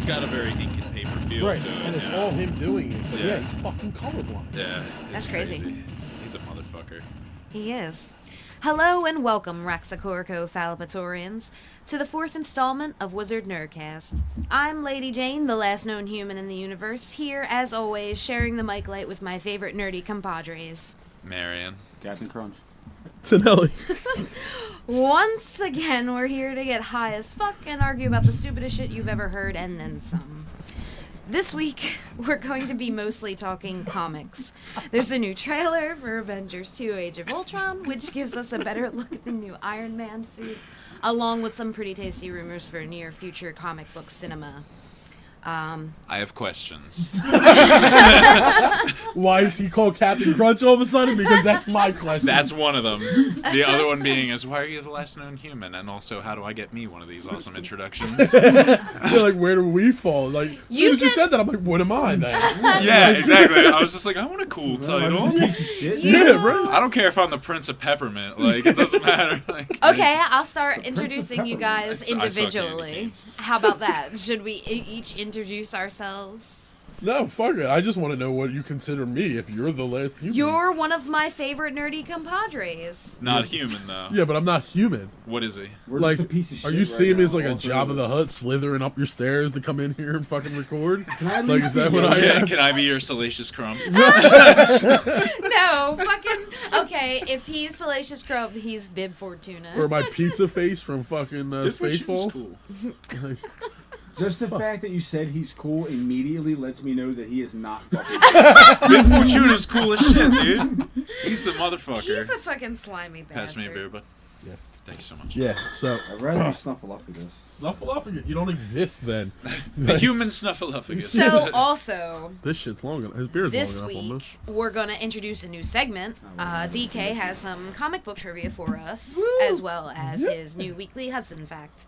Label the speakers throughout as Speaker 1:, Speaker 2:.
Speaker 1: It's got a very ink and paper feel
Speaker 2: Right,
Speaker 1: to it.
Speaker 2: and it's all him doing it. But
Speaker 1: Yeah.
Speaker 2: he's fucking colorblind.
Speaker 1: Yeah,
Speaker 3: That's crazy.
Speaker 1: He's a motherfucker.
Speaker 3: He is. Hello and welcome, Raxacorco Phalapatorians, to the 4th installment of Wizard Nerdcast. I'm Lady Jane, the last known human in the universe, here, as always, sharing the mic light with my favorite nerdy compadres.
Speaker 1: Marion.
Speaker 4: Captain Crunch.
Speaker 2: Tonelli.
Speaker 3: Once again, we're here to get high as fuck and argue about the stupidest shit you've ever heard, and then some. This week, we're going to be mostly talking comics. There's a new trailer for Avengers 2 Age of Ultron, which gives us a better look at the new Iron Man suit, along with some pretty tasty rumors for near future comic book cinema.
Speaker 1: I have questions.
Speaker 2: Why is he called Captain Crunch all of a sudden? Because that's my question.
Speaker 1: That's one of them. The other one being is, why are you the last known human? And also, how do I get me one of these awesome introductions?
Speaker 2: You're like, where do we fall? Like, as
Speaker 3: You
Speaker 2: soon as you
Speaker 3: can-
Speaker 2: said that, I'm like, what am I then?
Speaker 1: Yeah, exactly. I was just like, I want a cool title.
Speaker 2: Yeah, right.
Speaker 1: I don't care if I'm the Prince of Peppermint. Like, it doesn't matter. Like,
Speaker 3: Okay, I'll start introducing you guys
Speaker 1: I suck candy
Speaker 3: individually.
Speaker 1: canes.
Speaker 3: How about that? Should we each introduce ourselves?
Speaker 2: No, fuck it. I just want to know what you consider me if you're the last human.
Speaker 3: You're one of my favorite nerdy compadres.
Speaker 1: Not human, though.
Speaker 2: Yeah, but I'm not human.
Speaker 1: What is he?
Speaker 4: We're
Speaker 2: Like,
Speaker 4: just a piece of shit
Speaker 2: are you
Speaker 4: right
Speaker 2: seeing me as
Speaker 4: now,
Speaker 2: like a
Speaker 4: all three
Speaker 2: Jabba
Speaker 4: of
Speaker 2: the
Speaker 4: us.
Speaker 2: Hutt slithering up your stairs to come in here and fucking record?
Speaker 4: Can I at
Speaker 2: Like,
Speaker 4: least
Speaker 2: is that
Speaker 4: be
Speaker 2: what I
Speaker 4: yellow?
Speaker 2: am?
Speaker 1: Can I be your salacious crumb?
Speaker 3: No, fucking. Okay, if he's Salacious Crumb, he's Bib Fortuna.
Speaker 2: Or my pizza face from fucking
Speaker 1: This was
Speaker 2: Spaceballs?
Speaker 1: cool.
Speaker 2: Like,
Speaker 4: Just the fact that you said he's cool immediately lets me know that he is not fucking
Speaker 1: Bib Fortuna's cool as shit, dude. He's the motherfucker.
Speaker 3: He's a fucking slimy bastard.
Speaker 1: Pass me a beer, bud.
Speaker 2: Yeah.
Speaker 1: Thank you so much.
Speaker 2: yeah, so
Speaker 4: I'd rather be Snuffleupagus.
Speaker 2: Snuffleupagus, you don't exist then.
Speaker 1: The human Snuffleupagus.
Speaker 3: So, also,
Speaker 2: This shit's long enough. His beard's
Speaker 3: this
Speaker 2: long enough almost.
Speaker 3: week, we're going to introduce a new segment. DK has some comic book trivia for us, as well as his new weekly Hudson Fact.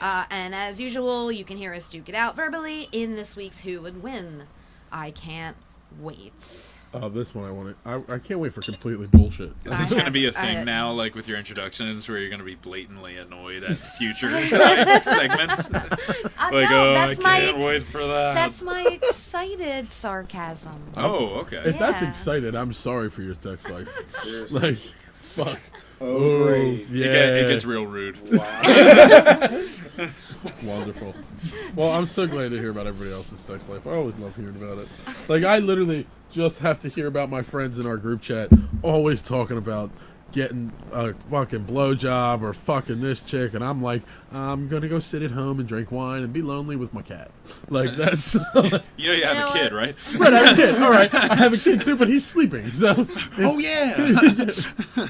Speaker 3: And as usual, you can hear us duke it out verbally in this week's Who Would Win. I can't wait.
Speaker 2: Oh, this one I want to. I can't wait for completely bullshit.
Speaker 1: Is this
Speaker 3: I
Speaker 1: going to be a
Speaker 3: have-
Speaker 1: thing
Speaker 3: I-
Speaker 1: now, like with your introductions, where you're going to be blatantly annoyed at future segments? Like,
Speaker 3: No,
Speaker 1: oh,
Speaker 3: that's
Speaker 1: I
Speaker 3: my
Speaker 1: can't wait for that.
Speaker 3: That's my excited sarcasm.
Speaker 1: Oh, okay.
Speaker 2: If that's
Speaker 3: Yeah.
Speaker 2: excited, I'm sorry for your sex life.
Speaker 4: Seriously.
Speaker 2: Like, fuck.
Speaker 4: Oh, great.
Speaker 2: yeah.
Speaker 1: It gets real rude.
Speaker 4: Wow.
Speaker 2: Wonderful. Well, I'm so glad to hear about everybody else's sex life. I always love hearing about it. Like, I literally just have to hear about my friends in our group chat always talking about getting a fucking blowjob or fucking this chick, and I'm like, I'm gonna go sit at home and drink wine and be lonely with my cat. Like, that's
Speaker 1: You know you have
Speaker 3: know
Speaker 1: a kid,
Speaker 3: what?
Speaker 1: right?
Speaker 2: right. I have a kid. All right, I have a kid too, but he's sleeping. So,
Speaker 1: Oh, yeah.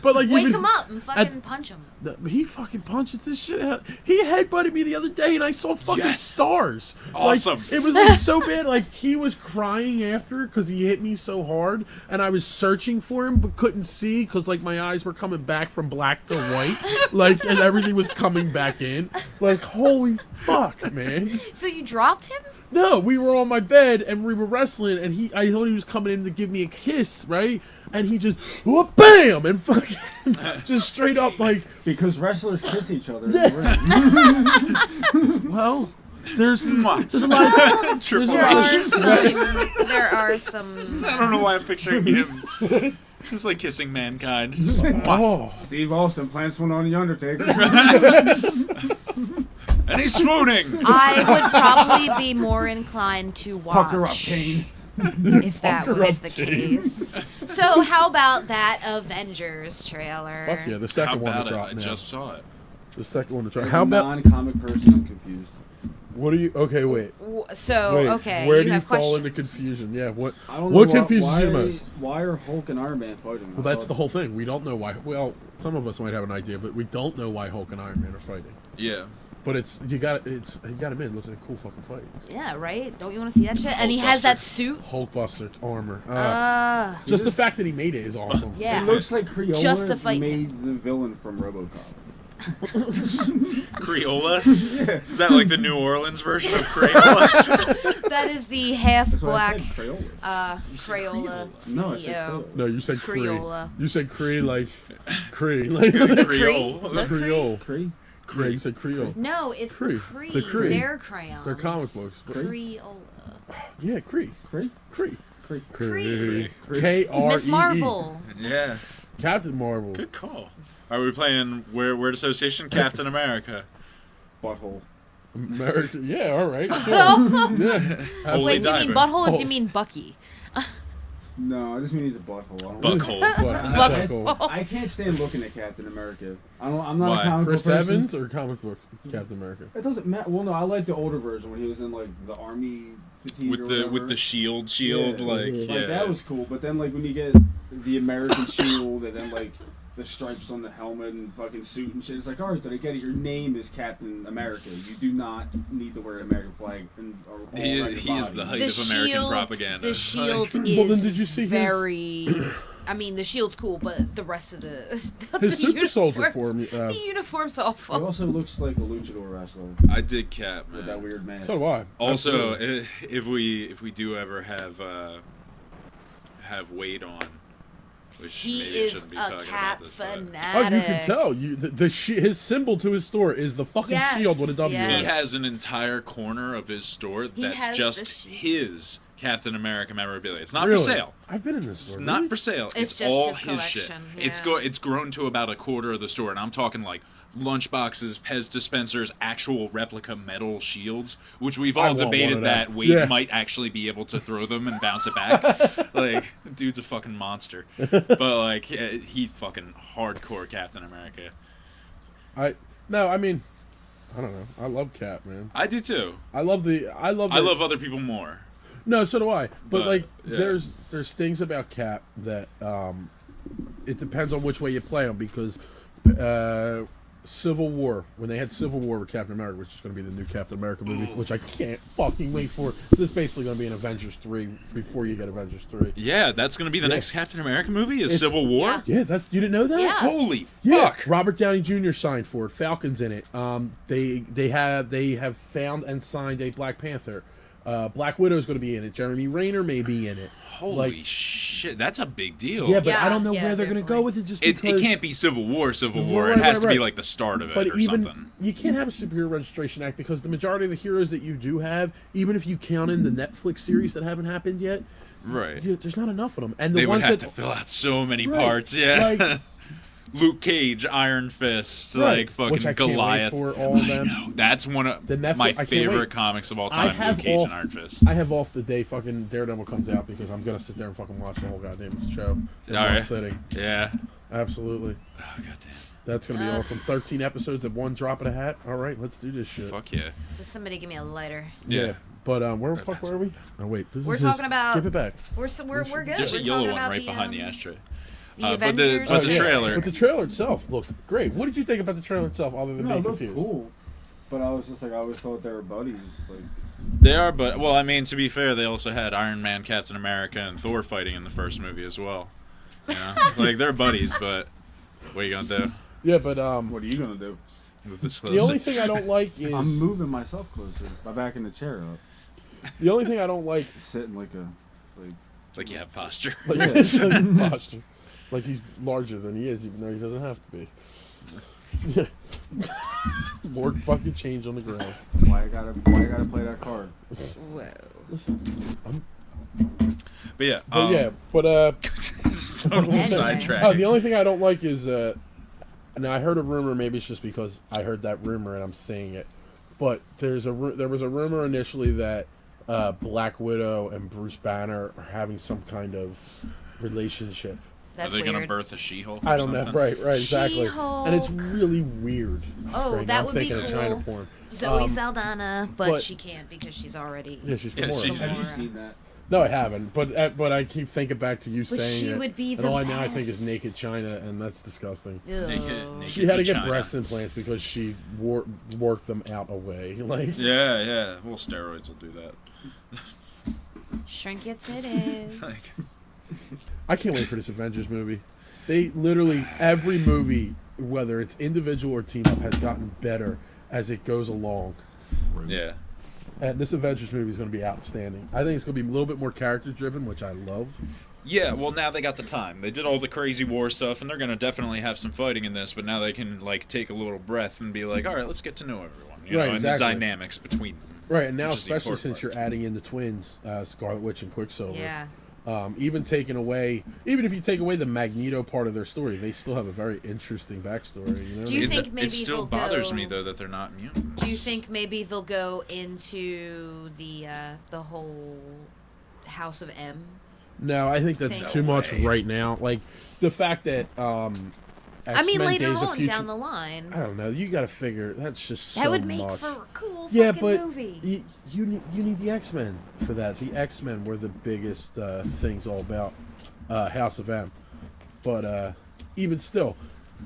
Speaker 2: but like,
Speaker 3: Wake
Speaker 2: even,
Speaker 3: him up and fucking punch him.
Speaker 2: He fucking punches this shit out. He headbutted me the other day, and I saw fucking
Speaker 1: Yes.
Speaker 2: stars.
Speaker 1: Awesome.
Speaker 2: Like, it was like so bad. Like, he was crying after because he hit me so hard, and I was searching for him but couldn't see because like my eyes were coming back from black to white, like, and everything was coming back in. Like, holy fuck, man.
Speaker 3: So you dropped him?
Speaker 2: No, we were on my bed and we were wrestling, and I thought he was coming in to give me a kiss, right? And he just, whoop, bam, and fucking just straight up like,
Speaker 4: Because wrestlers kiss each other in the ring.
Speaker 2: well, there's a lot of
Speaker 1: Triple
Speaker 3: There are
Speaker 1: H.
Speaker 3: some. There are some.
Speaker 1: I don't know why I'm picturing him. Just like kissing mankind. Just,
Speaker 2: oh,
Speaker 4: Steve Austin plants one on The Undertaker.
Speaker 1: and he's swooning.
Speaker 3: I would probably be more inclined to watch
Speaker 4: Pucker up, Kane.
Speaker 3: if that
Speaker 2: Pucker
Speaker 3: was
Speaker 2: up,
Speaker 3: the
Speaker 2: Kane.
Speaker 3: case. So how about that Avengers trailer?
Speaker 2: fuck yeah, the
Speaker 1: How
Speaker 2: second one to
Speaker 1: about it?
Speaker 2: drop
Speaker 1: I
Speaker 2: now.
Speaker 1: just saw it.
Speaker 2: The second one to drop.
Speaker 4: As
Speaker 2: How
Speaker 4: a
Speaker 2: about,
Speaker 4: non-comic person, I'm confused.
Speaker 2: what are you, okay, wait.
Speaker 3: So
Speaker 2: Wait,
Speaker 3: okay,
Speaker 2: where
Speaker 3: you
Speaker 2: do you
Speaker 3: have
Speaker 2: fall
Speaker 3: questions.
Speaker 2: into confusion? Yeah, what
Speaker 4: I don't know
Speaker 2: what
Speaker 4: why-
Speaker 2: confuses
Speaker 4: why,
Speaker 2: you most?
Speaker 4: Why are Hulk and Iron Man fighting?
Speaker 2: Well, that's the whole thing. We don't know why. Well, some of us might have an idea, but we don't know why Hulk and Iron Man are fighting.
Speaker 1: Yeah.
Speaker 2: But you got him in. It looks like a cool fucking fight.
Speaker 3: Yeah, right. Don't you want to see that shit? And he has that suit.
Speaker 2: Hulkbuster armor.
Speaker 3: Just
Speaker 2: Just the fact that he made it is awesome.
Speaker 3: yeah.
Speaker 4: It looks like Creola
Speaker 3: Just to fight
Speaker 4: made the villain from RoboCop.
Speaker 1: Creola? Is that like the New Orleans version of Crayola?
Speaker 3: That is the half
Speaker 4: That's what I
Speaker 3: black
Speaker 4: said, Crayola.
Speaker 3: Crayola
Speaker 4: No, I said
Speaker 3: CEO.
Speaker 4: Crayola.
Speaker 2: No, you said
Speaker 3: Creola.
Speaker 2: Cree. You said Cree like Cree. Like
Speaker 1: The
Speaker 3: The
Speaker 1: Creole.
Speaker 3: Cree? The Cree?
Speaker 2: Creole.
Speaker 4: Cree?
Speaker 2: Yeah, you said Creole.
Speaker 3: No, it's
Speaker 2: Kree.
Speaker 3: the Kree.
Speaker 2: The Kree.
Speaker 3: Their crayons.
Speaker 2: They're comic books.
Speaker 3: Crayola.
Speaker 2: Yeah, Kree.
Speaker 4: Kree?
Speaker 2: Kree.
Speaker 4: Kree.
Speaker 3: Kree.
Speaker 2: K-R-E-E.
Speaker 3: Miss Marvel.
Speaker 1: Yeah.
Speaker 2: Captain Marvel.
Speaker 1: Good call. Are we playing word association? Captain America.
Speaker 4: Butthole.
Speaker 2: America. Yeah, all right. Sure.
Speaker 3: Oh.
Speaker 2: Yeah.
Speaker 1: Holy
Speaker 3: Wait, do you mean
Speaker 1: diver.
Speaker 3: butthole or do you mean Bucky?
Speaker 4: No, I just mean he's a butthole. I don't
Speaker 1: Buckhole.
Speaker 2: Butthole.
Speaker 4: I can't stand looking at Captain America. I'm not
Speaker 1: Why?
Speaker 4: a comic book
Speaker 2: Chris
Speaker 4: person.
Speaker 2: Evans or comic book Captain America?
Speaker 4: It doesn't matter. Well, no, I like the older version when he was in like the army fatigue or
Speaker 1: With
Speaker 4: whatever.
Speaker 1: the shield,
Speaker 4: Yeah.
Speaker 1: like
Speaker 4: Like that was cool. But then like when you get the American shield and then like the stripes on the helmet and fucking suit and shit, it's like, all right, then I get it. Your name is Captain America. You do not need to wear an American flag and or all
Speaker 1: He
Speaker 4: around your
Speaker 1: is
Speaker 4: body.
Speaker 1: the height of American propaganda.
Speaker 3: The shield
Speaker 2: Well,
Speaker 3: is
Speaker 2: then did you see his-
Speaker 3: very. I mean, the shield's cool, but the rest of the
Speaker 2: His super soldier
Speaker 3: uniforms-
Speaker 2: form.
Speaker 3: the uniform's
Speaker 4: He
Speaker 3: awful.
Speaker 4: also looks like a luchador wrestler
Speaker 1: I dig Cap,
Speaker 4: with that
Speaker 1: man.
Speaker 4: weird mask.
Speaker 2: So do I.
Speaker 1: Also,
Speaker 2: Absolutely.
Speaker 1: if we do ever have Wade on, which
Speaker 3: He
Speaker 1: maybe I
Speaker 3: is
Speaker 1: shouldn't be
Speaker 3: a
Speaker 1: talking
Speaker 3: cat
Speaker 1: about this, but
Speaker 3: fanatic.
Speaker 2: Oh, you can tell. His symbol to his store is the fucking
Speaker 3: Yes,
Speaker 2: shield with a W.
Speaker 3: yes.
Speaker 1: he has an entire corner of his store
Speaker 3: He
Speaker 1: that's
Speaker 3: has
Speaker 1: just
Speaker 3: the shield.
Speaker 1: his Captain America memorabilia. It's not
Speaker 2: Really?
Speaker 1: for sale.
Speaker 2: I've been in this
Speaker 1: It's
Speaker 2: store.
Speaker 1: not
Speaker 2: really?
Speaker 1: for sale.
Speaker 3: It's just
Speaker 1: all
Speaker 3: his
Speaker 1: shit.
Speaker 3: collection,
Speaker 1: It's grown to about a quarter of the store, and I'm talking like lunchboxes, Pez dispensers, actual replica metal shields, which we've
Speaker 2: I
Speaker 1: all
Speaker 2: want one
Speaker 1: debated
Speaker 2: of
Speaker 1: that
Speaker 2: that.
Speaker 1: Wade
Speaker 2: Yeah.
Speaker 1: might actually be able to throw them and bounce it back. Like, dude's a fucking monster. But like, yeah, he's fucking hardcore Captain America.
Speaker 2: I mean, I don't know. I love Cap, man.
Speaker 1: I do too.
Speaker 2: I love
Speaker 1: I love other people more.
Speaker 2: No, so do I. But like,
Speaker 1: yeah.
Speaker 2: there's things about Cap that it depends on which way you play them because Civil War, when they had Civil War with Captain America, which is going to be the new Captain America movie, which I can't fucking wait for. This is basically going to be an Avengers 3 before you get Avengers 3.
Speaker 1: Yeah, that's gonna be the next Captain America movie. Is
Speaker 2: It's-
Speaker 1: Civil War?
Speaker 2: Yeah, you didn't know that?
Speaker 3: Yeah.
Speaker 1: Holy
Speaker 2: Yeah,
Speaker 1: fuck!
Speaker 2: Robert Downey Jr. signed for it. Falcon's in it. They have found and signed a Black Panther. Black Widow is going to be in it. Jeremy Renner may be in it.
Speaker 1: Holy shit, that's a big deal.
Speaker 2: Yeah, but
Speaker 3: Yeah,
Speaker 2: I don't know
Speaker 3: yeah,
Speaker 2: where they're going to go
Speaker 3: definitely.
Speaker 2: with it. Just
Speaker 1: It
Speaker 2: because
Speaker 1: can't be Civil War. It
Speaker 2: Right,
Speaker 1: has to be
Speaker 2: right.
Speaker 1: like the start of it
Speaker 2: But
Speaker 1: or
Speaker 2: even
Speaker 1: something.
Speaker 2: you can't have a Superior Registration Act because the majority of the heroes that you do have, even if you count in the Netflix series that haven't happened yet,
Speaker 1: Right.
Speaker 2: there's not enough of them. And the
Speaker 1: They would
Speaker 2: ones
Speaker 1: have
Speaker 2: that
Speaker 1: to fill out so many
Speaker 2: Right,
Speaker 1: parts. Yeah.
Speaker 2: like-
Speaker 1: Luke Cage, Iron Fist,
Speaker 2: Right,
Speaker 1: like fucking
Speaker 2: which I can't wait
Speaker 1: Goliath.
Speaker 2: for all of
Speaker 1: I
Speaker 2: them.
Speaker 1: know. That's one of
Speaker 2: The Netflix-
Speaker 1: my
Speaker 2: I can't
Speaker 1: favorite
Speaker 2: wait.
Speaker 1: comics of all
Speaker 2: I
Speaker 1: time.
Speaker 2: have
Speaker 1: Luke Cage
Speaker 2: off,
Speaker 1: and Iron Fist.
Speaker 2: I have off the day fucking Daredevil comes out because I'm gonna sit there and fucking watch the whole goddamn show in
Speaker 1: All
Speaker 2: one
Speaker 1: right.
Speaker 2: sitting.
Speaker 1: Yeah.
Speaker 2: Absolutely.
Speaker 1: Oh goddamn.
Speaker 2: That's gonna be awesome. 13 episodes at one drop of a hat. All right, let's do this shit.
Speaker 1: Fuck yeah.
Speaker 3: So somebody give me a lighter.
Speaker 1: Yeah.
Speaker 2: But where the fuck were we? Oh wait, this
Speaker 3: We're
Speaker 2: is
Speaker 3: talking about-
Speaker 2: Give it back.
Speaker 3: We're good.
Speaker 1: There's
Speaker 3: We're
Speaker 1: a yellow
Speaker 3: talking
Speaker 1: one
Speaker 3: about
Speaker 1: right behind the
Speaker 3: the
Speaker 1: ashtray.
Speaker 3: The
Speaker 1: But the-
Speaker 3: Avengers.
Speaker 1: but the
Speaker 2: yeah.
Speaker 1: trailer-
Speaker 2: But the trailer itself looked great. What did you think about the trailer itself, other than
Speaker 4: No,
Speaker 2: being
Speaker 4: it looked
Speaker 2: confused?
Speaker 4: cool. But I was just like, I always thought they were buddies. Like,
Speaker 1: They are, but well, I mean, to be fair, they also had Iron Man, Captain America, and Thor fighting in the first movie as well. You know? Like they're buddies, but what are you gonna do
Speaker 2: Yeah, but
Speaker 4: what are you gonna do?
Speaker 1: with this
Speaker 2: the only thing I don't like is
Speaker 4: I'm moving myself closer by backing the chair up,
Speaker 2: the only thing I don't like
Speaker 4: sitting like
Speaker 1: like you have posture.
Speaker 2: like, posture. Like he's larger than he is, even though he doesn't have to be. More fucking change on the ground.
Speaker 4: why I gotta play that card.
Speaker 3: Whoa.
Speaker 2: Listen,
Speaker 1: But yeah,
Speaker 3: Anyway.
Speaker 1: sidetrack.
Speaker 2: the only thing I don't like is, now I heard a rumor. Maybe it's just because I heard that rumor and I'm saying it, but there was a rumor initially that Black Widow and Bruce Banner are having some kind of relationship.
Speaker 3: That's
Speaker 1: Are they gonna
Speaker 3: weird.
Speaker 1: birth a She-Hulk?
Speaker 2: I don't know. Right, exactly.
Speaker 3: She-Hulk.
Speaker 2: And it's really weird.
Speaker 3: Oh,
Speaker 2: Right,
Speaker 3: that
Speaker 2: I'm
Speaker 3: would be
Speaker 2: thinking of China
Speaker 3: cool.
Speaker 2: porn.
Speaker 3: Zoe Saldana, but
Speaker 2: but-
Speaker 3: she can't because she's already.
Speaker 2: Yeah, she's
Speaker 1: Yeah,
Speaker 2: Gamora.
Speaker 1: she's-
Speaker 4: Have you
Speaker 3: Gamora.
Speaker 4: seen that?
Speaker 2: No, I haven't. But I keep thinking back to you
Speaker 3: But
Speaker 2: saying
Speaker 3: she
Speaker 2: it.
Speaker 3: would be
Speaker 2: and
Speaker 3: the
Speaker 2: all I now I think is
Speaker 3: best.
Speaker 2: naked China, and that's disgusting.
Speaker 1: Naked
Speaker 2: She had to get
Speaker 1: vagina.
Speaker 2: breast implants because she worked them out away. Like,
Speaker 1: Yeah. Well, steroids will do that.
Speaker 3: Shrink it titties.
Speaker 1: Like,
Speaker 2: I can't wait for this Avengers movie. They literally every movie, whether it's individual or team up, has gotten better as it goes along.
Speaker 1: yeah.
Speaker 2: And this Avengers movie is going to be outstanding. I think it's going to be a little bit more character driven, which I love.
Speaker 1: Yeah, well, now they got the time. They did all the crazy war stuff, and they're going to definitely have some fighting in this, but now they can, like, take a little breath and be like, all right, let's get to know everyone, you know, and the dynamics between them.
Speaker 2: Right, and now especially since you're adding in the twins, Scarlet Witch and Quicksilver.
Speaker 3: Yeah.
Speaker 2: Even if you take away the Magneto part of their story, they still have a very interesting backstory. You know?
Speaker 3: Do you think maybe
Speaker 1: it still bothers
Speaker 3: go...
Speaker 1: me though that they're not mutants?
Speaker 3: Do you think maybe they'll go into the whole House of M?
Speaker 2: No, I think that's too much right now. Like the fact that X-Men
Speaker 3: later
Speaker 2: Days of
Speaker 3: on
Speaker 2: Future,
Speaker 3: down the line.
Speaker 2: I don't know. You got to figure that's just so
Speaker 3: that would make
Speaker 2: much.
Speaker 3: for a cool
Speaker 2: Yeah,
Speaker 3: fucking
Speaker 2: but
Speaker 3: movie.
Speaker 2: you need the X-Men for that. The X-Men were the biggest things all about House of M. But even still,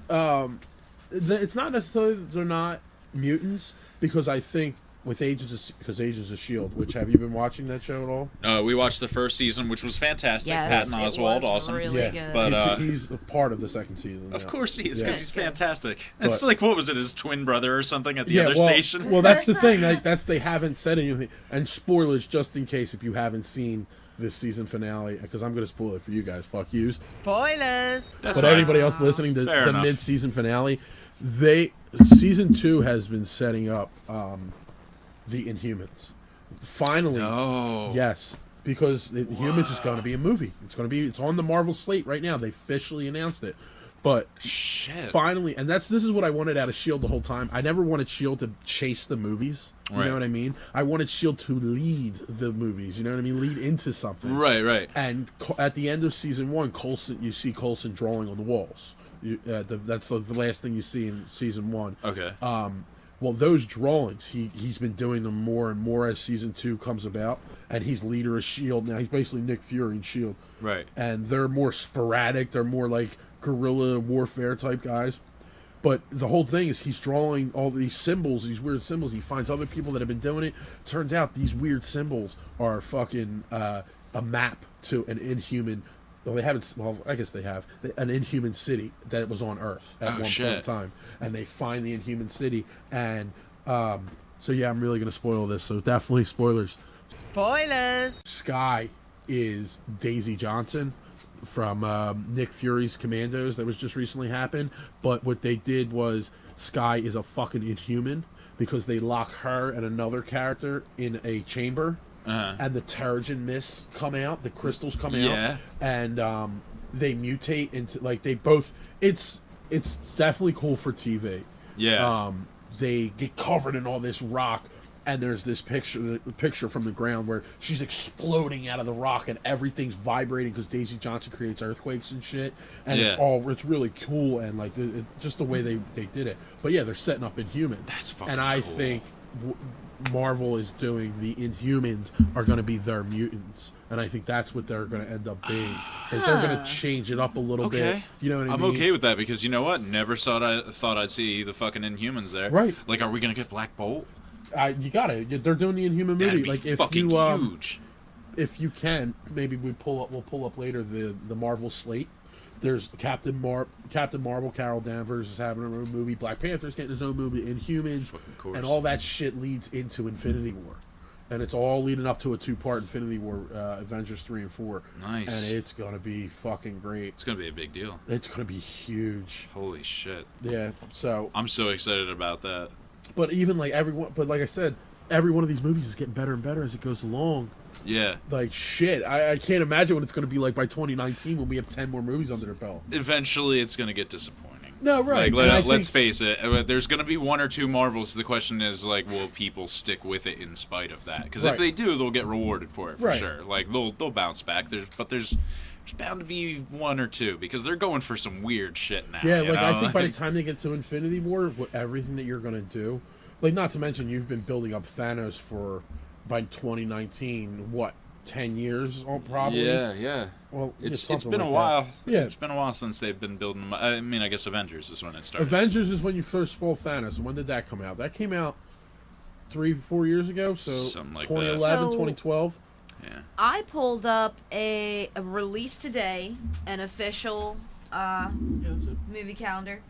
Speaker 2: it's not necessarily that they're not mutants, because I think with Agents of S.H.I.E.L.D., which, have you been watching that show at all?
Speaker 1: We watched the first season, which was fantastic.
Speaker 3: Yes,
Speaker 1: Patton Oswalt, awesome.
Speaker 3: Really good.
Speaker 1: But
Speaker 2: he's a part of the second season.
Speaker 1: Of course he is, because he's fantastic.
Speaker 2: But,
Speaker 1: it's like, what was it, his twin brother or something at the other station?
Speaker 2: Well, that's the thing. Like, they haven't said anything. And spoilers, just in case if you haven't seen this season finale, because I'm going to spoil it for you guys. Fuck yous.
Speaker 5: Spoilers.
Speaker 1: But
Speaker 2: anybody else listening to
Speaker 1: Fair
Speaker 2: the
Speaker 1: enough.
Speaker 2: mid-season finale, season 2 has been setting up the Inhumans. Finally, yes, because Inhumans is going to be a movie. It's on the Marvel slate right now. They officially announced it. But finally, and this is what I wanted out of S.H.I.E.L.D. the whole time. I never wanted S.H.I.E.L.D. to chase the movies. You know what I mean? I wanted S.H.I.E.L.D. to lead the movies. You know what I mean? Lead into something.
Speaker 1: Right.
Speaker 2: And at the end of season 1, you see Coulson drawing on the walls. That's the last thing you see in season 1.
Speaker 1: Okay.
Speaker 2: Well, those drawings, he's been doing them more and more as season 2 comes about, and he's leader of S.H.I.E.L.D. now. He's basically Nick Fury in S.H.I.E.L.D.
Speaker 1: Right.
Speaker 2: And they're more sporadic. They're more like guerrilla warfare type guys. But the whole thing is he's drawing all these symbols, these weird symbols. He finds other people that have been doing it. Turns out these weird symbols are fucking a map to an inhuman. Well, they haven't. Well, I guess they have an inhuman city that was on Earth at one point in time, and they find the inhuman city. And so yeah, I'm really gonna spoil this. So definitely spoilers.
Speaker 5: Spoilers.
Speaker 2: Skye is Daisy Johnson from Nick Fury's Commandos that was just recently happened. But what they did was Skye is a fucking inhuman because they lock her and another character in a chamber. And the Terrigen mists come out, the crystals come out, and they mutate into like they both. It's definitely cool for TV.
Speaker 1: Yeah.
Speaker 2: They get covered in all this rock, and there's this picture from the ground where she's exploding out of the rock, and everything's vibrating because Daisy Johnson creates earthquakes and shit, and it's really cool, and like just the way they did it. But yeah, they're setting up Inhumans.
Speaker 1: That's fucking
Speaker 2: and I
Speaker 1: cool.
Speaker 2: think Marvel is doing the Inhumans are going to be their mutants, and I think that's what they're going to end up being. They're going to change it up a little bit. You know what I mean?
Speaker 1: I'm okay with that because you know what? Never thought I'd see the fucking Inhumans there.
Speaker 2: Right.
Speaker 1: Like, are we gonna get Black Bolt?
Speaker 2: You got it. They're doing the Inhuman movie.
Speaker 1: That'd be
Speaker 2: like if
Speaker 1: fucking
Speaker 2: you
Speaker 1: huge.
Speaker 2: If you can, maybe we'll pull up later the Marvel slate. There's Captain Marvel, Carol Danvers is having her own movie. Black Panther's getting his own movie. Inhumans, and all that shit leads into Infinity War, and it's all leading up to a 2-part Infinity War, Avengers 3 and 4.
Speaker 1: Nice.
Speaker 2: And it's gonna be fucking great.
Speaker 1: It's gonna be a big deal.
Speaker 2: It's gonna be huge.
Speaker 1: Holy shit.
Speaker 2: Yeah. So
Speaker 1: I'm so excited about that.
Speaker 2: But even like like I said, every one of these movies is getting better and better as it goes along.
Speaker 1: Yeah.
Speaker 2: Like, shit. I can't imagine what it's going to be like by 2019 when we have 10 more movies under their belt.
Speaker 1: Eventually, it's going to get disappointing.
Speaker 2: No, right.
Speaker 1: Like, let's face it. There's going to be 1 or 2 Marvels. The question is, like, will people stick with it in spite of that? Because if they do, they'll get rewarded for it, for sure. Like, they'll bounce back. There's bound to be 1 or 2 because they're going for some weird shit now.
Speaker 2: Yeah, like, I think by the time they get to Infinity War, everything that you're going to do, like, not to mention you've been building up Thanos for... by 2019, 10 years probably?
Speaker 1: Yeah.
Speaker 2: Well,
Speaker 1: it's been a while. Yeah. It's been a while since they've been building them. I mean, I guess Avengers is when it started.
Speaker 2: Avengers is when you first spoiled Thanos. When did that come out? That came out 3-4 years ago, so
Speaker 1: something like
Speaker 2: 2011, 2012.
Speaker 1: Yeah.
Speaker 3: I pulled up a release today, an official movie calendar.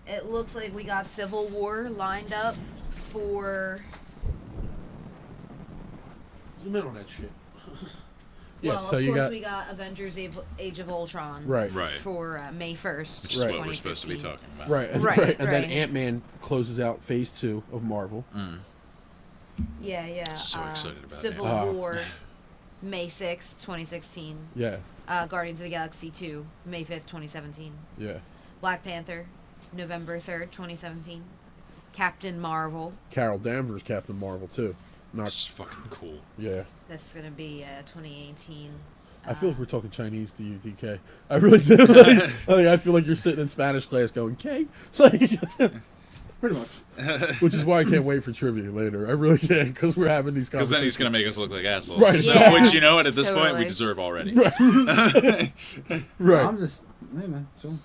Speaker 3: It looks like we got Civil War lined up for...
Speaker 2: Zoom in on that shit.
Speaker 3: Well,
Speaker 2: so
Speaker 3: of
Speaker 2: you
Speaker 3: course we got Avengers Age of Ultron
Speaker 2: Right.
Speaker 3: for May 1st,
Speaker 1: Which is what we're supposed to be
Speaker 3: 2015.
Speaker 1: talking about.
Speaker 2: right, and,
Speaker 3: Right,
Speaker 2: and then
Speaker 3: right.
Speaker 2: Ant-Man closes out Phase 2 of Marvel.
Speaker 3: Yeah.
Speaker 1: So excited about
Speaker 3: Civil
Speaker 2: that.
Speaker 3: War, May 6th, 2016.
Speaker 2: Yeah,
Speaker 3: Guardians of the Galaxy 2, May 5th, 2017.
Speaker 2: yeah.
Speaker 3: Black Panther, November 3rd, 2017. Captain Marvel,
Speaker 2: Carol Danvers, Captain Marvel too. Not
Speaker 1: It's fucking cool.
Speaker 2: yeah.
Speaker 3: that's going to be 2018.
Speaker 2: I feel like we're talking Chinese to you, DK. I really do. Like, I feel like you're sitting in Spanish class going, "K," like,
Speaker 4: Pretty much.
Speaker 2: which is why I can't wait for trivia later. I really can't because we're having these
Speaker 1: Because
Speaker 2: conversations.
Speaker 1: then he's going to make us look like assholes.
Speaker 2: Right.
Speaker 3: Yeah.
Speaker 1: Which, you know what, at this point, we
Speaker 3: Totally.
Speaker 1: deserve already.
Speaker 2: Right.
Speaker 4: I'm just, hey man, chill.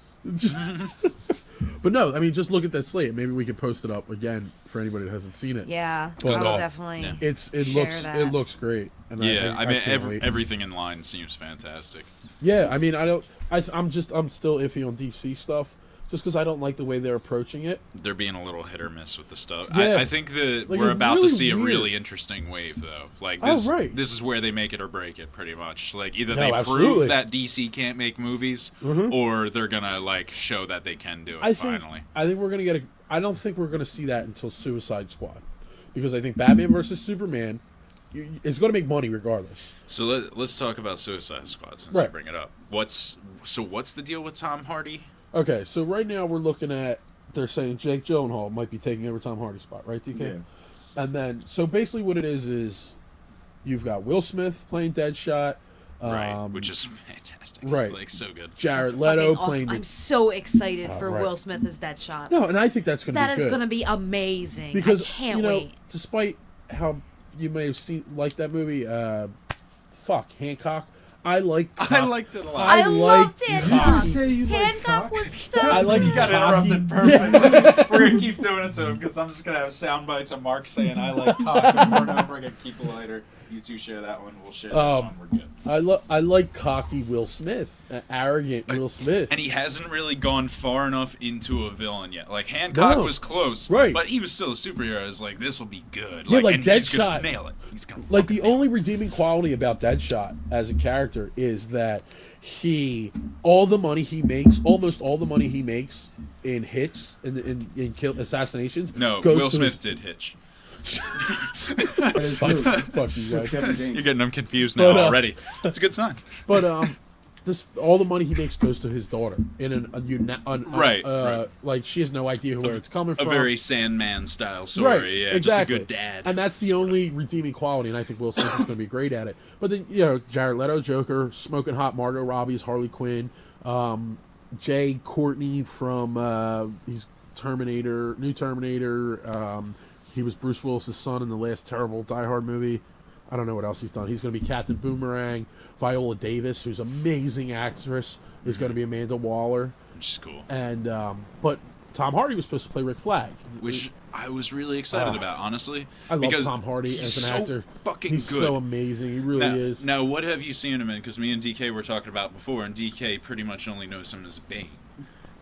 Speaker 2: But no, I mean, just look at that slate. Maybe we could post it up again for anybody that hasn't seen it.
Speaker 3: Yeah,
Speaker 2: Well,
Speaker 3: I will
Speaker 1: call.
Speaker 3: definitely.
Speaker 1: Yeah.
Speaker 2: It
Speaker 3: Share
Speaker 2: looks
Speaker 3: that.
Speaker 2: great. And
Speaker 1: Yeah, I mean,
Speaker 2: can't wait.
Speaker 1: everything in line seems fantastic.
Speaker 2: Yeah, I mean, I'm still iffy on DC stuff, just because I don't like the way they're approaching it.
Speaker 1: They're being a little hit or miss with the stuff.
Speaker 2: Yeah.
Speaker 1: I think that
Speaker 2: Like,
Speaker 1: we're
Speaker 2: it's
Speaker 1: about
Speaker 2: really
Speaker 1: to see a
Speaker 2: weird.
Speaker 1: really interesting wave, though. Like
Speaker 2: Oh,
Speaker 1: this,
Speaker 2: right.
Speaker 1: this is where they make it or break it, pretty much. Like either
Speaker 2: No,
Speaker 1: they
Speaker 2: absolutely.
Speaker 1: prove that DC can't make movies,
Speaker 2: Mhm.
Speaker 1: or they're gonna like show that they can do it.
Speaker 2: I think we're gonna get I don't think we're gonna see that until Suicide Squad, because I think Batman versus Superman is gonna make money regardless.
Speaker 1: So let's talk about Suicide Squad since
Speaker 2: Right.
Speaker 1: you bring it up. What's the deal with Tom Hardy?
Speaker 2: Okay, so right now we're looking at, they're saying Jake Gyllenhaal might be taking over Tom Hardy's spot, right, DK?
Speaker 4: Yeah.
Speaker 2: And then, so basically what it is you've got Will Smith playing Deadshot,
Speaker 1: Right, which is fantastic.
Speaker 2: right.
Speaker 1: Like so good.
Speaker 2: Jared
Speaker 3: That's
Speaker 2: Leto
Speaker 3: fucking
Speaker 2: playing.
Speaker 3: awesome. I'm so excited for
Speaker 2: right.
Speaker 3: Will Smith as Deadshot.
Speaker 2: No, and I think that's going to be
Speaker 3: That
Speaker 2: good.
Speaker 3: is going to be amazing.
Speaker 2: Because
Speaker 3: I can't
Speaker 2: you know,
Speaker 3: wait.
Speaker 2: despite how you may have seen like that movie, Hancock. I like.
Speaker 1: I liked it a lot.
Speaker 3: I loved
Speaker 2: like
Speaker 3: Hancock.
Speaker 4: You say you like
Speaker 3: Hancock
Speaker 4: cock?
Speaker 3: was so
Speaker 2: I like.
Speaker 3: good.
Speaker 1: got
Speaker 2: cocky-
Speaker 1: interrupted perfect. We're gonna keep doing it to him because I'm just gonna have sound bites of Mark saying I like cock over and over again. Keep it lighter. You two share that one. We'll share this one. We're good.
Speaker 2: I like cocky Will Smith, arrogant Will Smith.
Speaker 1: And he hasn't really gone far enough into a villain yet. Like Hancock
Speaker 2: No.
Speaker 1: was close,
Speaker 2: Right.
Speaker 1: But he was still a superhero. It's like this will be good.
Speaker 2: Yeah, like
Speaker 1: and he's gonna
Speaker 2: Deadshot.
Speaker 1: nail it. He's gonna
Speaker 2: Like the
Speaker 1: fucking nail
Speaker 2: only redeeming quality about Deadshot as a character is that almost all the money he makes in hits in kill assassinations.
Speaker 1: No,
Speaker 2: goes
Speaker 1: Will
Speaker 2: to
Speaker 1: Smith
Speaker 2: his-
Speaker 1: did Hitch.
Speaker 4: That is true.
Speaker 2: Fuck you guys.
Speaker 4: Kept the game.
Speaker 1: You're getting them confused now
Speaker 2: But,
Speaker 1: already. That's a good sign.
Speaker 2: But all the money he makes goes to his daughter in
Speaker 1: Right, right.
Speaker 2: Like she has no idea where it's coming
Speaker 1: A
Speaker 2: from.
Speaker 1: very Sandman style story.
Speaker 2: Right,
Speaker 1: Yeah,
Speaker 2: exactly.
Speaker 1: just a good dad.
Speaker 2: And that's the only redeeming quality, and I think Will Smith is going to be great at it. But then, Jared Leto, Joker, Smoking Hot, Margot Robbie's Harley Quinn, Jay Courtney from he's Terminator, new Terminator. He was Bruce Willis's son in the last terrible Die Hard movie. I don't know what else he's done. He's going to be Captain Boomerang. Viola Davis, who's an amazing actress, is going to be Amanda Waller.
Speaker 1: Which is cool.
Speaker 2: And but Tom Hardy was supposed to play Rick Flag,
Speaker 1: Which I was really excited about, honestly.
Speaker 2: I love
Speaker 1: because
Speaker 2: Tom Hardy
Speaker 1: he's
Speaker 2: as an
Speaker 1: so
Speaker 2: actor.
Speaker 1: Fucking
Speaker 2: He's
Speaker 1: good.
Speaker 2: so amazing. He really is.
Speaker 1: Now, what have you seen him in? Because me and DK were talking about before, and DK pretty much only knows him as Bane,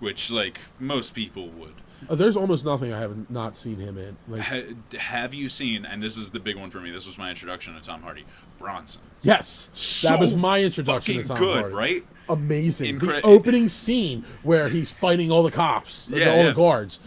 Speaker 1: which, like, most people would.
Speaker 2: There's almost nothing I have not seen him in. Like,
Speaker 1: Have you seen, and this is the big one for me, this was my introduction to Tom Hardy, Bronson.
Speaker 2: yes,
Speaker 1: So
Speaker 2: that was my introduction to
Speaker 1: fucking
Speaker 2: Tom
Speaker 1: good,
Speaker 2: Hardy.
Speaker 1: right?
Speaker 2: Amazing. The
Speaker 1: Incre-
Speaker 2: opening scene where he's fighting all the cops,
Speaker 1: Yeah,
Speaker 2: all
Speaker 1: yeah.
Speaker 2: the guards.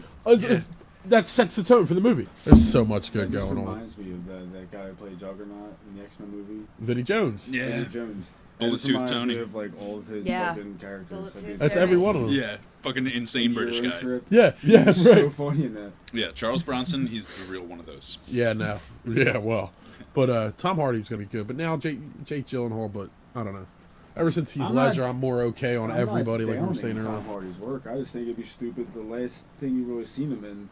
Speaker 2: That sets the tone for the movie. There's so much good
Speaker 4: That just
Speaker 2: going on.
Speaker 4: reminds me of that guy who played Juggernaut in the X-Men movie.
Speaker 2: Vinnie Jones.
Speaker 1: Yeah.
Speaker 4: Eddie Jones.
Speaker 1: Bullet
Speaker 4: It just
Speaker 1: Tooth
Speaker 4: reminds
Speaker 1: Tony.
Speaker 4: me of, like, all of his
Speaker 3: Yeah.
Speaker 4: fucking characters.
Speaker 3: Bullet
Speaker 4: I
Speaker 3: Tooth
Speaker 4: did-
Speaker 2: That's
Speaker 3: Tony.
Speaker 2: every one of them.
Speaker 1: Yeah, fucking insane British
Speaker 4: Euro
Speaker 1: guy.
Speaker 4: trip.
Speaker 2: Yeah,
Speaker 4: He's
Speaker 2: right.
Speaker 4: so funny in that.
Speaker 1: Yeah, Charles Bronson, he's the real one of those.
Speaker 2: Yeah, no. Yeah, well. But Tom Hardy's going to be good. But now Jake Gyllenhaal, but I don't know. Ever since Heath
Speaker 4: I'm not-
Speaker 2: Ledger, I'm more okay on
Speaker 4: I'm
Speaker 2: everybody,
Speaker 4: not
Speaker 2: like we were
Speaker 4: downing
Speaker 2: saying
Speaker 4: Tom
Speaker 2: earlier.
Speaker 4: Hardy's work. I just think it'd be stupid. The last thing you really seen him in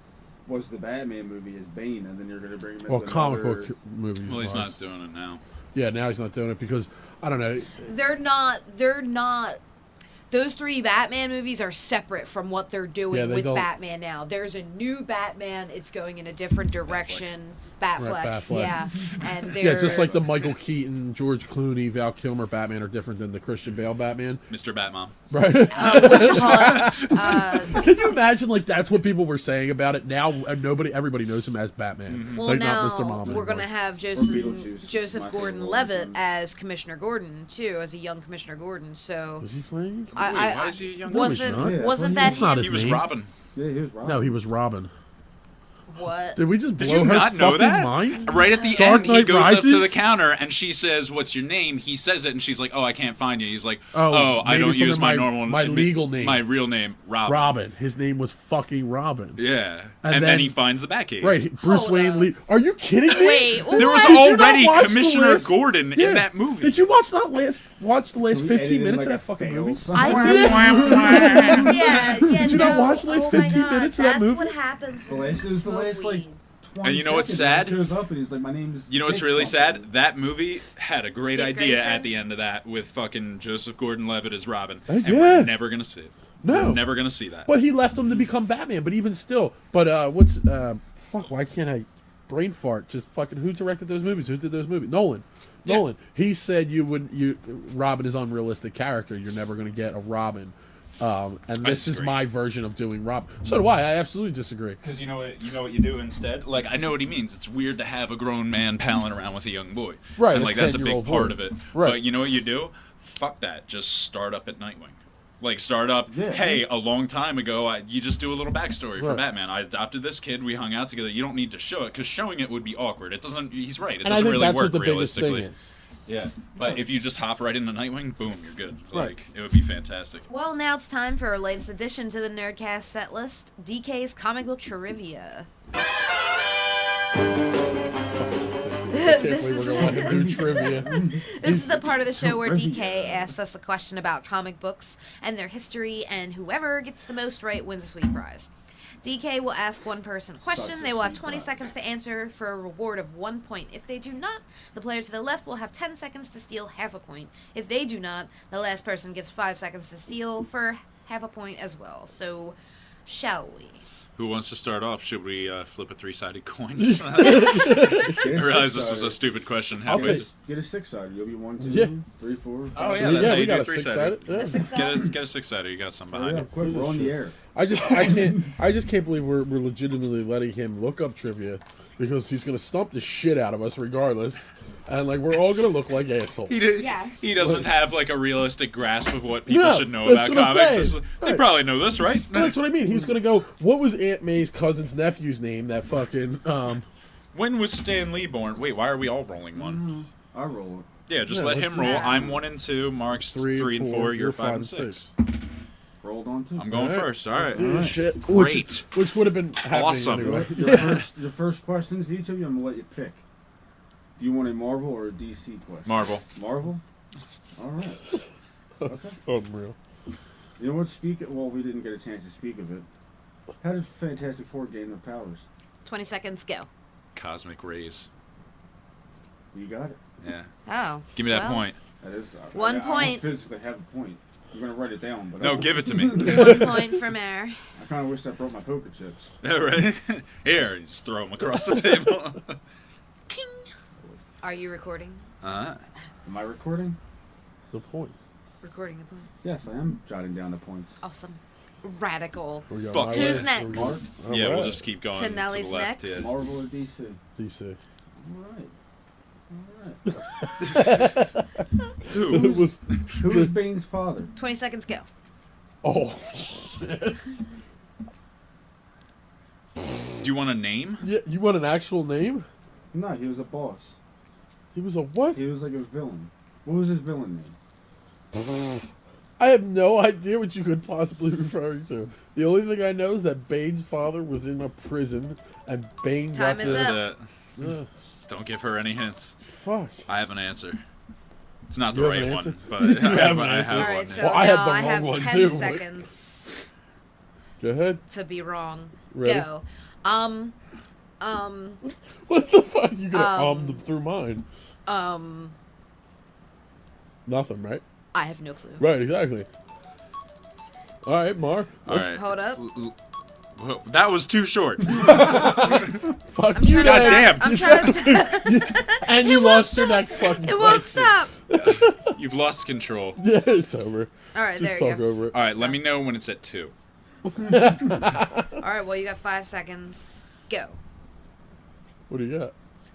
Speaker 4: was the Batman movie as Bane, and then you're going to bring him into
Speaker 2: Well, comic
Speaker 4: another...
Speaker 2: book movies.
Speaker 1: Well, he's
Speaker 2: wise.
Speaker 1: not doing it now.
Speaker 2: Yeah, now he's not doing it because, I don't know.
Speaker 3: They're not those 3 Batman movies are separate from what they're doing with
Speaker 2: don't-
Speaker 3: Batman now. There's a new Batman. It's going in a different direction. Batfleck.
Speaker 2: Right, Batfleck.
Speaker 3: Yeah. And they're...
Speaker 2: Yeah, just like the Michael Keaton, George Clooney, Val Kilmer Batman are different than the Christian Bale Batman.
Speaker 1: Mr. Batmom.
Speaker 2: Right. Can you imagine, like, that's what people were saying about it? Now everybody knows him as Batman.
Speaker 3: Well,
Speaker 2: like,
Speaker 3: now
Speaker 2: not Mr. Mom
Speaker 3: we're going to
Speaker 2: anymore.
Speaker 3: have
Speaker 4: Beetlejuice.
Speaker 3: Joseph
Speaker 4: Michael
Speaker 3: Gordon-Levitt
Speaker 4: Gordon.
Speaker 3: as Commissioner Gordon, too, as a young Commissioner Gordon. So...
Speaker 2: Was he playing?
Speaker 1: Why is he a young
Speaker 3: wasn't
Speaker 2: No, he's
Speaker 4: not.
Speaker 3: wasn't
Speaker 4: Yeah,
Speaker 3: that
Speaker 2: that's not
Speaker 3: him?
Speaker 2: his
Speaker 1: He was
Speaker 2: name.
Speaker 1: Robin.
Speaker 4: Yeah, he was Robin.
Speaker 2: No, he was Robin.
Speaker 3: What?
Speaker 2: Did we just
Speaker 1: Did
Speaker 2: blow
Speaker 1: you
Speaker 2: her
Speaker 1: not know
Speaker 2: fucking
Speaker 1: that?
Speaker 2: mind?
Speaker 1: Right at the
Speaker 2: Dark
Speaker 1: end, he
Speaker 2: Knight
Speaker 1: goes up to the
Speaker 2: Rises?
Speaker 1: counter and she says, "What's your name?" He says it, and she's like, "Oh, I can't find you." He's like,
Speaker 2: Oh,
Speaker 1: "Oh, I
Speaker 2: maybe
Speaker 1: don't
Speaker 2: it's
Speaker 1: use
Speaker 2: under
Speaker 1: my normal,
Speaker 2: my legal name.
Speaker 1: my real name, Robin."
Speaker 2: Robin. His name was fucking Robin.
Speaker 1: Yeah,
Speaker 2: And
Speaker 1: and then
Speaker 2: then-
Speaker 1: he finds the Batcave.
Speaker 2: Right, Bruce
Speaker 3: Hold
Speaker 2: Wayne
Speaker 3: up.
Speaker 2: Lee. Are you kidding me?
Speaker 3: Wait,
Speaker 1: There was
Speaker 3: what?
Speaker 2: Did you not
Speaker 1: already
Speaker 2: watch the
Speaker 1: Commissioner
Speaker 2: list?
Speaker 1: Gordon
Speaker 2: Yeah.
Speaker 1: in that movie.
Speaker 2: Did you watch the last
Speaker 4: We
Speaker 2: 15
Speaker 4: edited
Speaker 2: minutes
Speaker 4: like
Speaker 2: of
Speaker 4: a
Speaker 2: that fucking
Speaker 4: fail
Speaker 2: movie?
Speaker 4: somewhere.
Speaker 3: Yeah,
Speaker 2: Did you not
Speaker 3: no.
Speaker 2: watch the last
Speaker 3: Oh my
Speaker 2: 15
Speaker 3: God,
Speaker 2: minutes of that movie?
Speaker 3: That's what happens
Speaker 4: The
Speaker 3: when
Speaker 4: last,
Speaker 3: you
Speaker 4: it was the
Speaker 3: smoke
Speaker 4: last, like,
Speaker 3: weed.
Speaker 4: 20
Speaker 1: And you know what's
Speaker 4: seconds,
Speaker 1: sad?
Speaker 4: He goes up and he's like, my name is...
Speaker 1: You know what's
Speaker 4: Dick
Speaker 1: really
Speaker 4: something.
Speaker 1: sad? That movie had a great
Speaker 3: Dick
Speaker 1: idea
Speaker 3: Grayson?
Speaker 1: at the end of that with fucking Joseph Gordon-Levitt as Robin,
Speaker 2: Oh,
Speaker 1: and
Speaker 2: yeah.
Speaker 1: we're never gonna see it.
Speaker 2: No.
Speaker 1: We're never gonna see that.
Speaker 2: But he left him to become Batman. But even still, fuck, why can't I brain fart? Just fucking, who directed those movies? Who did those movies? Nolan.
Speaker 1: Yeah.
Speaker 2: Nolan. He said Robin is an unrealistic character. You're never going to get a Robin. And this is
Speaker 1: disagree.
Speaker 2: my version of doing Robin. So do I. I absolutely disagree.
Speaker 1: Because you know what you do instead? Like, I know what he means. It's weird to have a grown man palling around with a young boy.
Speaker 2: Right,
Speaker 1: And
Speaker 2: a
Speaker 1: like that's a
Speaker 2: 10-year-old
Speaker 1: big part
Speaker 2: boy.
Speaker 1: of it.
Speaker 2: Right.
Speaker 1: But you know what you do? Fuck that. Just start up at Nightwing. Like, start up,
Speaker 4: Yeah.
Speaker 1: hey, a long time ago, you just do a little backstory for
Speaker 2: Right.
Speaker 1: Batman. I adopted this kid, we hung out together. You don't need to show it, because showing it would be awkward. It doesn't, he's right, it
Speaker 2: And I
Speaker 1: doesn't
Speaker 2: think
Speaker 1: really
Speaker 2: that's
Speaker 1: work
Speaker 2: what the biggest thing
Speaker 1: realistically.
Speaker 2: is.
Speaker 1: Yeah. But if you just hop right into Nightwing, boom, you're good.
Speaker 2: Right.
Speaker 1: Like, it would be fantastic.
Speaker 3: Well, now it's time for our latest addition to the Nerdcast set list, DK's comic book trivia.
Speaker 2: I can't
Speaker 3: This
Speaker 2: believe
Speaker 3: is-
Speaker 2: we're going to let him do trivia.
Speaker 3: This is the part of the show where
Speaker 4: Trivia.
Speaker 3: DK asks us a question about comic books and their history, and whoever gets the most right wins a sweet prize. DK will ask one person a question.
Speaker 4: Such a
Speaker 3: They will have
Speaker 4: sweet
Speaker 3: 20
Speaker 4: prize.
Speaker 3: seconds to answer for a reward of 1 point. If they do not, the player to the left will have 10 seconds to steal half a point. If they do not, the last person gets 5 seconds to steal for half a point as well. So, shall we?
Speaker 1: Who wants to start off? Should we flip a 3-sided coin?
Speaker 4: Get
Speaker 1: I
Speaker 4: a
Speaker 1: realize this was a
Speaker 4: 6-sided.
Speaker 1: stupid question.
Speaker 2: I'll
Speaker 1: halfway.
Speaker 2: take-
Speaker 4: Get a 6-sided. You'll be 1, 2,
Speaker 2: Yeah.
Speaker 4: 3, 4.
Speaker 1: Oh, yeah,
Speaker 2: Yeah,
Speaker 1: that's how
Speaker 2: we
Speaker 1: you
Speaker 2: got
Speaker 1: do
Speaker 2: a
Speaker 1: 3-sided.
Speaker 2: six-sided. Yeah.
Speaker 3: A 6-sided?
Speaker 1: Get a 6-sided. You got some
Speaker 4: Oh,
Speaker 1: behind
Speaker 4: yeah,
Speaker 1: it.
Speaker 4: quick, we're on the air.
Speaker 2: I just can't believe we're legitimately letting him look up trivia because he's gonna stump the shit out of us regardless, and like we're all gonna look like assholes.
Speaker 3: Yes.
Speaker 1: He doesn't have like a realistic grasp of what people
Speaker 2: No,
Speaker 1: should know about
Speaker 2: that's what I'm
Speaker 1: comics.
Speaker 2: saying.
Speaker 1: It's like, they
Speaker 2: Right.
Speaker 1: probably know this, right?
Speaker 2: No, that's what I mean. He's gonna go. What was Aunt May's cousin's nephew's name? That fucking
Speaker 1: When was Stan Lee born? Wait, why are we all rolling one?
Speaker 4: I roll it.
Speaker 1: Yeah, just
Speaker 2: Yeah,
Speaker 1: let
Speaker 2: let's
Speaker 1: him roll.
Speaker 3: do-
Speaker 1: I'm 1 and 2. Mark's 3 and 4. You're 5 and 6.
Speaker 4: Rolled on 2.
Speaker 1: I'm going
Speaker 2: All right.
Speaker 1: first. All right.
Speaker 2: Dude, shit.
Speaker 1: Great.
Speaker 2: Which would have been happening
Speaker 1: Awesome.
Speaker 2: anyway.
Speaker 4: Your first questions, each of you, I'm going to let you pick. Do you want a Marvel or a DC question?
Speaker 1: Marvel.
Speaker 4: Marvel? All right.
Speaker 2: That's unreal.
Speaker 4: You know what? Well, we didn't get a chance to speak of it. How did Fantastic Four gain their powers?
Speaker 3: 20 seconds, go.
Speaker 1: Cosmic rays.
Speaker 4: You got it.
Speaker 1: Yeah.
Speaker 3: Oh.
Speaker 1: Give me that
Speaker 3: well,
Speaker 1: point.
Speaker 4: That is
Speaker 3: 1
Speaker 4: I
Speaker 3: point.
Speaker 4: don't physically have a point. I'm going to write it down. But
Speaker 1: No, give it to me.
Speaker 3: 1 point from Air.
Speaker 4: I kind of wish I brought my poker chips.
Speaker 1: All right. Here, just throw them across the table.
Speaker 3: Are you recording?
Speaker 1: Uh-huh.
Speaker 4: Am I recording?
Speaker 2: The point.
Speaker 3: Recording the points.
Speaker 4: Yes, I am jotting down the points.
Speaker 3: Awesome. Radical.
Speaker 2: We're going
Speaker 1: Fuck.
Speaker 2: my
Speaker 3: Who's
Speaker 2: way.
Speaker 3: next?
Speaker 2: We're going-
Speaker 1: Yeah, we'll
Speaker 2: Alright.
Speaker 1: just keep going
Speaker 3: Tonelli's
Speaker 1: to the left.
Speaker 3: next.
Speaker 1: Yeah.
Speaker 4: Marvel or DC?
Speaker 2: DC.
Speaker 4: All right.
Speaker 1: Who?
Speaker 2: It was.
Speaker 4: Who is Bane's father?
Speaker 3: 20 seconds, go.
Speaker 2: Oh shit.
Speaker 1: Do you want a name?
Speaker 2: Yeah, you want an actual name?
Speaker 4: No, he was a boss.
Speaker 2: He was a what?
Speaker 4: He was like a villain. What was his villain name?
Speaker 2: I have no idea what you could possibly be referring to. The only thing I know is that Bane's father was in a prison, and Bane
Speaker 3: Time
Speaker 2: got
Speaker 3: is
Speaker 2: this.
Speaker 3: up.
Speaker 1: That's it.
Speaker 2: Ugh,
Speaker 1: Don't give her any hints.
Speaker 2: fuck.
Speaker 1: I have an answer. It's not the
Speaker 2: You have
Speaker 1: right
Speaker 2: an
Speaker 1: one,
Speaker 2: answer?
Speaker 1: but
Speaker 2: You
Speaker 1: I
Speaker 2: have
Speaker 1: have,
Speaker 2: an
Speaker 1: I
Speaker 2: answer?
Speaker 1: have
Speaker 3: All right,
Speaker 1: one.
Speaker 3: so
Speaker 2: Well,
Speaker 3: now
Speaker 2: I had the
Speaker 3: I
Speaker 2: wrong
Speaker 3: have
Speaker 2: one,
Speaker 3: 10
Speaker 2: too.
Speaker 3: seconds
Speaker 2: Go ahead.
Speaker 3: to be wrong.
Speaker 2: Ready?
Speaker 3: Go.
Speaker 2: What the fuck? You gonna
Speaker 3: Um,
Speaker 2: through mine? Nothing, right?
Speaker 3: I have no clue.
Speaker 2: Right, exactly. All right, Mar.
Speaker 1: All right.
Speaker 3: Hold up.
Speaker 1: Well, that was too short.
Speaker 2: Fuck
Speaker 3: I'm
Speaker 2: you.
Speaker 3: trying to
Speaker 1: Goddamn.
Speaker 3: stop. I'm trying to stop.
Speaker 2: And you lost your next fucking
Speaker 3: It won't
Speaker 2: question.
Speaker 3: stop.
Speaker 1: You've lost control.
Speaker 2: Yeah, it's over.
Speaker 3: All right,
Speaker 2: Just
Speaker 3: there you
Speaker 2: talk
Speaker 3: go.
Speaker 2: over it.
Speaker 1: All right, let me know when it's at 2.
Speaker 3: All right, well, you got 5 seconds. Go.
Speaker 2: What do you got?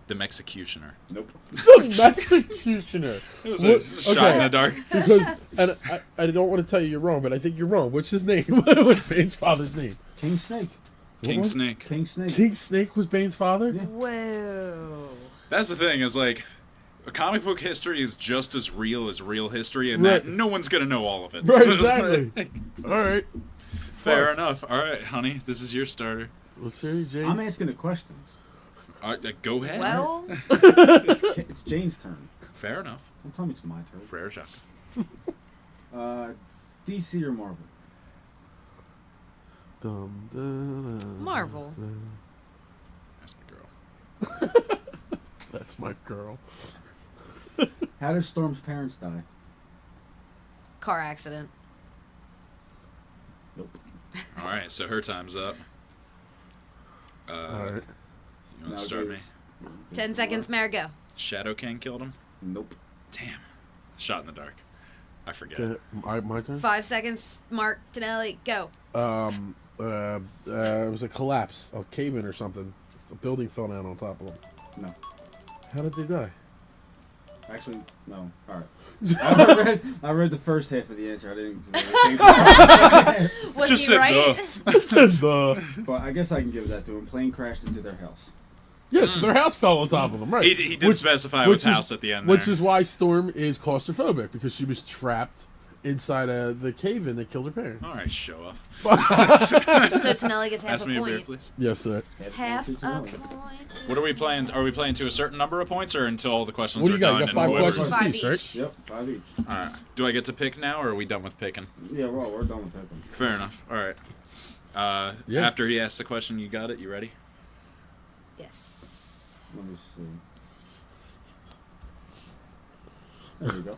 Speaker 1: The Executioner.
Speaker 4: Nope.
Speaker 2: The Executioner.
Speaker 1: It was
Speaker 2: What-
Speaker 1: a shot in the dark.
Speaker 2: Because, and I don't want to tell you you're wrong, but I think you're wrong. What's his name? What's Bane's father's name?
Speaker 4: King Snake.
Speaker 1: King Snake.
Speaker 4: King Snake.
Speaker 2: King Snake was Bane's father?
Speaker 4: Yeah.
Speaker 3: Whoa.
Speaker 1: That's the thing, is like, comic book history is just as real history, and that
Speaker 2: Right.
Speaker 1: no one's gonna know all of it.
Speaker 2: Right, exactly. All right.
Speaker 1: Fair
Speaker 2: Fuck.
Speaker 1: enough. All right, honey, this is your starter.
Speaker 2: Let's hear you, Jane.
Speaker 4: I'm asking the questions.
Speaker 1: Go ahead.
Speaker 3: Well,
Speaker 4: It's Jane's turn.
Speaker 1: Fair enough.
Speaker 4: Don't tell me it's my turn.
Speaker 1: Frere Jacques.
Speaker 4: DC or Marvel?
Speaker 2: Dum, dum, dum,
Speaker 3: Marvel.
Speaker 2: dum.
Speaker 1: That's my girl.
Speaker 2: That's my girl.
Speaker 4: How does Storm's parents die?
Speaker 3: car accident.
Speaker 4: Nope.
Speaker 1: All right, so her time's up.
Speaker 2: All right.
Speaker 1: You want to start me?
Speaker 3: 10 seconds, Mary, go.
Speaker 1: Shadow King killed him?
Speaker 4: Nope.
Speaker 1: Damn. Shot in the dark. I forget.
Speaker 2: Okay, my turn.
Speaker 3: 5 seconds, Mark, Tonelli, go.
Speaker 2: It was a collapse, a cave-in or something. The building fell down on top of them.
Speaker 4: No.
Speaker 2: How did they die?
Speaker 4: Actually, no. All right. I read the first half of the answer. I didn't.
Speaker 3: Was
Speaker 1: Just
Speaker 3: he
Speaker 1: said
Speaker 3: right?
Speaker 2: the
Speaker 4: But I guess I can give that to him. Plane crashed into their house.
Speaker 2: yes, their house fell on top of them. Right.
Speaker 1: He did specify with house at the end
Speaker 2: which
Speaker 1: there.
Speaker 2: is why Storm is claustrophobic, because she was trapped inside the cave-in that killed her parents.
Speaker 1: All right, show off.
Speaker 3: So Tonelli gets half
Speaker 1: Ask
Speaker 3: a
Speaker 1: me a beer,
Speaker 3: point.
Speaker 1: please.
Speaker 2: Yes, sir.
Speaker 3: Half a
Speaker 4: Tonelli.
Speaker 3: point.
Speaker 1: What are we playing? Are we playing to a certain number of points or until all the questions
Speaker 2: What do
Speaker 1: are
Speaker 2: you got?
Speaker 1: done?
Speaker 2: You got
Speaker 1: and
Speaker 2: 5
Speaker 1: whoever-
Speaker 2: questions
Speaker 3: 5
Speaker 2: apiece, right?
Speaker 3: each.
Speaker 4: Yep, 5 each.
Speaker 1: All right. Do I get to pick now, or are we done with picking?
Speaker 4: Yeah, well, we're done with picking.
Speaker 1: Fair enough. All right.
Speaker 2: Yeah.
Speaker 1: After he asks the question, you got it? You ready?
Speaker 3: Yes.
Speaker 4: Let me see. There we go.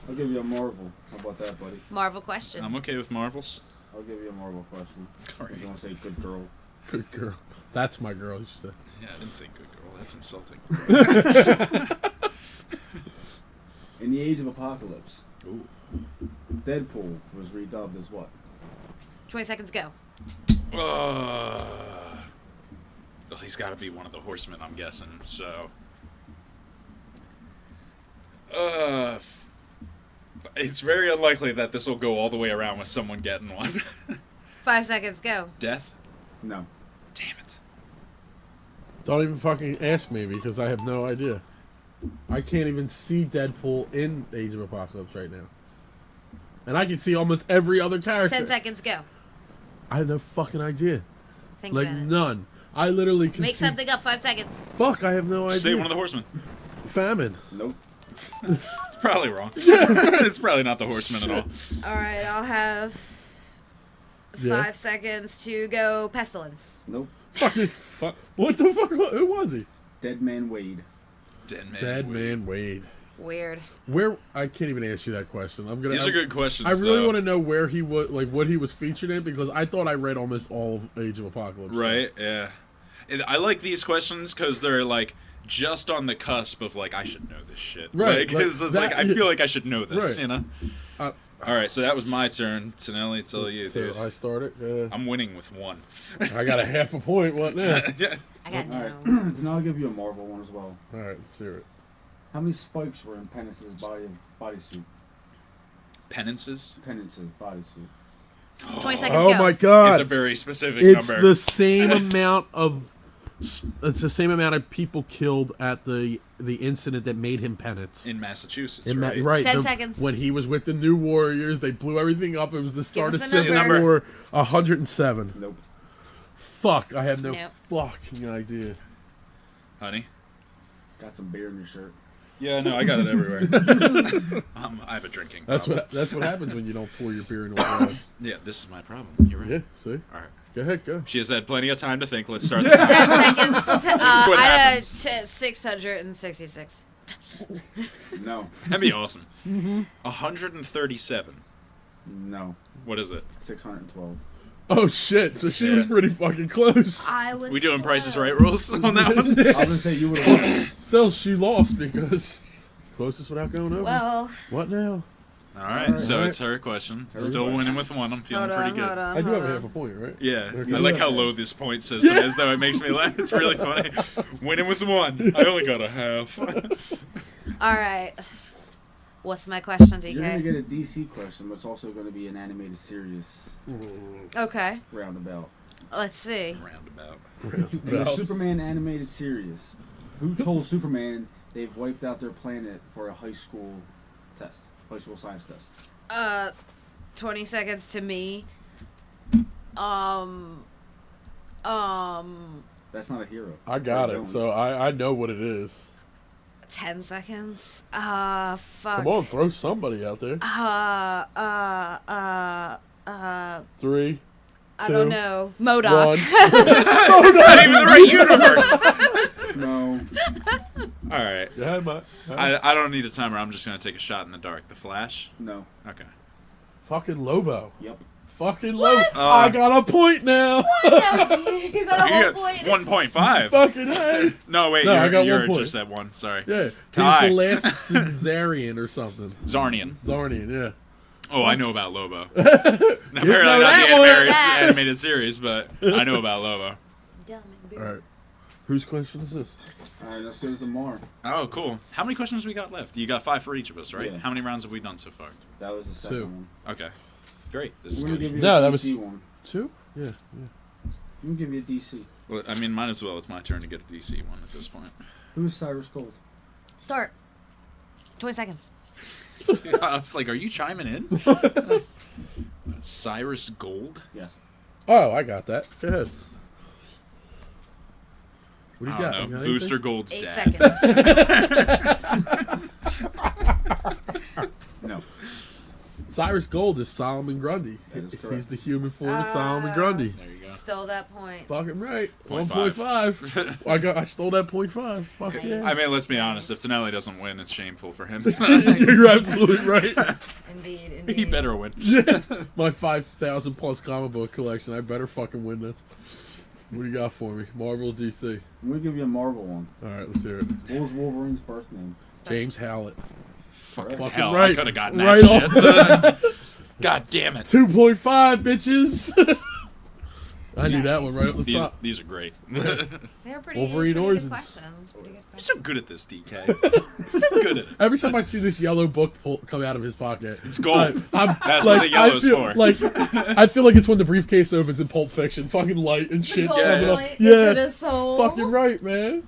Speaker 4: I'll give you a Marvel. How about that, buddy?
Speaker 3: Marvel question.
Speaker 1: I'm okay with Marvels.
Speaker 4: I'll give you a Marvel question.
Speaker 1: All
Speaker 4: If you
Speaker 1: right.
Speaker 4: want to say good girl.
Speaker 2: Good girl. That's my girl. You said.
Speaker 1: Yeah, I didn't say good girl. That's insulting.
Speaker 4: In the Age of Apocalypse,
Speaker 1: Ooh.
Speaker 4: Deadpool was redubbed as what?
Speaker 3: 20 seconds, go.
Speaker 1: Well, he's got to be one of the horsemen, I'm guessing. So, it's very unlikely that this will go all the way around with someone getting one.
Speaker 3: 5 seconds, go.
Speaker 1: Death?
Speaker 4: No.
Speaker 1: Damn it.
Speaker 2: Don't even fucking ask me, because I have no idea. I can't even see Deadpool in Age of Apocalypse right now. And I can see almost every other character.
Speaker 3: 10 seconds, go.
Speaker 2: I have no fucking idea.
Speaker 3: Think
Speaker 2: Like,
Speaker 3: about it.
Speaker 2: none. I literally can
Speaker 3: Make
Speaker 2: see...
Speaker 3: something up, 5 seconds.
Speaker 2: Fuck, I have no idea.
Speaker 1: Say one of the horsemen.
Speaker 2: Famine.
Speaker 4: Nope.
Speaker 1: It's probably wrong. It's probably not the horseman at all.
Speaker 3: All right, I'll have 5
Speaker 2: Yeah.
Speaker 3: seconds to go. Pestilence.
Speaker 4: Nope.
Speaker 2: Fucking what the fuck? Who was he?
Speaker 4: Dead Man Wade.
Speaker 2: Dead Man Wade.
Speaker 3: Weird.
Speaker 2: Where I can't even ask you that question. I'm gonna.
Speaker 1: These are good questions.
Speaker 2: I really
Speaker 1: though.
Speaker 2: want to know where he was, like what he was featured in, because I thought I read almost all of Age of Apocalypse.
Speaker 1: Right? Yeah. I like these questions because they're like just on the cusp of like I should know this shit.
Speaker 2: Right,
Speaker 1: Like, it's
Speaker 2: like,
Speaker 1: like I feel like I should know this.
Speaker 2: Right.
Speaker 1: You know. All right, so that was my turn. Tonelli, it's all you,
Speaker 2: So
Speaker 1: dude.
Speaker 2: I started.
Speaker 1: I'm winning with 1.
Speaker 2: I got a half a point. What now?
Speaker 1: Yeah.
Speaker 3: I got
Speaker 4: All right.
Speaker 3: no.
Speaker 4: Then I'll give you a Marvel one as well.
Speaker 2: All right, let's hear it.
Speaker 4: How many spikes were in Penance's bodysuit?
Speaker 1: Penances.
Speaker 4: Penance's bodysuit.
Speaker 3: 20 seconds,
Speaker 2: Oh
Speaker 3: go.
Speaker 2: my god!
Speaker 1: It's a very specific
Speaker 2: It's
Speaker 1: number.
Speaker 2: the same amount of. It's the same amount of people killed at the incident that made him penance.
Speaker 1: in Massachusetts,
Speaker 2: In
Speaker 1: right?
Speaker 2: right.
Speaker 3: 10 seconds.
Speaker 2: When he was with the New Warriors, they blew everything up. It was the start of
Speaker 3: us a
Speaker 2: Civil
Speaker 1: number.
Speaker 2: War. 107.
Speaker 4: Nope.
Speaker 2: Fuck! I have no
Speaker 3: Nope.
Speaker 2: fucking idea.
Speaker 1: Honey.
Speaker 4: Got some beer in your shirt.
Speaker 1: Yeah, no, I got it everywhere. I have a drinking problem.
Speaker 2: That's what happens when you don't pour your beer into a glass.
Speaker 1: Yeah, this is my problem. You're right.
Speaker 2: Yeah. See.
Speaker 1: All right.
Speaker 2: Go ahead. Go.
Speaker 1: She has had plenty of time to think. Let's start the time.
Speaker 3: 10 seconds.
Speaker 1: what
Speaker 3: I
Speaker 1: happens.
Speaker 3: 666.
Speaker 4: No.
Speaker 1: That'd be awesome. 137.
Speaker 4: No.
Speaker 1: What is it?
Speaker 4: 612.
Speaker 2: Oh shit! So she was pretty fucking close.
Speaker 3: I was.
Speaker 1: We doing
Speaker 3: close.
Speaker 1: Price is Right rules on that one?
Speaker 4: I was gonna say you would have won.
Speaker 2: Still, she lost because closest without going over.
Speaker 3: Well,
Speaker 2: What now?
Speaker 1: All right, so
Speaker 2: Alright.
Speaker 1: it's her question.
Speaker 4: Her
Speaker 1: Still
Speaker 4: question.
Speaker 1: winning with one. I'm feeling pretty good.
Speaker 2: I do have a half a point, right?
Speaker 1: Yeah,
Speaker 2: Okay.
Speaker 1: I like how low this point system is, though. It makes me laugh. It's really funny. Winning with one. I only got a half.
Speaker 3: All right. What's my question, DK?
Speaker 4: You're gonna get a DC question, but it's also gonna be an animated series
Speaker 3: Okay.
Speaker 4: roundabout.
Speaker 3: Let's see.
Speaker 1: Roundabout.
Speaker 4: In the Superman animated series, who told Superman they've wiped out their planet for a high school science test?
Speaker 3: 20 seconds to me.
Speaker 4: That's not a hero.
Speaker 2: I got it, so I know what it is.
Speaker 3: 10 seconds. Fuck.
Speaker 2: Come on, throw somebody out there. 3, 2,
Speaker 3: I don't know. MODOK.
Speaker 2: 1.
Speaker 1: It's not even the right universe.
Speaker 4: No.
Speaker 1: All right.
Speaker 2: Yeah,
Speaker 1: I don't need a timer. I'm just going to take a shot in the dark. The Flash?
Speaker 4: No.
Speaker 1: Okay.
Speaker 2: Fucking Lobo.
Speaker 4: Yep.
Speaker 2: Fucking Lobo.
Speaker 1: Uh,
Speaker 2: I got a point now.
Speaker 3: You got a
Speaker 1: You
Speaker 3: whole
Speaker 1: got
Speaker 3: point.
Speaker 1: 1.5.
Speaker 2: Fucking hey.
Speaker 1: No, wait.
Speaker 2: No, I got
Speaker 1: you're
Speaker 2: 1 point.
Speaker 1: just at 1. Sorry.
Speaker 2: Yeah.
Speaker 1: Tie.
Speaker 2: He's the last Zarian or something.
Speaker 1: Zarnian.
Speaker 2: Zarnian, yeah.
Speaker 1: Oh, I know about Lobo.
Speaker 2: You
Speaker 1: Apparently
Speaker 2: know
Speaker 1: not
Speaker 2: that
Speaker 1: the
Speaker 2: one.
Speaker 1: animated series, but I know about Lobo.
Speaker 2: Alright. Whose question is this?
Speaker 4: Alright, let's go to Mar.
Speaker 1: Oh, cool. How many questions we got left? You got 5 for each of us, right?
Speaker 4: Yeah.
Speaker 1: How many rounds have we done so far?
Speaker 4: That was the second
Speaker 2: 2.
Speaker 4: one.
Speaker 1: Okay. Great. This is
Speaker 4: We're gonna give
Speaker 1: good.
Speaker 4: you
Speaker 2: No,
Speaker 4: a
Speaker 2: that
Speaker 4: DC
Speaker 2: was-
Speaker 4: one.
Speaker 2: 2? Yeah.
Speaker 4: I'm gonna give you a DC.
Speaker 1: Well, I mean, might as well. It's my turn to get a DC one at this point.
Speaker 4: Who's Cyrus Gold?
Speaker 3: Start. 20 seconds.
Speaker 1: I was like, are you chiming in? Cyrus Gold?
Speaker 4: Yes.
Speaker 2: Oh, I got that. Go ahead. What do you
Speaker 1: I
Speaker 2: got?
Speaker 1: don't
Speaker 2: You
Speaker 1: know.
Speaker 2: got
Speaker 1: Booster
Speaker 2: anything?
Speaker 1: Gold's
Speaker 3: 8
Speaker 1: dad.
Speaker 3: seconds.
Speaker 4: No.
Speaker 2: Cyrus Gold is Solomon Grundy.
Speaker 4: That is correct.
Speaker 2: He's the human form of Solomon Grundy.
Speaker 1: There you go.
Speaker 3: Stole that point.
Speaker 2: Fucking right.
Speaker 1: 0.5.
Speaker 2: 1.5. I stole that 0.5. Fuck yeah.
Speaker 1: I mean, let's be honest. If Tonelli doesn't win, it's shameful for him.
Speaker 2: You're absolutely right.
Speaker 3: Indeed.
Speaker 1: He better win.
Speaker 2: My 5,000 plus comic book collection. I better fucking win this. What do you got for me? Marvel or DC?
Speaker 4: I'm gonna give you a Marvel one.
Speaker 2: Alright, let's hear it.
Speaker 4: What was Wolverine's birth name?
Speaker 2: James Howlett.
Speaker 1: Fucking
Speaker 2: Fucking
Speaker 1: hell,
Speaker 2: right.
Speaker 1: I could have gotten
Speaker 2: Right
Speaker 1: that shit. God damn it.
Speaker 2: 2.5, bitches. I knew that one right up the top.
Speaker 1: These are great.
Speaker 3: They're pretty,
Speaker 2: Wolverine
Speaker 3: pretty good
Speaker 2: Origins.
Speaker 3: questions. Pretty good
Speaker 1: You're
Speaker 3: questions.
Speaker 1: so good at this, DK. You're so good at it.
Speaker 2: Every time I see this yellow book come out of his pocket,
Speaker 1: It's gold.
Speaker 2: I'm,
Speaker 1: That's
Speaker 2: like,
Speaker 1: what the yellow's
Speaker 2: I feel,
Speaker 1: for.
Speaker 2: Like, I feel like it's when the briefcase opens in Pulp Fiction, fucking light and shit.
Speaker 3: Gold
Speaker 2: coming up.
Speaker 3: light
Speaker 2: Yeah,
Speaker 3: into the soul.
Speaker 2: fucking right, man.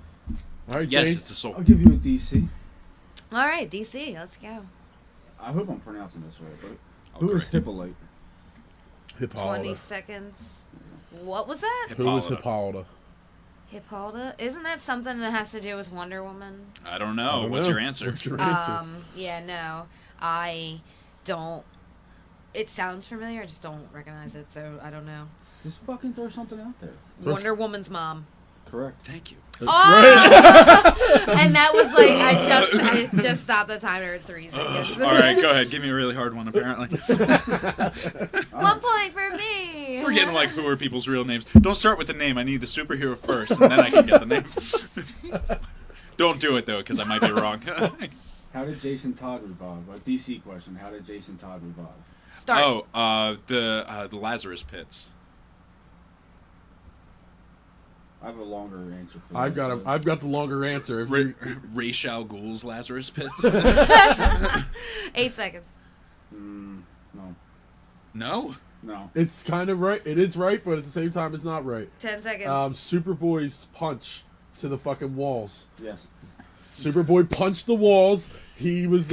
Speaker 2: All right,
Speaker 1: Yes,
Speaker 2: Jane.
Speaker 1: it's a soul.
Speaker 4: I'll give you a DC.
Speaker 3: All right, DC. Let's go.
Speaker 4: I hope I'm pronouncing this right, but
Speaker 1: I'll
Speaker 4: who is
Speaker 1: correct you.
Speaker 4: Hippolyte?
Speaker 3: 20
Speaker 2: Hippolyta.
Speaker 3: seconds. What was that?
Speaker 2: Who is
Speaker 1: Hippolyta.
Speaker 2: Hippolyta?
Speaker 3: Hippolyta? Isn't that something that has to do with Wonder Woman?
Speaker 1: I don't know.
Speaker 2: I don't
Speaker 1: What's
Speaker 2: know.
Speaker 1: your answer?
Speaker 2: What's your answer?
Speaker 3: Yeah, no. I don't. It sounds familiar. I just don't recognize it, so I don't know.
Speaker 4: Just fucking throw something out there.
Speaker 3: Wonder Woman's mom.
Speaker 4: Correct.
Speaker 1: Thank you.
Speaker 2: That's
Speaker 3: Oh! And that was like I just stopped the timer at 3 seconds.
Speaker 1: All right, go ahead. Give me a really hard one, apparently.
Speaker 3: 1 point for me.
Speaker 1: We're getting like, who are people's real names? Don't start with the name. I need the superhero first, and then I can get the name. Don't do it, though, because I might be wrong.
Speaker 4: How did Jason Todd revive? A DC question. How did Jason Todd revive?
Speaker 3: Start.
Speaker 1: Oh, the Lazarus Pits.
Speaker 4: I have a longer answer for
Speaker 2: I've
Speaker 4: that.
Speaker 2: got the longer answer. If you-
Speaker 1: Ra's al Ghul's Lazarus Pits?
Speaker 3: 8 seconds.
Speaker 4: No.
Speaker 1: No?
Speaker 4: No.
Speaker 2: it's kind of right. It is right, but at the same time, it's not right.
Speaker 3: 10 seconds.
Speaker 2: Superboy's punch to the fucking walls.
Speaker 4: Yes.
Speaker 2: Superboy punched the walls. He was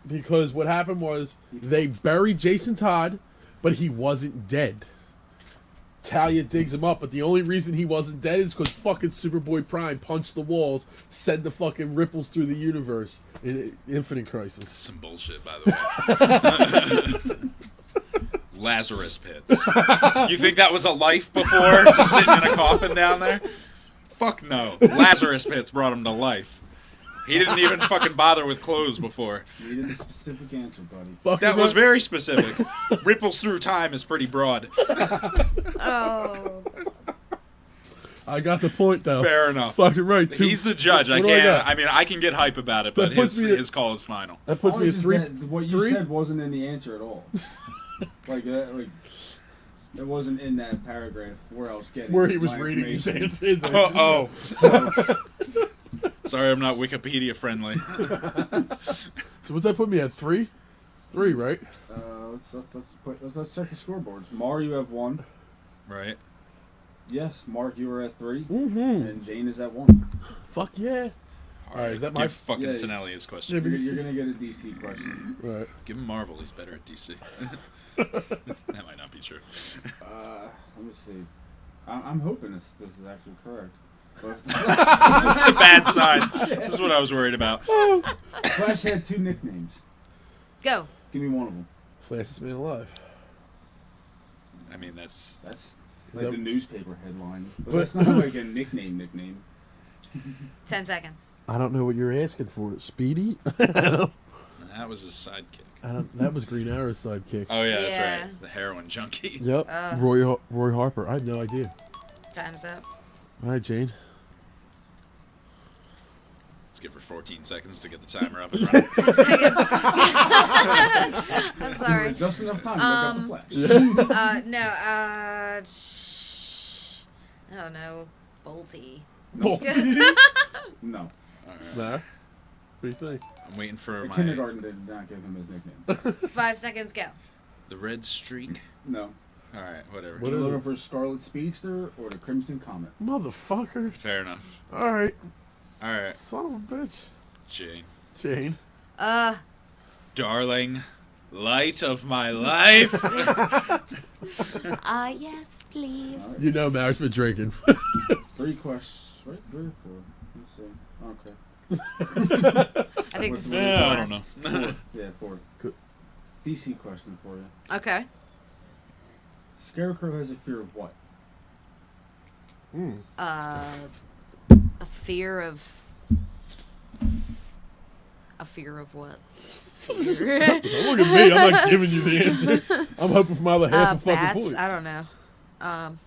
Speaker 2: because what happened was they buried Jason Todd, but he wasn't dead. Talia digs him up, but the only reason he wasn't dead is because fucking Superboy Prime punched the walls, sent the fucking ripples through the universe in Infinite Crisis.
Speaker 1: Some bullshit, by the way. Lazarus Pits. You think that was a life before? Just sitting in a coffin down there? Fuck no. Lazarus Pits brought him to life. He didn't even fucking bother with clothes before.
Speaker 4: You needed a specific answer, buddy.
Speaker 1: That was very specific. Ripples through time is pretty broad.
Speaker 3: Oh.
Speaker 2: I got the point, though.
Speaker 1: Fair enough.
Speaker 2: Fucking right.
Speaker 1: He's the judge. I can't. I mean, I can get hype about it, but his call is final.
Speaker 2: That puts me at 3.
Speaker 4: What you said wasn't in the answer at all. Like it wasn't in that paragraph where I was getting.
Speaker 2: Where he was reading his answers.
Speaker 1: Oh. Sorry, I'm not Wikipedia friendly.
Speaker 2: So what's that put me at? 3? 3, right?
Speaker 4: Let's check the scoreboards. Mar, you have 1.
Speaker 1: Right.
Speaker 4: Yes, Mark, you were at 3,
Speaker 2: Mm-hmm.
Speaker 4: and Jane is at 1.
Speaker 2: Fuck yeah! All right, is that my
Speaker 1: Give fucking Tonelli his question?
Speaker 4: You're gonna get a DC question.
Speaker 2: Right.
Speaker 1: Give him Marvel. He's better at DC. That might not be true.
Speaker 4: Let me see. I'm hoping this is actually correct.
Speaker 1: This is a bad sign. This is what I was worried about.
Speaker 4: Flash had 2 nicknames.
Speaker 3: Go.
Speaker 4: Give me one of them.
Speaker 2: Fastest man alive.
Speaker 1: I mean, that's
Speaker 4: like the newspaper headline. But that's not like a nickname.
Speaker 3: 10 seconds.
Speaker 2: I don't know what you're asking for. Speedy?
Speaker 1: that was his sidekick.
Speaker 2: That was Green Arrow's sidekick.
Speaker 1: Oh yeah, that's right. The heroin junkie.
Speaker 2: Yep. Roy Harper. I have no idea.
Speaker 3: Time's up.
Speaker 2: All right, Jane.
Speaker 1: Let's give her 14 seconds to get the timer up and running.
Speaker 3: 10 seconds. I'm sorry.
Speaker 4: Just enough time to look up the Flash.
Speaker 3: Oh no, Bolty.
Speaker 4: No.
Speaker 1: All right.
Speaker 2: Nah. What do you think?
Speaker 1: I'm waiting for my
Speaker 4: kindergarten did not give him his nickname.
Speaker 3: 5 seconds, go.
Speaker 1: The red streak.
Speaker 4: No.
Speaker 1: All right, whatever.
Speaker 2: What
Speaker 4: You're
Speaker 2: is
Speaker 4: looking
Speaker 2: it?
Speaker 4: for Scarlet Speedster or the Crimson Comet?
Speaker 2: Motherfucker.
Speaker 1: Fair enough.
Speaker 2: All right.
Speaker 1: All right,
Speaker 2: Son of a bitch.
Speaker 1: Jane.
Speaker 3: Uh,
Speaker 1: Darling, light of my life.
Speaker 3: yes, please.
Speaker 4: All right.
Speaker 2: You know, Max been drinking.
Speaker 4: 3 questions, right? 3 or 4? Let's see. Okay.
Speaker 3: I think this is
Speaker 1: Yeah, I
Speaker 3: 4.
Speaker 1: don't know.
Speaker 4: 4. Yeah, 4.
Speaker 2: Good.
Speaker 4: DC question for you.
Speaker 3: Okay.
Speaker 4: Scarecrow has a fear of what?
Speaker 3: A fear of what?
Speaker 2: Don't look at me. I'm not giving you the answer. I'm hoping for my other half a fucking
Speaker 3: Bats?
Speaker 2: point.
Speaker 3: I don't know.
Speaker 1: I'm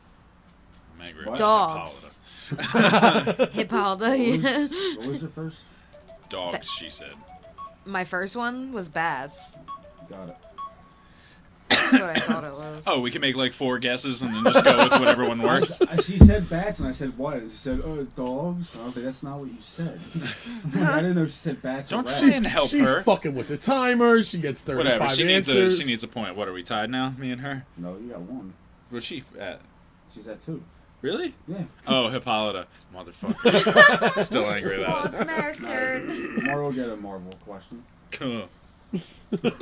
Speaker 1: angry
Speaker 4: What?
Speaker 1: about
Speaker 3: Dogs.
Speaker 1: Hippolyta.
Speaker 3: Hippolyta.
Speaker 4: What was your first?
Speaker 1: Dogs, she said.
Speaker 3: My first one was bats.
Speaker 4: Got it.
Speaker 3: That's what I thought it was.
Speaker 1: Oh, we can make like 4 guesses and then just go with whatever one works.
Speaker 4: She said bats, and I said what? And she said, dogs. And I was like, that's not what you said. I didn't know she said bats.
Speaker 1: Don't
Speaker 4: or
Speaker 1: try
Speaker 4: rats.
Speaker 1: and help
Speaker 2: She's
Speaker 1: her.
Speaker 2: fucking with the timer. She gets 35
Speaker 1: Whatever. She
Speaker 2: answers.
Speaker 1: needs a point. What are we tied now? Me and her.
Speaker 4: No, you got 1.
Speaker 1: Where's she at?
Speaker 4: She's at 2.
Speaker 1: Really?
Speaker 4: Yeah.
Speaker 1: Oh, Hippolyta. Motherfucker. Still angry
Speaker 3: Well,
Speaker 1: about
Speaker 3: it's Mare's turn.
Speaker 4: Mar will get a Marvel question.
Speaker 1: it.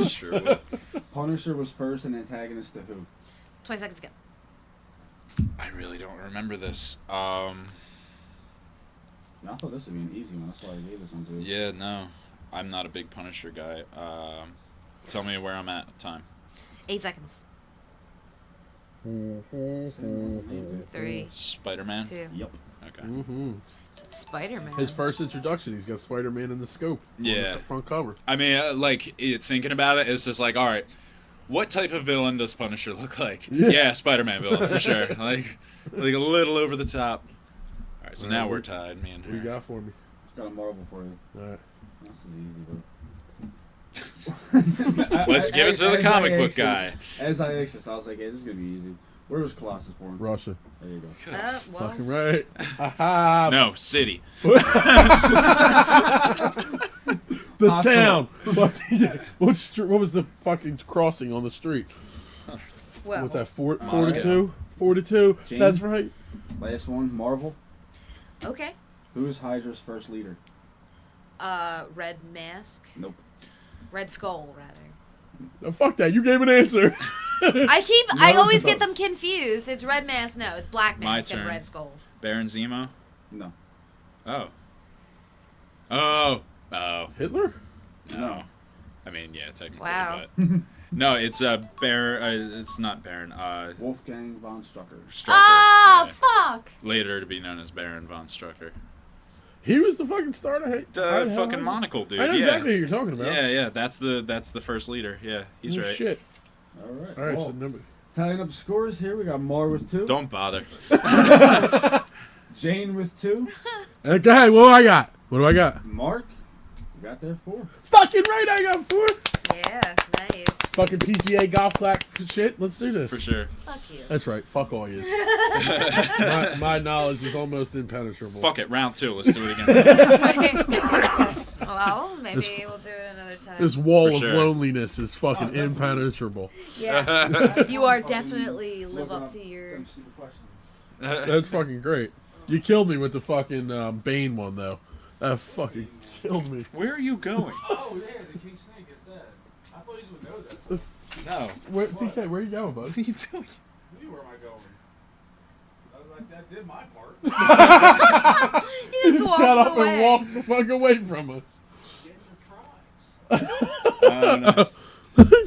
Speaker 1: Sure will.
Speaker 4: Punisher was first an antagonist to who?
Speaker 3: 20 seconds, go.
Speaker 1: I really don't remember this.
Speaker 4: I thought this would be an easy one. That's why I gave this one to you.
Speaker 1: Yeah, no. I'm not a big Punisher guy. Tell me where I'm at. Time.
Speaker 3: 8 seconds.
Speaker 4: Mm-hmm.
Speaker 3: 3,
Speaker 1: Spider-Man?
Speaker 3: 2.
Speaker 4: Yep.
Speaker 1: Okay.
Speaker 2: Mm-hmm.
Speaker 3: Spider-Man.
Speaker 2: His first introduction, he's got Spider-Man in the scope. On
Speaker 1: Yeah.
Speaker 2: the front cover.
Speaker 1: I mean, thinking about it, it's just like, all right, what type of villain does Punisher look like? Yeah, Spider-Man villain, for sure. Like a little over the top. All right, so now we're tied, me and
Speaker 2: What you
Speaker 1: her.
Speaker 2: got for me?
Speaker 4: Got a Marvel for you.
Speaker 2: All right.
Speaker 4: This is easy, though.
Speaker 1: Let's give it to the comic book guy.
Speaker 4: As I asked this, I was like, hey, this is going to be easy. Where was Colossus born?
Speaker 2: Russia.
Speaker 4: There you go.
Speaker 3: Well,
Speaker 2: Fucking right. Aha.
Speaker 1: No, city.
Speaker 2: The
Speaker 4: Hospital.
Speaker 2: town. What was the fucking crossing on the street?
Speaker 3: well.
Speaker 2: What's that?
Speaker 1: Moscow.
Speaker 2: 42? 42.
Speaker 4: James?
Speaker 2: That's right.
Speaker 4: Last one, Marvel.
Speaker 3: Okay.
Speaker 4: Who is Hydra's first leader?
Speaker 3: Red Mask.
Speaker 4: Nope.
Speaker 3: Red Skull, rather.
Speaker 2: Oh, fuck that. You gave an answer.
Speaker 3: I always get them confused. It's Red Mask. No, it's Black
Speaker 1: My
Speaker 3: Mask and
Speaker 1: turn.
Speaker 3: Red Skull.
Speaker 1: Baron Zemo?
Speaker 4: No.
Speaker 1: Oh. Oh.
Speaker 2: Hitler?
Speaker 1: No. I mean, yeah, technically,
Speaker 3: Wow.
Speaker 1: but... No, it's Baron... it's not Baron.
Speaker 4: Wolfgang von Strucker.
Speaker 1: Strucker.
Speaker 3: Ah,
Speaker 1: yeah.
Speaker 3: fuck!
Speaker 1: Later to be known as Baron von Strucker.
Speaker 2: He was the fucking starter.
Speaker 1: The fucking monocle dude.
Speaker 2: I know exactly who you're talking about.
Speaker 1: Yeah. That's the first leader. Yeah, he's right.
Speaker 2: Shit.
Speaker 4: All right.
Speaker 2: All right.
Speaker 4: Well,
Speaker 2: So number.
Speaker 4: tying up scores here. We got Mar with 2.
Speaker 1: Don't bother.
Speaker 4: Jane with 2.
Speaker 2: Okay. What do I got? What do I got?
Speaker 4: Mark, you got there 4.
Speaker 2: Fucking right. I got 4.
Speaker 3: Yeah, nice.
Speaker 2: Fucking PGA golf clap shit. Let's do this.
Speaker 1: For sure.
Speaker 3: Fuck you.
Speaker 2: That's right. Fuck all yous. my knowledge is almost impenetrable.
Speaker 1: Fuck it. Round 2. Let's do it again.
Speaker 3: Well, maybe we'll do it another time.
Speaker 2: This wall
Speaker 1: For
Speaker 2: of
Speaker 1: sure.
Speaker 2: loneliness is fucking impenetrable.
Speaker 3: Yeah. You are definitely live up to your...
Speaker 2: That's fucking great. You killed me with the fucking Bane one, though. That fucking killed me.
Speaker 1: Where are you going?
Speaker 4: Oh, yeah, the King Snake is dead. I thought you would know that.
Speaker 1: No.
Speaker 2: TK, where you going, bud?
Speaker 1: What are you doing?
Speaker 4: Where am I going? That did my part.
Speaker 3: He
Speaker 2: He
Speaker 3: just
Speaker 2: just got
Speaker 3: walks
Speaker 2: up
Speaker 3: away.
Speaker 2: and walked the fuck away from us.
Speaker 4: Getting the prize.
Speaker 1: Nice.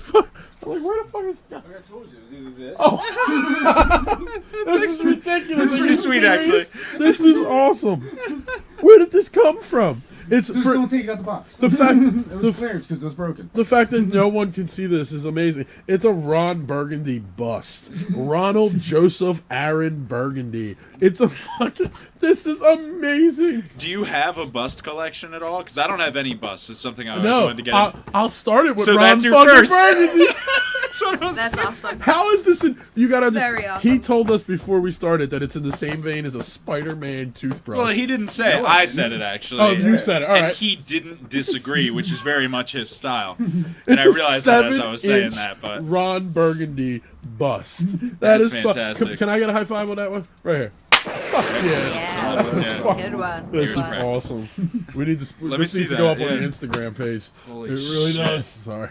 Speaker 2: Fuck. I'm like, where the fuck is he?
Speaker 4: Like I told you, it was either this.
Speaker 2: Oh. This is ridiculous.
Speaker 1: That's
Speaker 2: Are
Speaker 1: pretty
Speaker 2: you
Speaker 1: sweet,
Speaker 2: serious? This is awesome. Where did this come from? It's
Speaker 4: Just
Speaker 2: for
Speaker 4: don't take it out the box.
Speaker 2: the fact
Speaker 4: It
Speaker 2: the,
Speaker 4: was clearance because it was broken.
Speaker 2: the fact that no one can see this is amazing. It's a Ron Burgundy bust. Ronald Joseph Aaron Burgundy. It's a fucking. This is amazing.
Speaker 1: Do you have a bust collection at all? Because I don't have any busts. It's something I always
Speaker 2: No,
Speaker 1: wanted to get into.
Speaker 2: I'll start it with
Speaker 1: So
Speaker 2: Ron
Speaker 1: that's your
Speaker 2: fucking
Speaker 1: first.
Speaker 2: Burgundy.
Speaker 1: That's what I was
Speaker 3: That's
Speaker 1: saying.
Speaker 3: awesome.
Speaker 2: How is this in... You gotta understand.
Speaker 3: Very awesome.
Speaker 2: He told us before we started that it's in the same vein as a Spider-Man toothbrush.
Speaker 1: Well, he didn't say. I said it actually.
Speaker 2: Oh, you said it. All
Speaker 1: and
Speaker 2: right.
Speaker 1: he didn't disagree, which is very much his style. And
Speaker 2: It's
Speaker 1: I
Speaker 2: a
Speaker 1: realized that as I was saying
Speaker 2: 7-inch
Speaker 1: that, but
Speaker 2: Ron Burgundy bust.
Speaker 1: That's
Speaker 2: Is
Speaker 1: fantastic.
Speaker 2: Can I get a high five on that one? Right here. Fuck yeah.
Speaker 3: Yeah.
Speaker 2: Fuck.
Speaker 3: Good one.
Speaker 2: This
Speaker 3: Good
Speaker 2: is
Speaker 3: one.
Speaker 2: awesome. We need to.
Speaker 1: Let me
Speaker 2: this
Speaker 1: see
Speaker 2: needs to go
Speaker 1: that,
Speaker 2: up on the
Speaker 1: yeah.
Speaker 2: Instagram page.
Speaker 1: Holy
Speaker 2: it really
Speaker 1: shit.
Speaker 2: does. Sorry.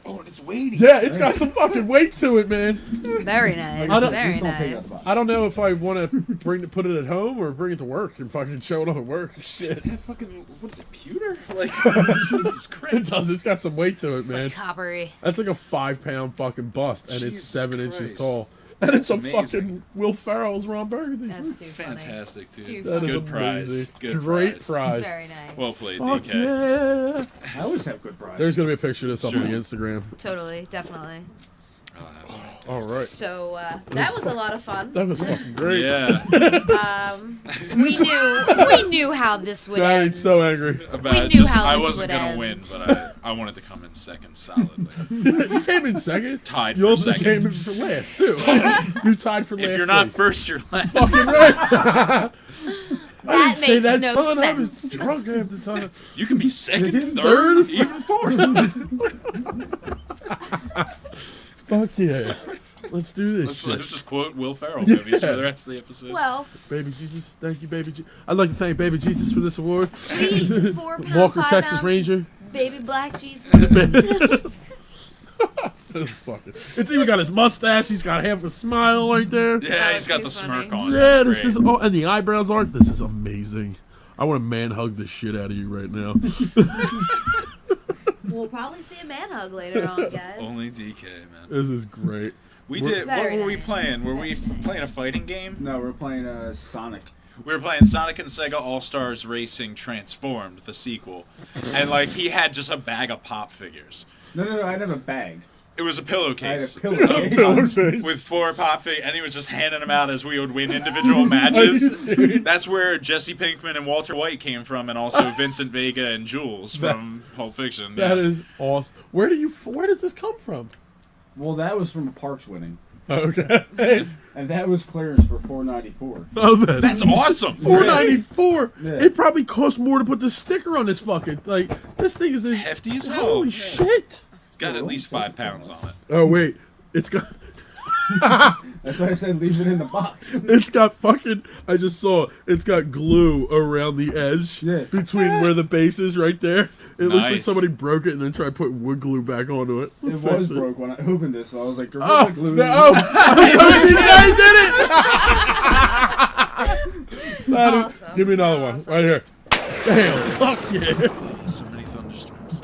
Speaker 1: oh, it's weighty.
Speaker 2: Yeah, it's got some fucking weight to it, man.
Speaker 3: Very nice.
Speaker 2: I don't-
Speaker 3: Very
Speaker 4: Just don't take it out
Speaker 3: nice.
Speaker 4: the box.
Speaker 2: I don't know if I want to put it at home or bring it to work and fucking show it up at work. Shit.
Speaker 1: That fucking what is it, pewter? Like Jesus
Speaker 2: It
Speaker 1: Christ.
Speaker 2: does. It's got some weight to it,
Speaker 3: It's
Speaker 2: man.
Speaker 3: like coppery.
Speaker 2: That's like a 5-pound fucking bust, and it's
Speaker 1: Jesus
Speaker 2: 7 inches
Speaker 1: Christ.
Speaker 2: tall. And it's a
Speaker 1: amazing.
Speaker 2: fucking Will Ferrell's Ron Burgundy.
Speaker 3: That's too funny.
Speaker 1: Fantastic, dude.
Speaker 3: Too
Speaker 2: That is
Speaker 1: Good prize.
Speaker 2: amazing.
Speaker 1: Good
Speaker 2: Great
Speaker 1: prize.
Speaker 3: Very nice.
Speaker 1: Well played,
Speaker 2: Fuck
Speaker 1: DK.
Speaker 2: yeah.
Speaker 4: I always have good prize.
Speaker 2: There's gonna be a picture of this up
Speaker 1: Sure.
Speaker 2: on the Instagram.
Speaker 3: Totally. Definitely.
Speaker 1: Oh, that was fantastic.
Speaker 2: All right.
Speaker 3: So that was a lot of fun.
Speaker 2: That was fucking great.
Speaker 1: Yeah.
Speaker 3: We knew how this would
Speaker 2: Daddy's
Speaker 3: end.
Speaker 2: so angry.
Speaker 1: About
Speaker 3: We
Speaker 1: it.
Speaker 3: knew
Speaker 1: Just,
Speaker 3: how
Speaker 1: I
Speaker 3: this
Speaker 1: wasn't
Speaker 3: would
Speaker 1: gonna
Speaker 3: end.
Speaker 1: win, but I wanted to come in second solidly.
Speaker 2: You came in second.
Speaker 1: Tied
Speaker 2: You
Speaker 1: for
Speaker 2: also
Speaker 1: second.
Speaker 2: came in for last too. You tied for last.
Speaker 1: If you're not
Speaker 2: place.
Speaker 1: first, you're last.
Speaker 2: fucking right. I didn't
Speaker 3: That
Speaker 2: say
Speaker 3: makes
Speaker 2: that,
Speaker 3: no
Speaker 2: son. I was
Speaker 3: sense.
Speaker 2: drunk half the time.
Speaker 1: You can be second,
Speaker 2: Third.
Speaker 1: third, even fourth.
Speaker 2: Fuck yeah. Let's do this
Speaker 1: let's,
Speaker 2: shit.
Speaker 1: let's just quote Will Ferrell
Speaker 2: Yeah.
Speaker 1: movies for the rest of the episode.
Speaker 3: Well,
Speaker 2: Baby Jesus, thank you, Baby Jesus. I'd like to thank Baby Jesus for this award.
Speaker 3: sweet 4 pound,
Speaker 2: Walker,
Speaker 3: 5
Speaker 2: Texas
Speaker 3: ounce
Speaker 2: Ranger.
Speaker 3: baby black Jesus.
Speaker 2: Fuck it. It's even got his mustache. He's got half a smile right there.
Speaker 1: yeah, he's got
Speaker 3: too
Speaker 1: the
Speaker 3: funny.
Speaker 1: smirk on.
Speaker 2: Yeah,
Speaker 1: That's
Speaker 2: this
Speaker 1: great.
Speaker 2: is oh, and the eyebrows are. This is amazing. I want to man hug the shit out of you right now.
Speaker 3: We'll probably see a man hug later on, guys.
Speaker 1: Only DK, man.
Speaker 2: This is great.
Speaker 1: We
Speaker 2: We're-
Speaker 1: did. What
Speaker 3: Very
Speaker 1: were we
Speaker 3: nice.
Speaker 1: playing? Were we playing a fighting game?
Speaker 4: No, we're playing Sonic.
Speaker 1: We were playing Sonic and Sega All-Stars Racing Transformed, the sequel. And, like, he had just a bag of pop figures.
Speaker 4: No, I didn't have a bag.
Speaker 1: It was a
Speaker 4: I had
Speaker 1: pillowcase.
Speaker 4: a pillowcase.
Speaker 2: Pillowcase.
Speaker 1: With 4 pop figures, and he was just handing them out as we would win individual
Speaker 2: Are you
Speaker 1: matches.
Speaker 2: serious?
Speaker 1: That's where Jesse Pinkman and Walter White came from, and also Vincent Vega and Jules from Pulp Fiction.
Speaker 2: That
Speaker 1: yeah.
Speaker 2: is awesome. Where does this come from?
Speaker 4: Well, that was from Parks winning.
Speaker 2: Okay.
Speaker 4: And that was clearance for $4.94.
Speaker 2: Oh,
Speaker 1: That's awesome.
Speaker 2: $4.94.
Speaker 4: Yeah.
Speaker 2: It probably costs more to put the sticker on this fucking like. This thing is
Speaker 1: Hefty as hell.
Speaker 2: holy shit.
Speaker 1: It's got at least 5 pounds on it.
Speaker 2: Oh wait, it's got.
Speaker 4: That's why I said leave it in the box.
Speaker 2: It's got fucking. I just saw it. It's got glue around the edge
Speaker 4: Yeah.
Speaker 2: between where the base is right there. It looks like
Speaker 1: Nice.
Speaker 2: somebody broke it and then tried to put wood glue back onto it.
Speaker 4: It
Speaker 2: Fix
Speaker 4: was broke when I opened it, so I was like, Gorilla
Speaker 2: Oh,
Speaker 4: Glue.
Speaker 2: I did it!
Speaker 3: Awesome.
Speaker 2: Give me another one right here. Damn! Fuck yeah!
Speaker 1: So many thunderstorms.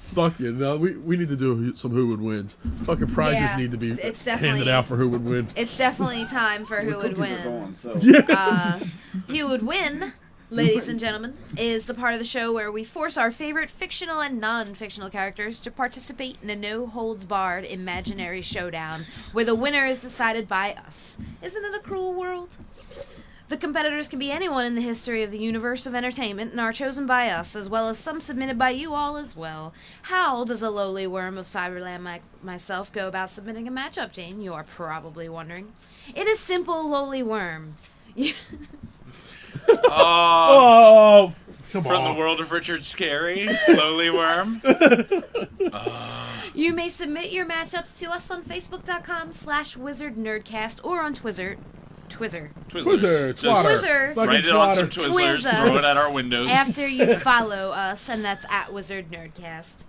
Speaker 2: Fuck yeah! No, we need to do some who would wins. Fucking prizes
Speaker 3: Yeah,
Speaker 2: need to be
Speaker 3: it's
Speaker 2: handed
Speaker 3: definitely-
Speaker 2: out for who would win.
Speaker 3: It's definitely time for who would
Speaker 4: Cookies are
Speaker 3: win.
Speaker 4: gone, so.
Speaker 2: Yeah.
Speaker 3: Who Would Win, ladies and gentlemen, is the part of the show where we force our favorite fictional and non-fictional characters to participate in a no-holds-barred imaginary showdown where the winner is decided by us. Isn't it a cruel world? The competitors can be anyone in the history of the universe of entertainment and are chosen by us, as well as some submitted by you all as well. How does a lowly worm of Cyberland like myself go about submitting a matchup, Jane? You are probably wondering. It is simple, lowly worm.
Speaker 2: Oh, come
Speaker 1: From
Speaker 2: on.
Speaker 1: the world of Richard Scarry, lowly worm.
Speaker 3: You may submit your matchups to us on Facebook.com/WizardNerdcast or on Twizzler.
Speaker 2: Twizzler,
Speaker 1: Just
Speaker 3: Twizzler.
Speaker 2: Fucking
Speaker 1: write it on some
Speaker 2: twatter.
Speaker 1: Twizzlers,
Speaker 3: Twizz
Speaker 1: throw it
Speaker 3: us
Speaker 1: at our windows.
Speaker 3: After you follow us, and that's at Wizard Nerdcast.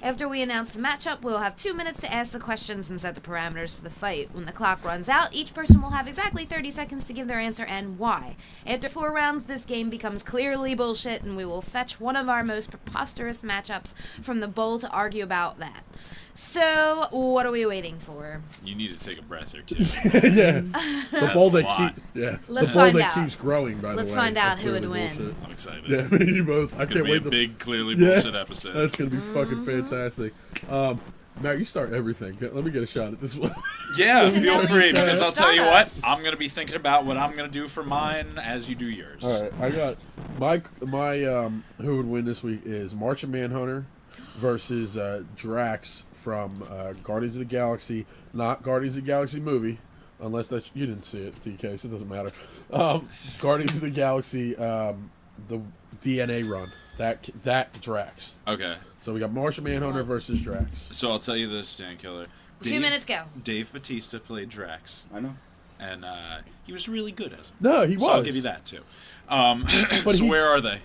Speaker 3: After we announce the matchup, we'll have 2 minutes to ask the questions and set the parameters for the fight. When the clock runs out, each person will have exactly 30 seconds to give their answer and why. After 4 rounds, this game becomes clearly bullshit, and we will fetch one of our most preposterous matchups from the bowl to argue about that. So, what are we waiting for?
Speaker 1: You need to take a breath or two.
Speaker 2: Yeah. The bowl
Speaker 1: a
Speaker 2: that
Speaker 1: lot.
Speaker 3: Let's
Speaker 2: the bowl
Speaker 3: find
Speaker 2: that
Speaker 3: out.
Speaker 2: keeps growing, by the way.
Speaker 3: Let's find out
Speaker 2: That's
Speaker 3: who would
Speaker 2: clearly
Speaker 3: win.
Speaker 2: bullshit.
Speaker 1: I'm excited.
Speaker 2: Yeah, me and you both. I
Speaker 1: It's
Speaker 2: can't
Speaker 1: gonna be
Speaker 2: wait
Speaker 1: a
Speaker 2: to
Speaker 1: big, clearly
Speaker 2: Yeah.
Speaker 1: bullshit episode.
Speaker 2: That's gonna be fucking fantastic. Matt, you start everything. Let me get a shot at this one.
Speaker 1: Yeah, feel
Speaker 3: Tonelli's
Speaker 1: free,
Speaker 3: gonna
Speaker 1: because I'll tell you
Speaker 3: start
Speaker 1: what,
Speaker 3: us.
Speaker 1: I'm gonna be thinking about what I'm gonna do for mine as you do yours.
Speaker 2: All right, I got my who would win this week is Martian Manhunter versus Drax from Guardians of the Galaxy, not Guardians of the Galaxy movie, unless that you didn't see it, TK, so it doesn't matter. Guardians of the Galaxy, the DNA run, that Drax.
Speaker 1: Okay,
Speaker 2: So we got Martian Manhunter versus Drax.
Speaker 1: so I'll tell you this, Stan Killer.
Speaker 3: 2 minutes go.
Speaker 1: Dave Bautista played Drax,
Speaker 4: I know.
Speaker 1: and he was really good as him.
Speaker 2: No, he was.
Speaker 1: So I'll give you that too.
Speaker 2: But
Speaker 1: so
Speaker 2: he-
Speaker 1: where are they?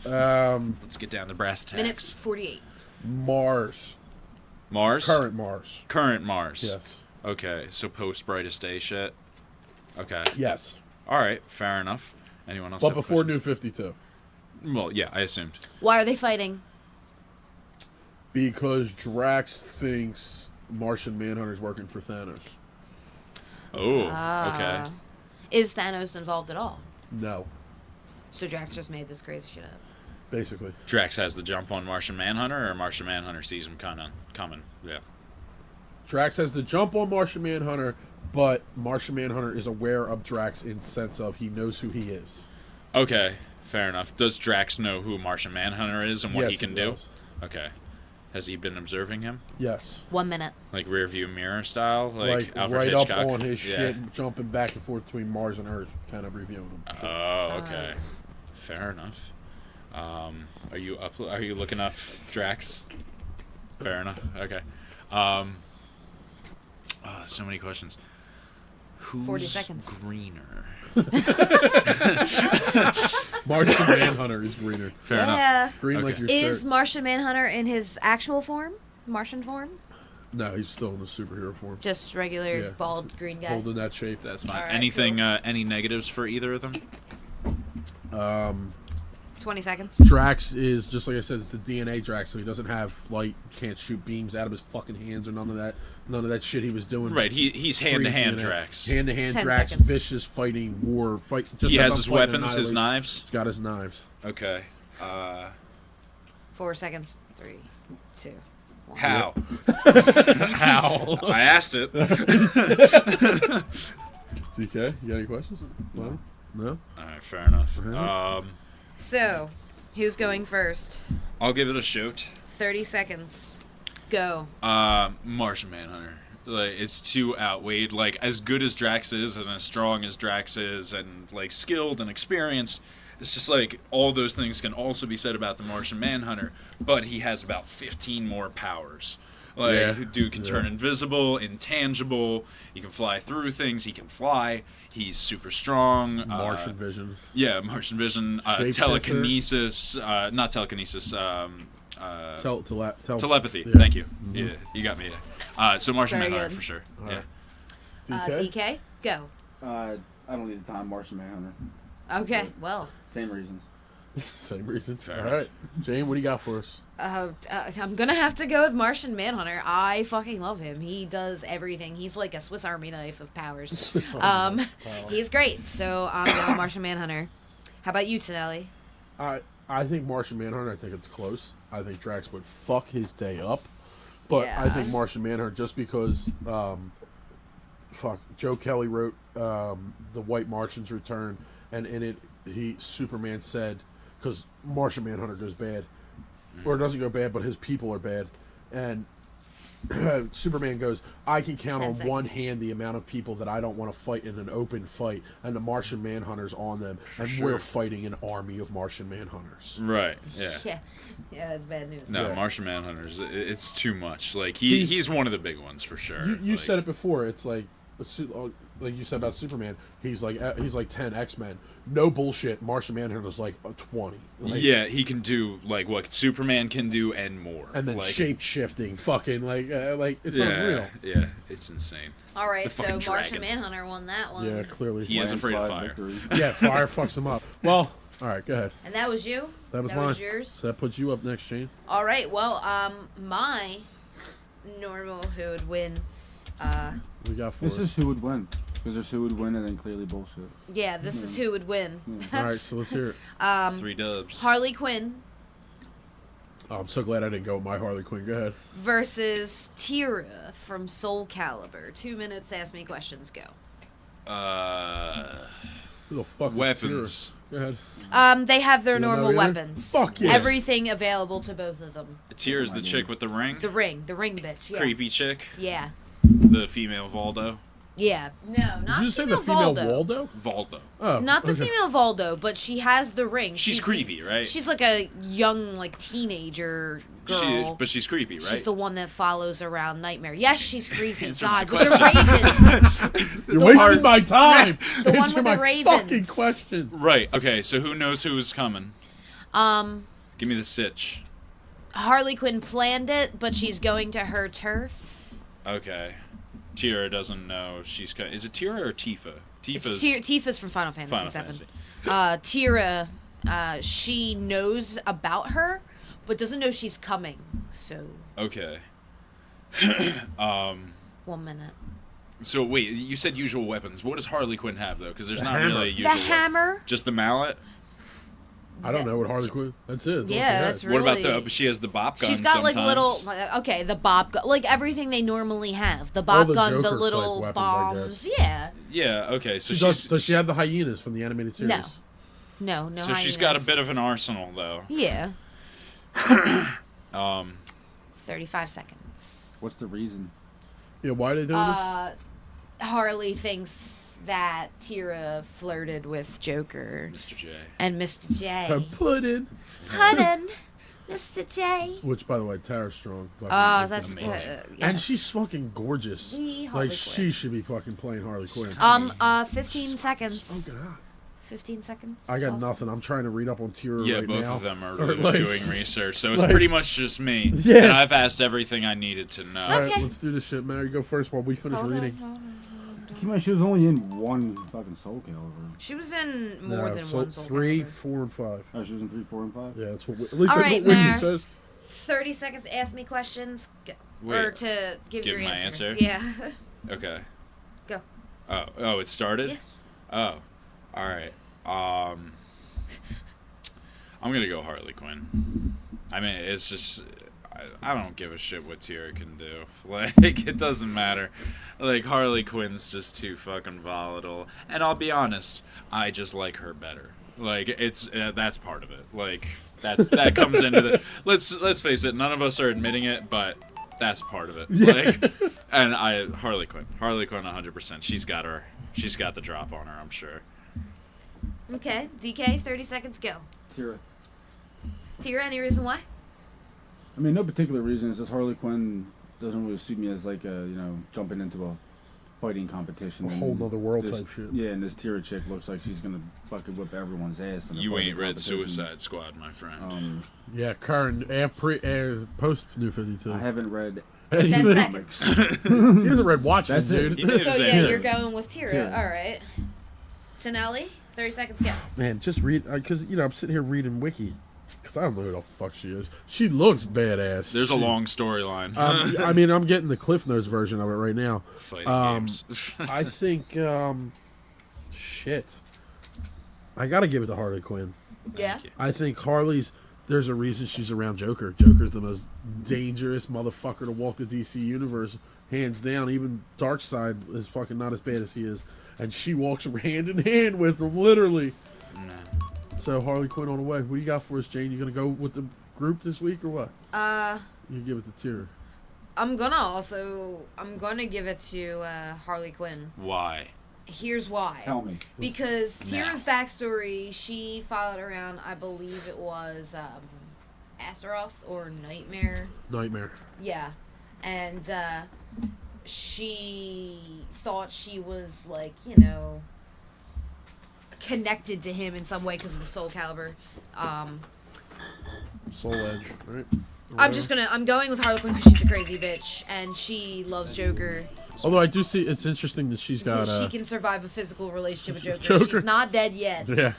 Speaker 2: Um,
Speaker 1: Let's get down to brass
Speaker 3: Minute
Speaker 1: tacks.
Speaker 3: 48.
Speaker 2: Mars,
Speaker 1: Mars?
Speaker 2: current Mars.
Speaker 1: Current Mars.
Speaker 2: Yes.
Speaker 1: Okay, so post Brightest Day shit. Okay.
Speaker 2: Yes.
Speaker 1: All right, fair enough. Anyone else
Speaker 2: But
Speaker 1: have a
Speaker 2: before
Speaker 1: question?
Speaker 2: New 52.
Speaker 1: Well, yeah, I assumed.
Speaker 3: Why are they fighting?
Speaker 2: Because Drax thinks Martian Manhunter's working for Thanos.
Speaker 1: Oh, okay.
Speaker 3: Is Thanos involved at all?
Speaker 2: No,
Speaker 3: So Drax just made this crazy shit up.
Speaker 2: basically.
Speaker 1: Drax has the jump on Martian Manhunter, or Martian Manhunter sees him kind of coming. Yeah.
Speaker 2: Drax has the jump on Martian Manhunter, but Martian Manhunter is aware of Drax in sense of he knows who he is.
Speaker 1: Okay, fair enough. Does Drax know who Martian Manhunter is and what
Speaker 2: Yes,
Speaker 1: he can
Speaker 2: he
Speaker 1: do?
Speaker 2: does.
Speaker 1: Okay. Has he been observing him?
Speaker 2: Yes.
Speaker 3: 1 minute.
Speaker 1: Like rear view mirror style? Like Alfred
Speaker 2: right
Speaker 1: Hitchcock?
Speaker 2: up on his
Speaker 1: Yeah.
Speaker 2: shit, jumping back and forth between Mars and Earth, kind of reviewing him.
Speaker 1: Oh, okay. Fair enough. Are you looking up Drax? Fair enough. Okay. So many questions. Who's
Speaker 3: 40 seconds.
Speaker 1: greener?
Speaker 2: Martian Manhunter is greener.
Speaker 1: Fair enough.
Speaker 2: Green like
Speaker 1: Okay.
Speaker 2: your
Speaker 3: Is
Speaker 2: shirt.
Speaker 3: Martian Manhunter in his actual form? Martian form?
Speaker 2: No, he's still in the superhero form.
Speaker 3: Just regular
Speaker 2: Yeah.
Speaker 3: bald green guy?
Speaker 2: Holding that shape.
Speaker 1: That's fine.
Speaker 3: Alright,
Speaker 1: Anything?
Speaker 3: cool.
Speaker 1: Any negatives for either of them?
Speaker 3: 20 seconds.
Speaker 2: Drax is, just like I said, it's the DNA Drax, so he doesn't have flight, can't shoot beams out of his fucking hands or none of that shit he was doing.
Speaker 1: Right. He's hand to hand
Speaker 2: Pre-DNA.
Speaker 1: Drax.
Speaker 2: Hand-to-hand
Speaker 3: 10
Speaker 2: Drax,
Speaker 3: seconds.
Speaker 2: vicious fighting, war, fight. Just
Speaker 1: He
Speaker 2: like
Speaker 1: has
Speaker 2: I'm
Speaker 1: his
Speaker 2: fighting
Speaker 1: weapons, his
Speaker 2: Annihilation.
Speaker 1: knives.
Speaker 2: He's got his knives.
Speaker 1: Okay.
Speaker 3: 4 seconds. 3, 2, 1.
Speaker 1: How?
Speaker 2: How?
Speaker 1: I asked it.
Speaker 2: TK, you got any questions? No? No?
Speaker 1: All right. Fair enough.
Speaker 3: So, who's going first?
Speaker 1: I'll give it a shoot.
Speaker 3: 30 seconds. Go.
Speaker 1: Martian Manhunter. Like, it's too outweighed. Like, as good as Drax is and as strong as Drax is and, like, skilled and experienced, it's just like all those things can also be said about the Martian Manhunter, but he has about 15 more powers. Like,
Speaker 2: Yeah.
Speaker 1: the dude can turn invisible, intangible, he can fly through things, he can fly, he's super strong.
Speaker 2: Martian vision.
Speaker 1: Yeah, Martian vision,
Speaker 2: Shapeshifter.
Speaker 1: telekinesis, not telekinesis, telepathy.
Speaker 2: Yeah.
Speaker 1: Thank you. Yeah, you got me. So Martian
Speaker 3: Very
Speaker 1: Manhunter
Speaker 3: good.
Speaker 1: for sure.
Speaker 2: Alright.
Speaker 1: Yeah.
Speaker 2: TK?
Speaker 3: DK? Go.
Speaker 4: I don't need the time. Martian Manhunter.
Speaker 3: Okay, well.
Speaker 4: Same reasons.
Speaker 2: Same reasons.
Speaker 1: Fair
Speaker 2: All right. Jane, what do you got for us?
Speaker 3: I'm gonna have to go with Martian Manhunter. I fucking love him. He does everything. He's like a Swiss Army knife of powers.
Speaker 2: Swiss Army knife of power.
Speaker 3: He's great. So I'm going Martian Manhunter. How about you, Tonelli?
Speaker 2: I think Martian Manhunter, I think it's close. I think Drax would fuck his day up. But
Speaker 3: Yeah.
Speaker 2: I think Martian Manhunter, just because, Joe Kelly wrote The White Martian's Return, and in it, Superman said, because Martian Manhunter goes bad, or it doesn't go bad, but his people are bad, and Superman goes, I can count
Speaker 3: 10
Speaker 2: on
Speaker 3: seconds.
Speaker 2: one hand the amount of people that I don't want to fight in an open fight, and the Martian Manhunter's on them, and we're fighting an army of Martian Manhunters.
Speaker 1: Right. Yeah.
Speaker 3: Yeah, that's bad news.
Speaker 1: No,
Speaker 2: Yeah.
Speaker 1: Martian Manhunters. It's too much. Like he's one of the big ones for sure.
Speaker 2: You
Speaker 1: Like,
Speaker 2: said it before. It's like you said about Superman. He's like 10 X-Men. No bullshit. Martian Manhunter's like 20. Like,
Speaker 1: yeah, he can do like what Superman can do and more.
Speaker 2: and then
Speaker 1: like,
Speaker 2: shape shifting, fucking like it's
Speaker 1: yeah,
Speaker 2: unreal.
Speaker 1: Yeah, it's insane.
Speaker 3: All right,
Speaker 1: The
Speaker 3: so
Speaker 1: fucking
Speaker 3: Martian
Speaker 1: dragon.
Speaker 3: Manhunter won that one.
Speaker 2: Yeah, clearly.
Speaker 1: He is afraid of fire.
Speaker 4: Victory.
Speaker 2: Yeah, fire fucks him up. Well, all right, go ahead.
Speaker 3: And that was you?
Speaker 2: That was
Speaker 3: that
Speaker 2: mine.
Speaker 3: was yours?
Speaker 2: So that puts you up next, Shane.
Speaker 3: All right, well, my normal who would win,
Speaker 2: We got four.
Speaker 4: This is who would win. Because there's who would win and then clearly bullshit.
Speaker 3: yeah, this is who would win.
Speaker 2: All right, so let's hear it.
Speaker 1: 3 dubs.
Speaker 3: Harley Quinn
Speaker 2: Oh, I'm so glad I didn't go with my Harley Quinn. Go ahead.
Speaker 3: versus Tira from Soul Calibur. 2 minutes, ask me questions, go.
Speaker 2: Who the fuck is
Speaker 1: Weapons.
Speaker 2: Tira? Go ahead.
Speaker 3: They have their
Speaker 2: You don't know
Speaker 3: normal
Speaker 2: either?
Speaker 3: weapons.
Speaker 2: Fuck yes.
Speaker 3: Everything available to both of them.
Speaker 1: Tira's the chick with the ring.
Speaker 3: The ring bitch. Yeah.
Speaker 1: Creepy chick.
Speaker 3: Yeah.
Speaker 1: The female Valdo.
Speaker 3: Yeah. No, not
Speaker 2: Did you say
Speaker 3: female
Speaker 2: the female
Speaker 3: Valdo.
Speaker 2: Waldo?
Speaker 1: Valdo.
Speaker 2: Oh,
Speaker 3: Not the
Speaker 2: okay.
Speaker 3: female Valdo, but she has the ring.
Speaker 1: She's creepy, right?
Speaker 3: She's like a young, like teenager girl.
Speaker 1: But she's creepy, right?
Speaker 3: She's the one that follows around Nightmare. Yes, she's creepy.
Speaker 1: Answer
Speaker 3: God,
Speaker 1: my
Speaker 3: with the ravens.
Speaker 2: You're wasting
Speaker 1: hard.
Speaker 2: my time.
Speaker 3: The one
Speaker 2: Answer
Speaker 3: with the
Speaker 2: my
Speaker 3: ravens.
Speaker 2: fucking questions.
Speaker 1: Right. Okay. So who knows who's coming? Give me the sitch.
Speaker 3: Harley Quinn planned it, but she's going to her turf.
Speaker 1: Okay. Tira doesn't know she's. Is it Tira or Tifa? Tifa's.
Speaker 3: Tifa's from Final
Speaker 1: Final
Speaker 3: Fantasy VII.
Speaker 1: Fantasy.
Speaker 3: Tira, she knows about her, but doesn't know she's coming. So
Speaker 1: Okay.
Speaker 3: 1 minute.
Speaker 1: So wait, you said usual weapons. What does Harley Quinn have though? Because there's not
Speaker 2: hammer.
Speaker 1: really a
Speaker 3: The
Speaker 1: usual.
Speaker 3: hammer.
Speaker 1: Just the mallet.
Speaker 2: I don't know what Harley Quinn. That's it.
Speaker 3: Yeah, that's
Speaker 1: What about
Speaker 3: really-
Speaker 1: the? She has the bop gun.
Speaker 3: She's got
Speaker 1: sometimes.
Speaker 3: like little, okay, the bob gun, like everything they normally have. The
Speaker 2: All
Speaker 3: bob
Speaker 2: the
Speaker 3: gun, the
Speaker 2: Joker-type
Speaker 3: little
Speaker 2: weapons, I
Speaker 3: bombs.
Speaker 2: guess.
Speaker 3: Yeah.
Speaker 1: Yeah. Okay. So
Speaker 2: Does she have the hyenas from the animated series?
Speaker 3: No. No.
Speaker 1: So she's got a
Speaker 3: hyenas.
Speaker 1: bit of an arsenal though.
Speaker 3: Yeah.
Speaker 1: 35
Speaker 3: 35 seconds.
Speaker 4: What's the reason?
Speaker 2: Yeah, why are they doing this?
Speaker 3: Harley thinks that Tira flirted with Joker
Speaker 1: Mr. J.
Speaker 3: and Mr. J.
Speaker 2: Puddin'.
Speaker 3: Puddin', Mr. J.
Speaker 2: Which, by the way, Tara Strong. fucking
Speaker 3: Oh,
Speaker 2: is
Speaker 3: that's
Speaker 2: the
Speaker 1: amazing.
Speaker 2: best.
Speaker 3: yes.
Speaker 2: And she's fucking gorgeous.
Speaker 3: Harley
Speaker 2: Like,
Speaker 3: Quinn.
Speaker 2: she should be fucking playing Harley Quinn.
Speaker 3: 15 seconds.
Speaker 2: Oh, God.
Speaker 3: 15 seconds.
Speaker 2: I got
Speaker 3: 12
Speaker 2: nothing.
Speaker 3: seconds.
Speaker 2: I'm trying to read up on Tira
Speaker 1: Yeah,
Speaker 2: right
Speaker 1: both
Speaker 2: now.
Speaker 1: of them are
Speaker 2: Or, like-
Speaker 1: doing research, so it's
Speaker 2: like-
Speaker 1: pretty much just me.
Speaker 2: Yeah.
Speaker 1: And I've asked everything I needed to know.
Speaker 2: All right,
Speaker 3: Okay.
Speaker 2: let's do this shit, Mary. Go first while we finish
Speaker 3: Hold on,
Speaker 2: reading.
Speaker 3: hold on.
Speaker 4: Keep in mind, she was only in one fucking Soul Calibur.
Speaker 3: She was in more than
Speaker 2: so
Speaker 3: one Soul
Speaker 2: 3,
Speaker 3: Calibur.
Speaker 2: 4, and 5.
Speaker 4: Oh, she was in 3, 4, and 5?
Speaker 2: Yeah, that's what. At least
Speaker 3: All
Speaker 2: that's
Speaker 3: right,
Speaker 2: what Wiki
Speaker 3: Mare.
Speaker 2: says.
Speaker 3: 30 seconds, ask me questions.
Speaker 1: Wait,
Speaker 3: or to give your
Speaker 1: my
Speaker 3: answer.
Speaker 1: answer?
Speaker 3: Yeah.
Speaker 1: Okay.
Speaker 3: Go.
Speaker 1: Oh, it started?
Speaker 3: Yes.
Speaker 1: Oh. All right. I'm going to go Harley Quinn. I mean, it's just I don't give a shit what Tira can do. Like, it doesn't matter. Like, Harley Quinn's just too fucking volatile. And I'll be honest, I just like her better. Like, it's that's part of it. Like, that comes into the. Let's face it, none of us are admitting it, but that's part of it. Like, and Harley Quinn 100%. She's got the drop on her, I'm sure.
Speaker 3: Okay. DK, 30 seconds, go.
Speaker 4: Tira.
Speaker 3: Tira, any reason why?
Speaker 4: I mean, no particular reason. It's just Harley Quinn doesn't really suit me as like jumping into a fighting competition.
Speaker 2: A
Speaker 4: and
Speaker 2: whole nother world
Speaker 4: this-
Speaker 2: type shit.
Speaker 4: Yeah, and this Tira chick looks like she's gonna fucking whip everyone's ass. In a
Speaker 1: You
Speaker 4: fighting
Speaker 1: ain't read
Speaker 4: competition.
Speaker 1: Suicide Squad, my friend.
Speaker 2: Yeah, current, post New 52.
Speaker 4: I haven't read
Speaker 3: 10
Speaker 2: Anything.
Speaker 3: seconds.
Speaker 2: He hasn't read Watchmen,
Speaker 4: That's it.
Speaker 2: dude.
Speaker 1: He made
Speaker 3: So
Speaker 1: his
Speaker 3: yeah,
Speaker 1: answer.
Speaker 3: you're going with Tira.
Speaker 4: Tira.
Speaker 3: All right. Tonelli, 30 seconds, go.
Speaker 2: Man, just read, because, I'm sitting here reading Wiki. Because I don't know who the fuck she is. She looks badass.
Speaker 1: There's a long storyline.
Speaker 2: I mean, I'm getting the Cliff Notes version of it right now.
Speaker 1: Fighting games.
Speaker 2: I think, shit. I gotta give it to Harley Quinn.
Speaker 3: Yeah.
Speaker 2: I think there's a reason she's around Joker. Joker's the most dangerous motherfucker to walk the DC universe, hands down. Even Darkseid is fucking not as bad as he is. And she walks hand in hand with him, literally.
Speaker 1: Nah.
Speaker 2: So Harley Quinn on the way. What do you got for us, Jane? You gonna go with the group this week or what? You give it to Tyr.
Speaker 3: I'm gonna give it to Harley Quinn.
Speaker 1: Why?
Speaker 3: Here's why.
Speaker 4: Tell me.
Speaker 3: Because Tyra's backstory, she followed around, I believe it was Azeroth or Nightmare. Yeah. And she thought she was, like, you know, connected to him in some way because of the Soul Calibur.
Speaker 2: Soul Edge, right?
Speaker 3: I'm going with Harley Quinn because she's a crazy bitch and she loves Joker.
Speaker 2: Although I do see, it's interesting that she's got
Speaker 3: She can survive a physical relationship with Joker. She's not dead yet.
Speaker 2: Yeah.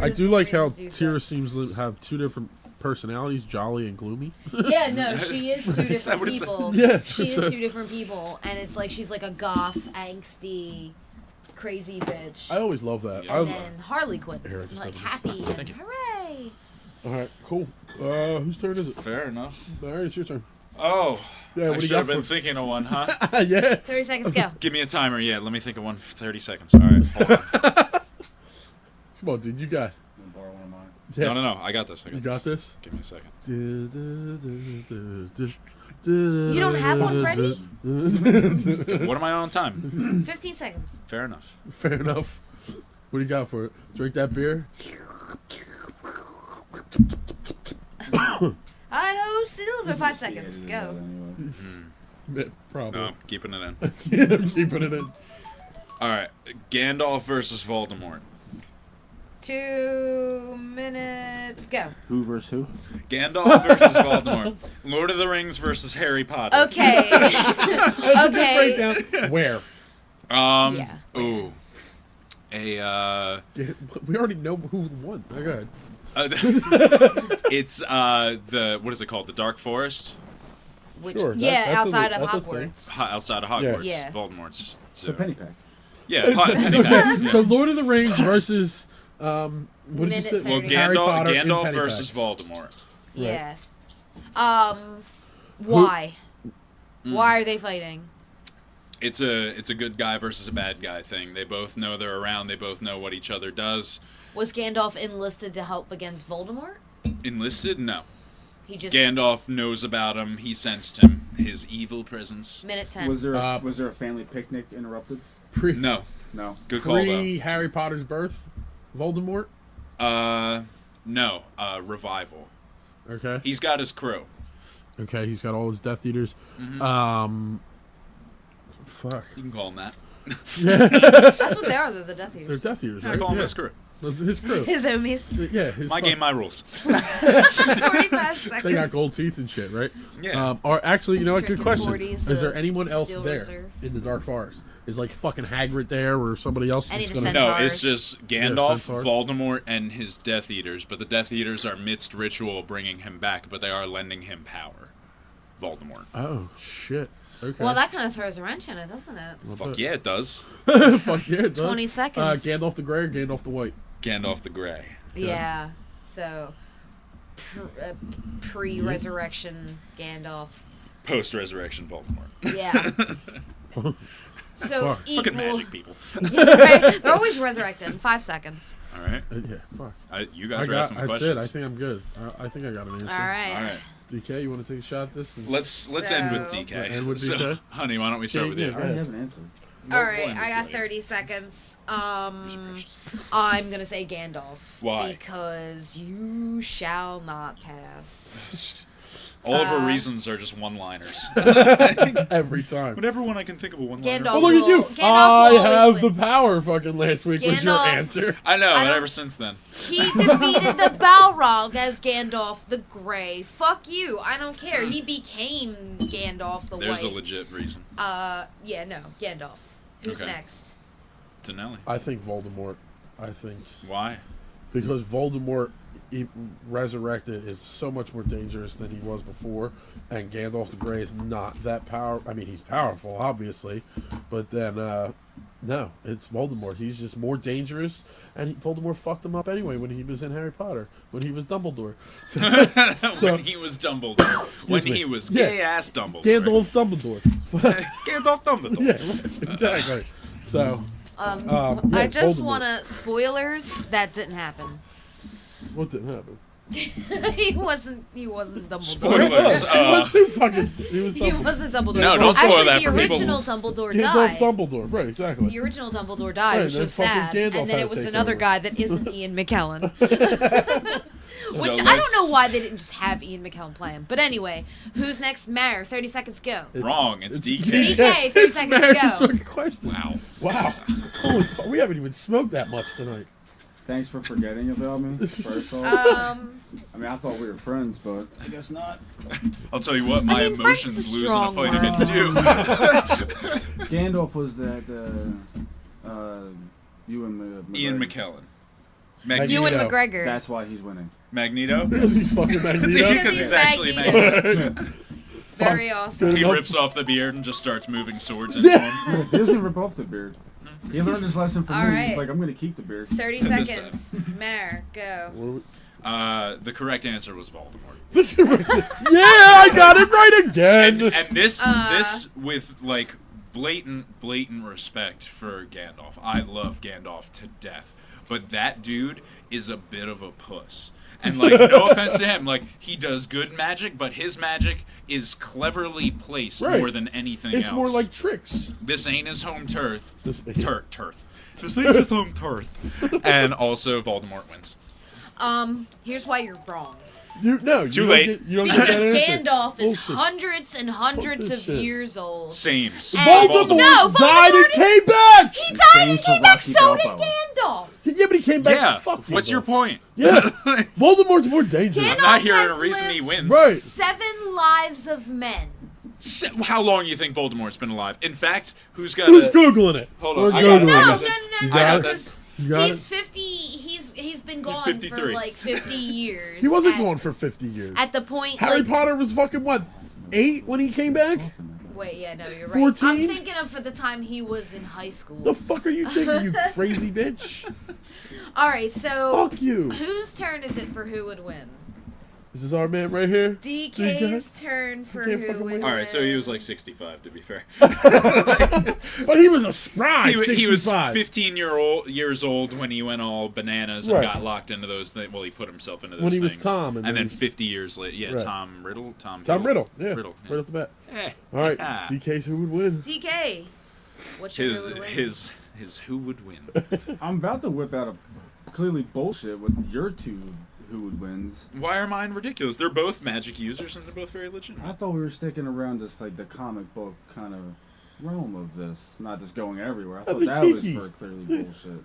Speaker 2: I do like how Tyra seems to have two different personalities, jolly and gloomy.
Speaker 3: Yeah, no, she is two different people.
Speaker 2: Yeah,
Speaker 3: she is two different people, and it's like she's like a goth, angsty, crazy bitch.
Speaker 2: I always love that.
Speaker 3: And then Harley Quinn,
Speaker 2: Here, just
Speaker 3: like
Speaker 2: have
Speaker 3: happy, and
Speaker 1: Thank you.
Speaker 3: hooray!
Speaker 2: All right, cool. Whose turn is it?
Speaker 1: Fair enough.
Speaker 2: All right, it's your turn.
Speaker 1: Oh.
Speaker 2: Yeah, what
Speaker 1: I
Speaker 2: do you
Speaker 1: should have
Speaker 2: got
Speaker 1: been
Speaker 2: for-
Speaker 1: thinking of one, huh?
Speaker 2: Yeah.
Speaker 3: 30 seconds, go.
Speaker 1: Give me a timer. Yeah, let me think of one for 30 seconds. All right, hold on.
Speaker 2: Come on, dude, you got.
Speaker 4: I'm gonna borrow one of mine.
Speaker 2: Yeah.
Speaker 1: No, I got this.
Speaker 2: You got this?
Speaker 1: Give me a second.
Speaker 3: You don't have one ready?
Speaker 1: What am I on time?
Speaker 3: 15 seconds.
Speaker 1: Fair enough.
Speaker 2: Fair enough. What do you got for it? Drink that beer?
Speaker 3: I hold still for 5 seconds.
Speaker 4: Yeah,
Speaker 3: Go.
Speaker 4: anyway.
Speaker 2: Yeah, probably.
Speaker 1: No, keeping it in.
Speaker 2: Yeah, I'm keeping it in.
Speaker 1: All right, Gandalf versus Voldemort.
Speaker 3: 2 minutes, go.
Speaker 4: Who versus who?
Speaker 1: Gandalf versus Voldemort. Lord of the Rings versus Harry Potter.
Speaker 3: Okay. Okay.
Speaker 2: Break down. Where?
Speaker 3: Yeah.
Speaker 1: Ooh.
Speaker 2: We already know who won. Oh, go ahead.
Speaker 1: It's what is it called? The Dark Forest.
Speaker 3: Which,
Speaker 2: Sure,
Speaker 3: yeah,
Speaker 2: that's
Speaker 3: outside of
Speaker 2: that's a thing.
Speaker 3: Hogwarts.
Speaker 1: Outside of Hogwarts.
Speaker 3: Yeah.
Speaker 1: Voldemort's.
Speaker 4: The penny pack.
Speaker 1: Yeah, penny pack. Yeah.
Speaker 2: So Lord of the Rings versus what did you
Speaker 3: Minute
Speaker 2: say?
Speaker 3: 30.
Speaker 1: Well,
Speaker 2: Harry Potter and
Speaker 1: Gandalf
Speaker 2: Penny
Speaker 1: versus
Speaker 2: Pack.
Speaker 1: Voldemort.
Speaker 3: Yeah. Why? Why are they fighting?
Speaker 1: It's a good guy versus a bad guy thing. They both know they're around. They both know what each other does.
Speaker 3: Was Gandalf enlisted to help against Voldemort?
Speaker 1: Enlisted? No.
Speaker 3: He just
Speaker 1: Gandalf knows about him. He sensed him. His evil presence.
Speaker 3: minute 10.
Speaker 4: Was there a family picnic interrupted?
Speaker 1: No.
Speaker 4: No.
Speaker 1: Good call, though.
Speaker 2: Pre Harry Potter's birth, Voldemort.
Speaker 1: No. Revival.
Speaker 2: Okay.
Speaker 1: He's got his crew.
Speaker 2: Okay, he's got all his Death Eaters. Fuck.
Speaker 1: You can call him that.
Speaker 3: That's what they are. They're the Death
Speaker 2: They're
Speaker 3: Eaters.
Speaker 2: Death Eaters,
Speaker 1: I
Speaker 2: right?
Speaker 1: call him
Speaker 2: Yeah.
Speaker 1: his crew.
Speaker 2: That's his crew.
Speaker 3: His homies.
Speaker 2: Yeah, his
Speaker 1: My game, my rules.
Speaker 3: 45 seconds.
Speaker 2: They got gold teeth and shit, right?
Speaker 1: Yeah.
Speaker 2: Or actually, you know what? Good
Speaker 3: Drinking
Speaker 2: question.
Speaker 3: 40s,
Speaker 2: Is there anyone else
Speaker 3: Steel
Speaker 2: there
Speaker 3: Reserve.
Speaker 2: in the Dark Forest? Is like fucking Hagrid there, or somebody else?
Speaker 3: Any
Speaker 2: that's
Speaker 3: of the
Speaker 2: gonna-
Speaker 1: No, it's
Speaker 3: Centaurs.
Speaker 1: just Gandalf,
Speaker 2: Centaurs.
Speaker 1: Voldemort, and his Death Eaters. But the Death Eaters are midst ritual bringing him back, but they are lending him power. Voldemort.
Speaker 2: Oh shit. Okay.
Speaker 3: Well, that kind of throws a wrench in it, doesn't it?
Speaker 1: Fuck yeah, it does.
Speaker 2: Fuck yeah, it does.
Speaker 3: 20 seconds.
Speaker 2: Gandalf the Grey or Gandalf the White?
Speaker 1: Gandalf the Grey.
Speaker 3: Yeah. So, pre-resurrection Gandalf.
Speaker 1: Post-resurrection Voldemort.
Speaker 3: Yeah. So
Speaker 2: Fuck.
Speaker 3: equal.
Speaker 1: Fucking magic people.
Speaker 3: Yeah, right? They're always resurrected in 5 seconds.
Speaker 1: All right.
Speaker 2: Yeah, fuck.
Speaker 1: You guys are asking
Speaker 2: That's
Speaker 1: questions.
Speaker 2: it. I think I'm good. I think I got an answer.
Speaker 3: All right.
Speaker 1: All right.
Speaker 2: DK, you want to take a shot at this?
Speaker 1: Let's end with
Speaker 3: So-
Speaker 1: DK.
Speaker 2: End with
Speaker 1: So,
Speaker 2: DK?
Speaker 1: honey, why don't we start with
Speaker 2: Yeah,
Speaker 1: you?
Speaker 2: go
Speaker 4: I already
Speaker 2: ahead.
Speaker 4: have an answer.
Speaker 3: All right,
Speaker 1: We'll end
Speaker 3: I
Speaker 1: this
Speaker 3: got
Speaker 1: later.
Speaker 3: 30 seconds.
Speaker 1: Precious.
Speaker 3: I'm gonna say Gandalf.
Speaker 1: Why?
Speaker 3: Because you shall not pass.
Speaker 1: All of our reasons are just one-liners.
Speaker 2: Every time.
Speaker 1: Whatever one I can think of a one-liner.
Speaker 3: Gandalf
Speaker 2: Oh, look at you!
Speaker 3: Gandalf
Speaker 2: I
Speaker 3: will
Speaker 2: have
Speaker 3: always
Speaker 2: the
Speaker 3: win.
Speaker 2: power. Fucking last week was your
Speaker 3: Gandalf-
Speaker 2: answer.
Speaker 1: I know,
Speaker 3: I
Speaker 1: but
Speaker 3: don't-
Speaker 1: ever since then.
Speaker 3: He defeated the Balrog as Gandalf the Grey. Fuck you. I don't care. He became Gandalf the
Speaker 1: There's a
Speaker 3: White.
Speaker 1: legit reason.
Speaker 3: Yeah, no, Gandalf. Who's
Speaker 1: Okay.
Speaker 3: next?
Speaker 1: Tonelli.
Speaker 2: I think Voldemort. I think
Speaker 1: Why?
Speaker 2: because Voldemort resurrected is so much more dangerous than he was before, and Gandalf the Grey is not that power. I mean, he's powerful, obviously, but then No, it's Voldemort. He's just more dangerous, and Voldemort fucked him up anyway when he was in Harry Potter, when he was Dumbledore.
Speaker 1: When he was Dumbledore. When he was gay-ass Dumbledore.
Speaker 2: Gandalf Dumbledore.
Speaker 1: Gandalf Dumbledore.
Speaker 2: Yeah, exactly. So,
Speaker 3: I just
Speaker 2: Voldemort.
Speaker 3: want to... Spoilers, that didn't happen.
Speaker 2: What didn't happen?
Speaker 3: he wasn't Dumbledore.
Speaker 1: Spoilers.
Speaker 2: He was too fucking... He was
Speaker 3: He
Speaker 2: Dumbledore.
Speaker 3: wasn't Dumbledore.
Speaker 1: No, don't spoil
Speaker 3: Actually,
Speaker 1: that
Speaker 3: the
Speaker 1: for people.
Speaker 3: original Dumbledore
Speaker 2: Gandalf
Speaker 3: died.
Speaker 2: Dumbledore. Right, exactly.
Speaker 3: The original Dumbledore died,
Speaker 2: Right,
Speaker 3: which
Speaker 2: then
Speaker 3: was
Speaker 2: fucking
Speaker 3: sad.
Speaker 2: Gandalf
Speaker 3: And then
Speaker 2: had
Speaker 3: it
Speaker 2: to
Speaker 3: was
Speaker 2: take
Speaker 3: another
Speaker 2: over.
Speaker 3: guy that isn't Ian McKellen. Which I don't
Speaker 1: let's-
Speaker 3: know why they didn't just have Ian McKellen play him. But anyway, who's next? Mare, 30 seconds go.
Speaker 1: Wrong. It's DK.
Speaker 3: DK, 30
Speaker 2: It's
Speaker 3: seconds
Speaker 2: Mary's
Speaker 3: go.
Speaker 2: fucking question.
Speaker 1: Wow.
Speaker 2: Wow. Holy fuck. We haven't even smoked that much tonight.
Speaker 4: Thanks for forgetting about me. First off. I mean, I thought we were friends, but I guess not.
Speaker 1: I'll tell you what, my
Speaker 3: I mean, Frank's
Speaker 1: emotions
Speaker 3: a
Speaker 1: lose in a
Speaker 3: strong
Speaker 1: fight
Speaker 3: word.
Speaker 1: against you.
Speaker 4: Gandalf was that Ewan
Speaker 1: Ian
Speaker 4: McGregor.
Speaker 1: McKellen.
Speaker 3: Ewan
Speaker 2: Magneto.
Speaker 3: McGregor.
Speaker 4: That's why he's winning.
Speaker 1: Magneto?
Speaker 2: Because he's fucking Magneto.
Speaker 1: Because he's actually
Speaker 3: Magneto.
Speaker 1: Magneto.
Speaker 3: Very awesome.
Speaker 1: He rips off the beard and just starts moving swords into him.
Speaker 4: He doesn't rip off the beard. He learned his lesson from
Speaker 3: All
Speaker 4: me.
Speaker 3: right.
Speaker 4: He's like, I'm going to keep the beard.
Speaker 3: 30
Speaker 1: This
Speaker 3: seconds. Mare, go.
Speaker 1: The correct answer was Voldemort.
Speaker 2: Yeah, I got it right again.
Speaker 1: And this with like blatant respect for Gandalf. I love Gandalf to death, but that dude is a bit of a puss. And like, no offense to him, like he does good magic, but his magic is cleverly placed
Speaker 2: Right.
Speaker 1: more than anything
Speaker 2: It's
Speaker 1: else.
Speaker 2: more like tricks.
Speaker 1: This ain't his home turf.
Speaker 2: This-
Speaker 1: Turf. This ain't his home turf. And also, Voldemort wins.
Speaker 3: Here's why you're wrong.
Speaker 2: You don't
Speaker 1: late.
Speaker 2: You don't
Speaker 3: Because
Speaker 2: get that answer.
Speaker 3: Gandalf is
Speaker 2: Bullshit.
Speaker 3: hundreds and hundreds
Speaker 2: this
Speaker 3: of
Speaker 2: shit.
Speaker 3: years old.
Speaker 1: Same.
Speaker 2: Voldemort,
Speaker 3: No,
Speaker 2: died and
Speaker 3: Voldemort-
Speaker 2: came back.
Speaker 3: He died and
Speaker 4: Same
Speaker 3: came
Speaker 4: for
Speaker 3: back,
Speaker 4: Rocky
Speaker 3: so did
Speaker 4: Balboa.
Speaker 3: Gandalf.
Speaker 2: Yeah, but he came back.
Speaker 1: Yeah.
Speaker 2: Fuck
Speaker 1: What's
Speaker 2: Gandalf.
Speaker 1: your point?
Speaker 2: Yeah. Voldemort's more dangerous.
Speaker 3: Gandalf
Speaker 1: I'm not hearing a
Speaker 3: has
Speaker 1: reason he
Speaker 3: lived
Speaker 1: wins.
Speaker 2: Right.
Speaker 3: 7 lives of men.
Speaker 1: How long do you think Voldemort's been alive? In fact, who's got
Speaker 2: Who's Googling it?
Speaker 1: Hold
Speaker 2: We're
Speaker 1: on. I
Speaker 2: Googling
Speaker 1: got
Speaker 2: it.
Speaker 1: this.
Speaker 2: You
Speaker 3: No,
Speaker 2: got
Speaker 1: I
Speaker 2: it?
Speaker 1: got this.
Speaker 2: You got
Speaker 3: He's
Speaker 2: it?
Speaker 3: 50. He's been gone for
Speaker 1: 53.
Speaker 3: like 50 years.
Speaker 2: He wasn't
Speaker 3: at,
Speaker 2: gone for 50 years.
Speaker 3: At the point,
Speaker 2: Harry
Speaker 3: like,
Speaker 2: Potter was fucking, what, 8 when he came back?
Speaker 3: wait, yeah, no, you're right.
Speaker 2: 14?
Speaker 3: I'm thinking of for the time he was in high school.
Speaker 2: The fuck are you thinking, you crazy bitch?
Speaker 3: All right, so
Speaker 2: Fuck you.
Speaker 3: whose turn is it for who would win?
Speaker 2: This is our man right here.
Speaker 3: DK's turn for
Speaker 2: can't
Speaker 3: who
Speaker 2: fucking
Speaker 3: would
Speaker 2: win.
Speaker 3: win.
Speaker 1: All right, so he was like 65 to be fair.
Speaker 2: But he was a spry
Speaker 1: He was
Speaker 2: 65.
Speaker 1: 15 years old when he went all bananas and
Speaker 2: Right.
Speaker 1: got locked into those things. Well, he put himself into those
Speaker 2: When he was
Speaker 1: things.
Speaker 2: Tom, and
Speaker 1: and
Speaker 2: then-
Speaker 1: then 50 years later, yeah,
Speaker 2: Right.
Speaker 1: Tom Riddle,
Speaker 2: Tom Riddle. Yeah.
Speaker 1: Riddle, yeah.
Speaker 2: Right off the bat.
Speaker 1: Eh.
Speaker 2: All right, it's DK's who would win.
Speaker 3: DK. What's your
Speaker 1: His
Speaker 3: who would win?
Speaker 1: his who would win?
Speaker 4: I'm about to whip out a clearly bullshit with your two who would wins.
Speaker 1: Why are mine ridiculous? They're both magic users and they're both very legitimate.
Speaker 4: I thought we were sticking around just like the comic book kind of realm of this, not just going everywhere. I thought
Speaker 2: be
Speaker 4: that was
Speaker 2: geeky.
Speaker 4: for clearly bullshit.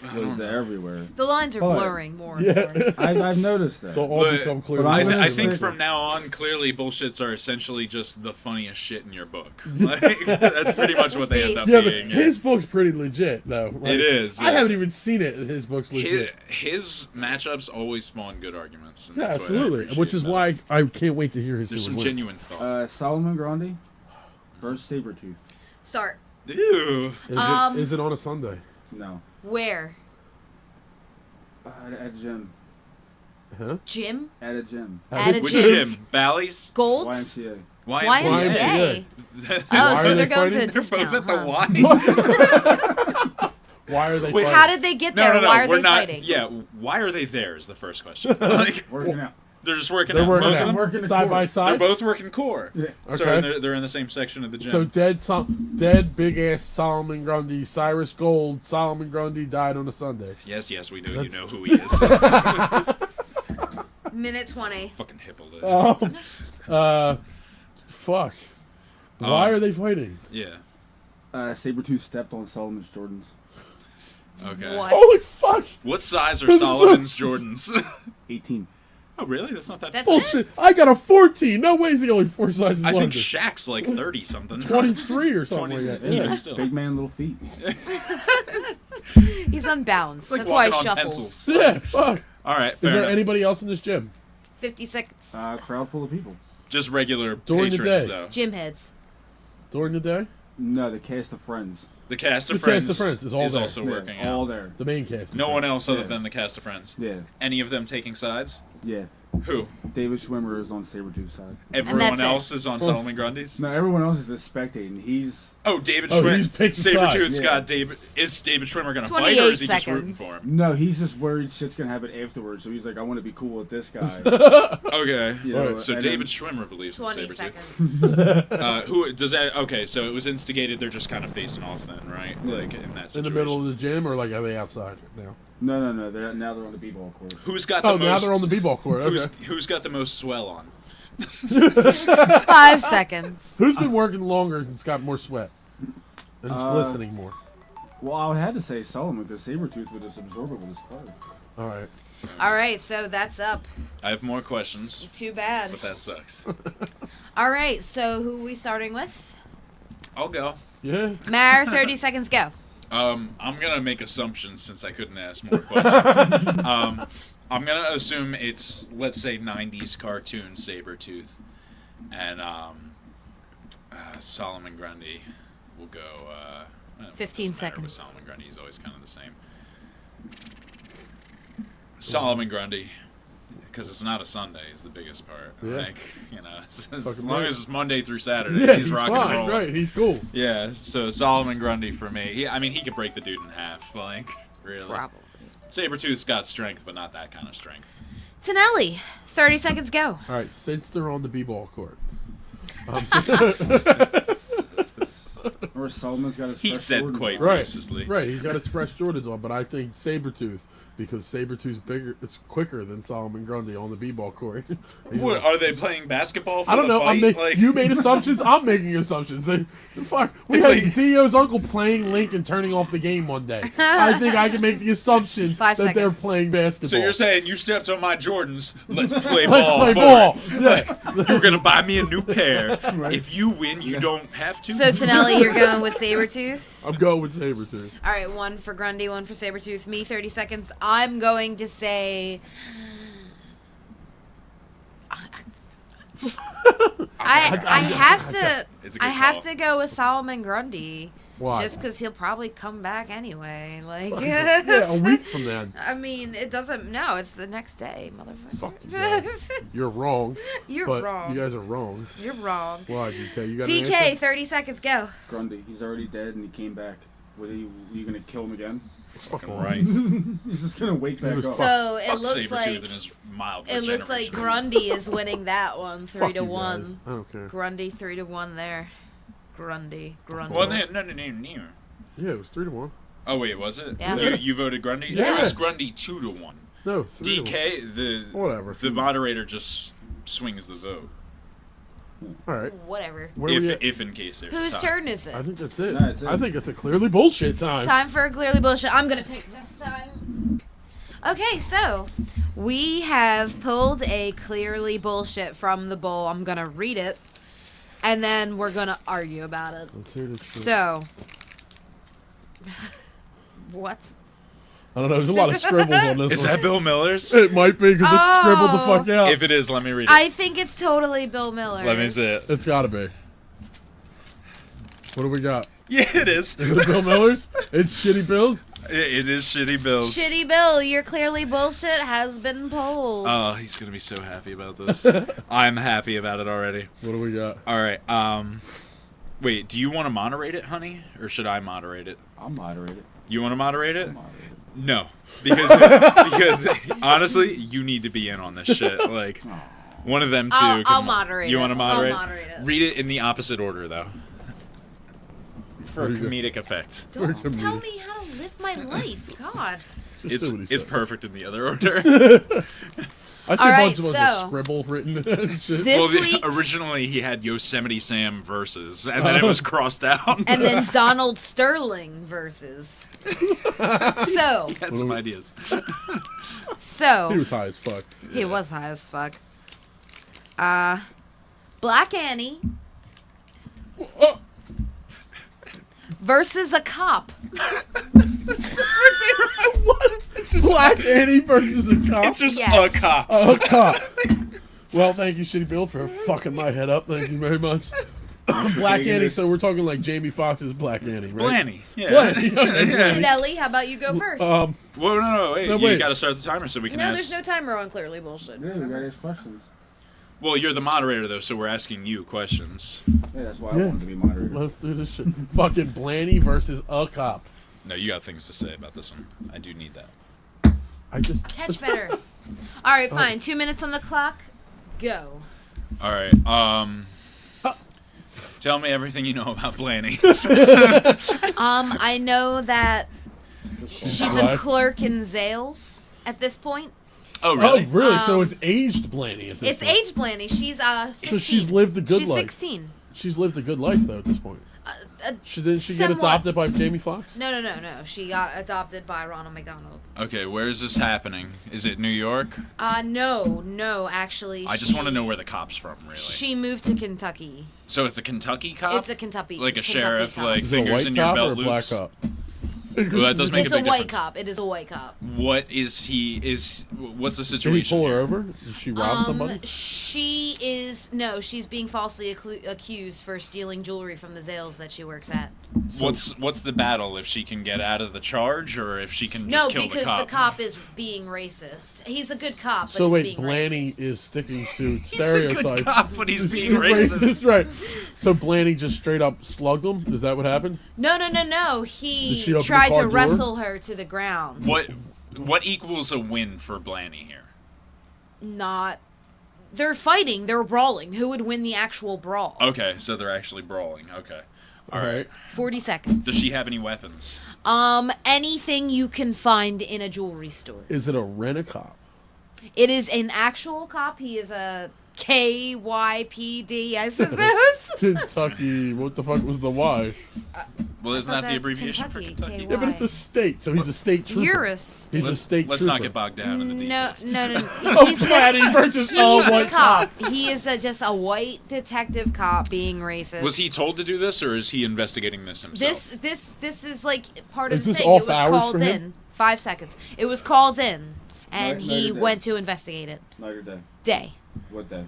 Speaker 4: Was the everywhere?
Speaker 3: The lines are
Speaker 4: But-
Speaker 3: blurring more and more.
Speaker 2: Yeah.
Speaker 4: I've noticed that.
Speaker 2: They'll all
Speaker 1: Look,
Speaker 2: become clear.
Speaker 4: but I'm
Speaker 1: I
Speaker 4: gonna
Speaker 1: think
Speaker 4: say-
Speaker 1: from now on, clearly bullshits are essentially just the funniest shit in your book. Like, that's pretty much what they end up
Speaker 2: Yeah, but
Speaker 1: being.
Speaker 2: his book's pretty legit, though. Right?
Speaker 1: It is,
Speaker 2: I
Speaker 1: yeah.
Speaker 2: haven't even seen it, and his book's legit.
Speaker 1: His matchups always spawn good arguments. And
Speaker 2: Yeah,
Speaker 1: that's what I
Speaker 2: absolutely.
Speaker 1: appreciate
Speaker 2: Which is
Speaker 1: about
Speaker 2: why
Speaker 1: it.
Speaker 2: I can't wait to hear his
Speaker 1: There's
Speaker 2: who
Speaker 1: some
Speaker 2: would win.
Speaker 1: genuine thought.
Speaker 4: Solomon Grundy versus Sabretooth.
Speaker 3: Start.
Speaker 1: Ew.
Speaker 2: Is it on a Sunday?
Speaker 4: No.
Speaker 3: Where?
Speaker 4: At a gym.
Speaker 2: Huh?
Speaker 3: Jim?
Speaker 4: At a gym.
Speaker 3: At a
Speaker 1: Which
Speaker 3: gym.
Speaker 1: gym? Bally's?
Speaker 3: Golds?
Speaker 4: YMCA.
Speaker 3: YMCA.
Speaker 2: Why
Speaker 3: Oh,
Speaker 2: are
Speaker 3: so
Speaker 2: they
Speaker 3: they're going
Speaker 2: fighting?
Speaker 3: for a
Speaker 1: They're
Speaker 3: discount.
Speaker 1: both at the
Speaker 3: huh?
Speaker 1: Y.
Speaker 2: Why are they
Speaker 1: Wait,
Speaker 2: fighting?
Speaker 3: How did they get there?
Speaker 1: No,
Speaker 3: Why are
Speaker 1: we're
Speaker 3: they
Speaker 1: not.
Speaker 3: fighting?
Speaker 1: Yeah, why are they there? Is the first question. Like,
Speaker 4: Working out.
Speaker 1: they're just working
Speaker 2: They're
Speaker 1: out.
Speaker 2: working
Speaker 1: Both of
Speaker 2: out
Speaker 1: them?
Speaker 4: Working the
Speaker 2: side
Speaker 4: core.
Speaker 2: by
Speaker 1: They're
Speaker 2: side?
Speaker 1: both working core.
Speaker 4: Yeah.
Speaker 1: So
Speaker 2: Okay.
Speaker 1: they're in the same section of the gym.
Speaker 2: So dead big ass Solomon Grundy, Cyrus Gold, Solomon Grundy died on a Sunday.
Speaker 1: yes, we know.
Speaker 2: That's-
Speaker 1: You know who he is.
Speaker 3: Minute 20.
Speaker 1: Fucking hippo.
Speaker 2: Fuck. Why are they fighting?
Speaker 1: Yeah.
Speaker 4: Sabretooth stepped on Solomon's Jordans.
Speaker 1: Okay.
Speaker 3: What?
Speaker 2: Holy fuck!
Speaker 1: What size are
Speaker 2: That's
Speaker 1: Solomon's Jordans?
Speaker 4: 18.
Speaker 1: Oh, really? That's not that.
Speaker 3: That's
Speaker 2: Bullshit! I got a 14. No way is he only 4 sizes
Speaker 1: I think
Speaker 2: larger.
Speaker 1: Shaq's like 30 something.
Speaker 2: 23 or something
Speaker 1: 20.
Speaker 2: like that.
Speaker 1: Even
Speaker 2: Yeah.
Speaker 1: still.
Speaker 4: Big man, little feet.
Speaker 3: He's unbalanced.
Speaker 1: It's like
Speaker 3: That's why he
Speaker 1: walking on
Speaker 3: shuffles.
Speaker 1: pencils.
Speaker 2: Yeah, fuck.
Speaker 1: All right.
Speaker 2: Is
Speaker 1: Fair
Speaker 2: there
Speaker 1: enough.
Speaker 2: anybody else in this gym?
Speaker 3: 50 seconds.
Speaker 4: Crowd full of people.
Speaker 1: Just regular
Speaker 2: During the
Speaker 1: patrons,
Speaker 2: day.
Speaker 1: though.
Speaker 3: Gym heads.
Speaker 2: During the day?
Speaker 4: No, the cast of Friends.
Speaker 1: The cast of
Speaker 2: The
Speaker 1: Friends,
Speaker 2: cast of Friends is all there.
Speaker 1: also working
Speaker 4: all
Speaker 1: out.
Speaker 4: there.
Speaker 2: The main cast.
Speaker 1: No one else other
Speaker 4: Yeah.
Speaker 1: than the cast of Friends.
Speaker 4: Yeah,
Speaker 1: Any of them taking sides?
Speaker 4: yeah.
Speaker 1: Who?
Speaker 4: David Schwimmer is on Sabretooth's side.
Speaker 1: Everyone
Speaker 3: that's it.
Speaker 1: else is on Solomon Grundy's?
Speaker 4: No, everyone else is just spectating. He's
Speaker 1: David
Speaker 2: Oh,
Speaker 1: Schwimmer.
Speaker 2: he's picking
Speaker 1: Sabretooth's
Speaker 2: sides.
Speaker 1: got David. Is David Schwimmer going to
Speaker 3: 28
Speaker 1: fight, or is he just rooting
Speaker 3: seconds.
Speaker 1: for him?
Speaker 4: no, he's just worried shit's gonna happen afterwards. So he's like, I want to be cool with this guy.
Speaker 1: Okay.
Speaker 4: You know,
Speaker 1: So
Speaker 4: and
Speaker 1: David
Speaker 4: then-
Speaker 1: Schwimmer believes in
Speaker 3: 20
Speaker 1: Sabretooth.
Speaker 3: seconds.
Speaker 1: Who does that? Okay, so it was instigated. They're just kind of facing off then, right?
Speaker 4: Yeah.
Speaker 1: Like in that
Speaker 2: In
Speaker 1: situation.
Speaker 2: the middle of the gym, or like are they outside now?
Speaker 4: No. They're on the b-ball court.
Speaker 1: Who's got the
Speaker 2: Oh,
Speaker 1: most?
Speaker 2: now they're on the b-ball court. Okay.
Speaker 1: Who's got the most swell on?
Speaker 3: 5 seconds.
Speaker 2: Who's been working longer and's got more sweat? And it's
Speaker 4: Uh,
Speaker 2: glistening more.
Speaker 4: Well, I would have to say Solomon because Sabretooth would just absorb it with his card.
Speaker 2: All right.
Speaker 3: All right, so that's up.
Speaker 1: I have more questions,
Speaker 3: Too bad.
Speaker 1: but that sucks.
Speaker 3: All right, so who are we starting with?
Speaker 1: I'll go.
Speaker 2: Yeah.
Speaker 3: Mar, 30 seconds, go.
Speaker 1: I'm gonna make assumptions since I couldn't ask more questions. I'm gonna assume it's, let's say, 90s cartoon Sabretooth, and Solomon Grundy will go.
Speaker 3: 15
Speaker 1: doesn't matter with
Speaker 3: seconds.
Speaker 1: Solomon Grundy, he's always kind of the same. Solomon Grundy, because it's not a Sunday, is the biggest part.
Speaker 2: Yeah.
Speaker 1: Like, you know, as
Speaker 2: Fucking
Speaker 1: long
Speaker 2: right.
Speaker 1: as it's Monday through Saturday,
Speaker 2: Yeah,
Speaker 1: he's rocking
Speaker 2: fine,
Speaker 1: and rolling.
Speaker 2: right? He's cool.
Speaker 1: Yeah, so Solomon Grundy for me. He could break the dude in half, like, really.
Speaker 3: Probably.
Speaker 1: Sabretooth's got strength, but not that kind of strength.
Speaker 3: Tonelli, 30 seconds, go.
Speaker 2: All right, since they're on the b-ball court.
Speaker 4: Or Solomon's got his
Speaker 1: He
Speaker 4: fresh
Speaker 1: said
Speaker 4: Jordans
Speaker 1: quite
Speaker 4: on.
Speaker 2: Right,
Speaker 1: racistly.
Speaker 2: right. He's got his fresh Jordans on, but I think Sabretooth, because Sabretooth's bigger, it's quicker than Solomon Grundy on the b-ball court.
Speaker 1: What, are they playing basketball for
Speaker 2: I don't
Speaker 1: the
Speaker 2: know.
Speaker 1: fight?
Speaker 2: You made assumptions. I'm making assumptions. Fuck. We
Speaker 1: It's
Speaker 2: had
Speaker 1: like-
Speaker 2: Dio's uncle playing Link and turning off the game one day. I think I can make the assumption
Speaker 3: 5
Speaker 2: that they're
Speaker 3: seconds.
Speaker 2: playing basketball.
Speaker 1: So you're saying you stepped on my Jordans, let's play
Speaker 2: Let's
Speaker 1: ball
Speaker 2: play
Speaker 1: for
Speaker 2: ball.
Speaker 1: it.
Speaker 2: Yeah.
Speaker 1: You're going to buy me a new pair. If you win, you don't have to.
Speaker 3: So, Tonelli, you're going with Sabretooth?
Speaker 2: I'm going with Sabretooth.
Speaker 3: All right, 1 for Grundy, 1 for Sabretooth. Me, 30 seconds. I'm going to say... I have to...
Speaker 1: It's a good
Speaker 3: I have
Speaker 1: call.
Speaker 3: to go with Solomon Grundy.
Speaker 2: Why?
Speaker 3: Just because he'll probably come back anyway. Like,
Speaker 2: Yeah, a week from then.
Speaker 3: I mean, it doesn't. No, it's the next day, motherfucker.
Speaker 2: Fuck you guys. You're wrong.
Speaker 3: You're
Speaker 2: but
Speaker 3: wrong.
Speaker 2: You guys are wrong.
Speaker 3: You're wrong.
Speaker 2: Why, DK? You got an
Speaker 3: DK,
Speaker 2: answer?
Speaker 3: 30 seconds, go.
Speaker 4: Grundy, he's already dead and he came back. Are you gonna kill him again?
Speaker 1: Fucking
Speaker 2: on.
Speaker 1: right.
Speaker 4: He's just gonna wake back up.
Speaker 3: So it
Speaker 1: Fuck
Speaker 3: looks
Speaker 1: Sabretooth
Speaker 3: like
Speaker 1: and his mild
Speaker 3: it looks like
Speaker 1: regeneration.
Speaker 3: Grundy is winning that one, 3
Speaker 2: Fuck
Speaker 3: to
Speaker 2: you
Speaker 3: 1.
Speaker 2: guys. I don't care.
Speaker 3: Grundy 3 to 1 there. Grundy.
Speaker 1: Well, no.
Speaker 2: Yeah, it was 3-1.
Speaker 1: Oh, wait, was it?
Speaker 3: Yeah.
Speaker 1: You voted Grundy?
Speaker 3: Yeah.
Speaker 1: It was Grundy 2 to 1.
Speaker 2: No, 3-1.
Speaker 1: DK,
Speaker 2: Whatever.
Speaker 1: the moderator just swings the vote.
Speaker 2: All right.
Speaker 3: Whatever.
Speaker 2: Where are we at?
Speaker 1: If in case there's
Speaker 3: Whose
Speaker 1: a tie.
Speaker 3: turn is it?
Speaker 2: I think that's it.
Speaker 4: That's it.
Speaker 2: I think it's a clearly bullshit time.
Speaker 3: Time for a clearly bullshit. I'm gonna pick this time. Okay, so we have pulled a clearly bullshit from the bowl. I'm gonna read it, and then we're gonna argue about it.
Speaker 2: Let's hear this.
Speaker 3: So, what?
Speaker 2: I don't know. There's a lot of scribbles on this
Speaker 1: Is
Speaker 2: one.
Speaker 1: that Bill Miller's?
Speaker 2: It might be because it's scribbled the
Speaker 3: Oh.
Speaker 2: fuck out.
Speaker 1: If it is, let me read it.
Speaker 3: I think it's totally Bill Miller.
Speaker 1: Let me see it.
Speaker 2: It's got to be. What do we got?
Speaker 1: Yeah, it is.
Speaker 2: Is it Bill Miller's? It's Shitty Bills?
Speaker 1: It is Shitty Bills.
Speaker 3: Shitty Bill, your clearly bullshit has been pulled.
Speaker 1: Oh, he's gonna be so happy about this. I'm happy about it already.
Speaker 2: What do we got?
Speaker 1: All right. Wait. Do you want to moderate it, honey, or should I moderate it?
Speaker 4: I'll moderate it.
Speaker 1: You want to moderate it?
Speaker 4: I'll moderate it.
Speaker 1: No, because honestly, you need to be in on this shit. Like one of them two.
Speaker 3: I'll moderate
Speaker 1: You
Speaker 3: it.
Speaker 1: want to
Speaker 3: I'll
Speaker 1: moderate?
Speaker 3: moderate it.
Speaker 1: Read it in the opposite order, though, for
Speaker 2: What do you got?
Speaker 1: comedic effect.
Speaker 3: Don't
Speaker 2: Where's the
Speaker 3: tell
Speaker 2: meeting?
Speaker 3: me how to live my life. God.
Speaker 2: Just
Speaker 1: It's
Speaker 2: do what he
Speaker 1: it's
Speaker 2: says.
Speaker 1: perfect in the other order.
Speaker 2: I see
Speaker 3: All
Speaker 2: a
Speaker 3: right,
Speaker 2: bunch of ones
Speaker 3: so-
Speaker 2: with scribble written and shit.
Speaker 3: This
Speaker 1: Well,
Speaker 3: week's-
Speaker 1: originally he had Yosemite Sam versus, and then it was crossed out.
Speaker 3: And then Donald Sterling versus. So,
Speaker 1: Had some ideas.
Speaker 2: He was high as fuck.
Speaker 3: he was high as fuck. Black Annie
Speaker 2: Oh,
Speaker 3: versus a cop.
Speaker 1: It's just
Speaker 2: Black Annie versus a cop.
Speaker 1: It's just
Speaker 3: Yes.
Speaker 1: a cop.
Speaker 2: A cop. Well, thank you, Shitty Bill, for fucking my head up. Thank you very much. Black Annie, so we're talking like Jamie Foxx's Black Annie, right?
Speaker 1: Blannie. Yeah.
Speaker 2: Blannie. Okay, Blannie.
Speaker 3: Tonelli, how about you go first?
Speaker 1: Well, no, wait.
Speaker 2: No,
Speaker 1: You
Speaker 2: wait.
Speaker 1: got to start the timer so we can
Speaker 3: no,
Speaker 1: ask.
Speaker 3: there's no timer on Clearly Bullshit.
Speaker 4: Yeah, we gotta ask questions.
Speaker 1: Well, you're the moderator, though, so we're asking you questions.
Speaker 4: Yeah, that's why I wanted to be moderator.
Speaker 2: Let's do this shit. Fucking Blannie versus a cop.
Speaker 1: No, you got things to say about this one. I do need that.
Speaker 2: I just
Speaker 3: Catch better. All right, fine. 2 minutes on the clock. Go.
Speaker 1: All right. Tell me everything you know about Blannie.
Speaker 3: I know that she's a clerk in Zales at this point.
Speaker 1: Oh, really?
Speaker 2: Oh, really? So it's aged Blannie at this
Speaker 3: It's
Speaker 2: point.
Speaker 3: age Blannie. She's 16.
Speaker 2: So she's lived a good
Speaker 3: She's
Speaker 2: life.
Speaker 3: 16.
Speaker 2: She's lived a good life though at this point. Didn't she get
Speaker 3: somewhat.
Speaker 2: adopted by Jamie Foxx?
Speaker 3: No. She got adopted by Ronald McDonald.
Speaker 1: Okay, where is this happening? Is it New York?
Speaker 3: No, actually.
Speaker 1: I just want to know where the cop's from, really.
Speaker 3: She moved to Kentucky.
Speaker 1: So it's a Kentucky cop?
Speaker 3: It's a Kentucky.
Speaker 1: Like a
Speaker 3: Kentucky
Speaker 1: sheriff,
Speaker 3: cop.
Speaker 1: like
Speaker 2: Is it a
Speaker 1: fingers
Speaker 2: white
Speaker 1: in your
Speaker 2: cop
Speaker 1: belt
Speaker 2: or a black
Speaker 1: loops?
Speaker 2: cop?
Speaker 1: Well, that does make
Speaker 3: It's
Speaker 1: a
Speaker 3: a
Speaker 1: big
Speaker 3: white
Speaker 1: difference.
Speaker 3: cop. It is a white cop.
Speaker 1: What is he? What's the
Speaker 2: Did he
Speaker 1: situation?
Speaker 2: pull her
Speaker 1: here?
Speaker 2: over? Did she rob somebody?
Speaker 3: She's being falsely accused for stealing jewelry from the Zales that she works at.
Speaker 1: What's the battle? If she can get out of the charge, or if she can
Speaker 3: No,
Speaker 1: just kill
Speaker 3: because
Speaker 1: the cop?
Speaker 3: is being racist. He's a good cop, but
Speaker 2: So
Speaker 3: he's
Speaker 2: wait,
Speaker 3: being
Speaker 2: Blannie
Speaker 3: racist.
Speaker 2: is sticking to
Speaker 1: He's a
Speaker 2: stereotypes.
Speaker 1: good cop, but he's being
Speaker 2: Racist,
Speaker 1: racist.
Speaker 2: right? So Blannie just straight up slugged him. Is that what happened?
Speaker 3: No.
Speaker 2: Did
Speaker 3: He
Speaker 2: she open the
Speaker 3: tried
Speaker 2: car
Speaker 3: to
Speaker 2: door?
Speaker 3: wrestle her to the ground.
Speaker 1: What equals a win for Blannie here?
Speaker 3: Not. They're fighting. They're brawling. Who would win the actual brawl?
Speaker 1: Okay, so they're actually brawling. Okay. All right.
Speaker 3: 40 seconds.
Speaker 1: Does she have any weapons?
Speaker 3: Anything you can find in a jewelry store.
Speaker 2: Is it a rent-a-cop?
Speaker 3: It is an actual cop. He is a KYPD, I suppose.
Speaker 2: Kentucky. What the fuck was the Y?
Speaker 1: Well, isn't that the
Speaker 3: that's
Speaker 1: abbreviation
Speaker 3: Kentucky,
Speaker 1: for Kentucky?
Speaker 3: KY.
Speaker 2: Yeah, but it's a state, so he's a state trooper.
Speaker 3: You're a state.
Speaker 2: He's a state
Speaker 1: Let's
Speaker 2: trooper.
Speaker 1: not get bogged down in the
Speaker 3: No.
Speaker 1: details.
Speaker 2: Oh,
Speaker 3: He's
Speaker 2: Blannie
Speaker 3: just,
Speaker 2: versus
Speaker 3: he's
Speaker 2: all
Speaker 3: a
Speaker 2: white
Speaker 3: cop. He is just a white detective cop being racist.
Speaker 1: Was he told to do this, or is he investigating this himself?
Speaker 3: This is like part of
Speaker 2: Is
Speaker 3: the
Speaker 2: this
Speaker 3: thing.
Speaker 2: off
Speaker 3: It was
Speaker 2: hours
Speaker 3: called
Speaker 2: for him?
Speaker 3: in. 5 seconds. It was called in, and
Speaker 4: Night
Speaker 3: he
Speaker 4: or day?
Speaker 3: went to investigate it.
Speaker 4: Night or day?
Speaker 3: Day.
Speaker 4: What day?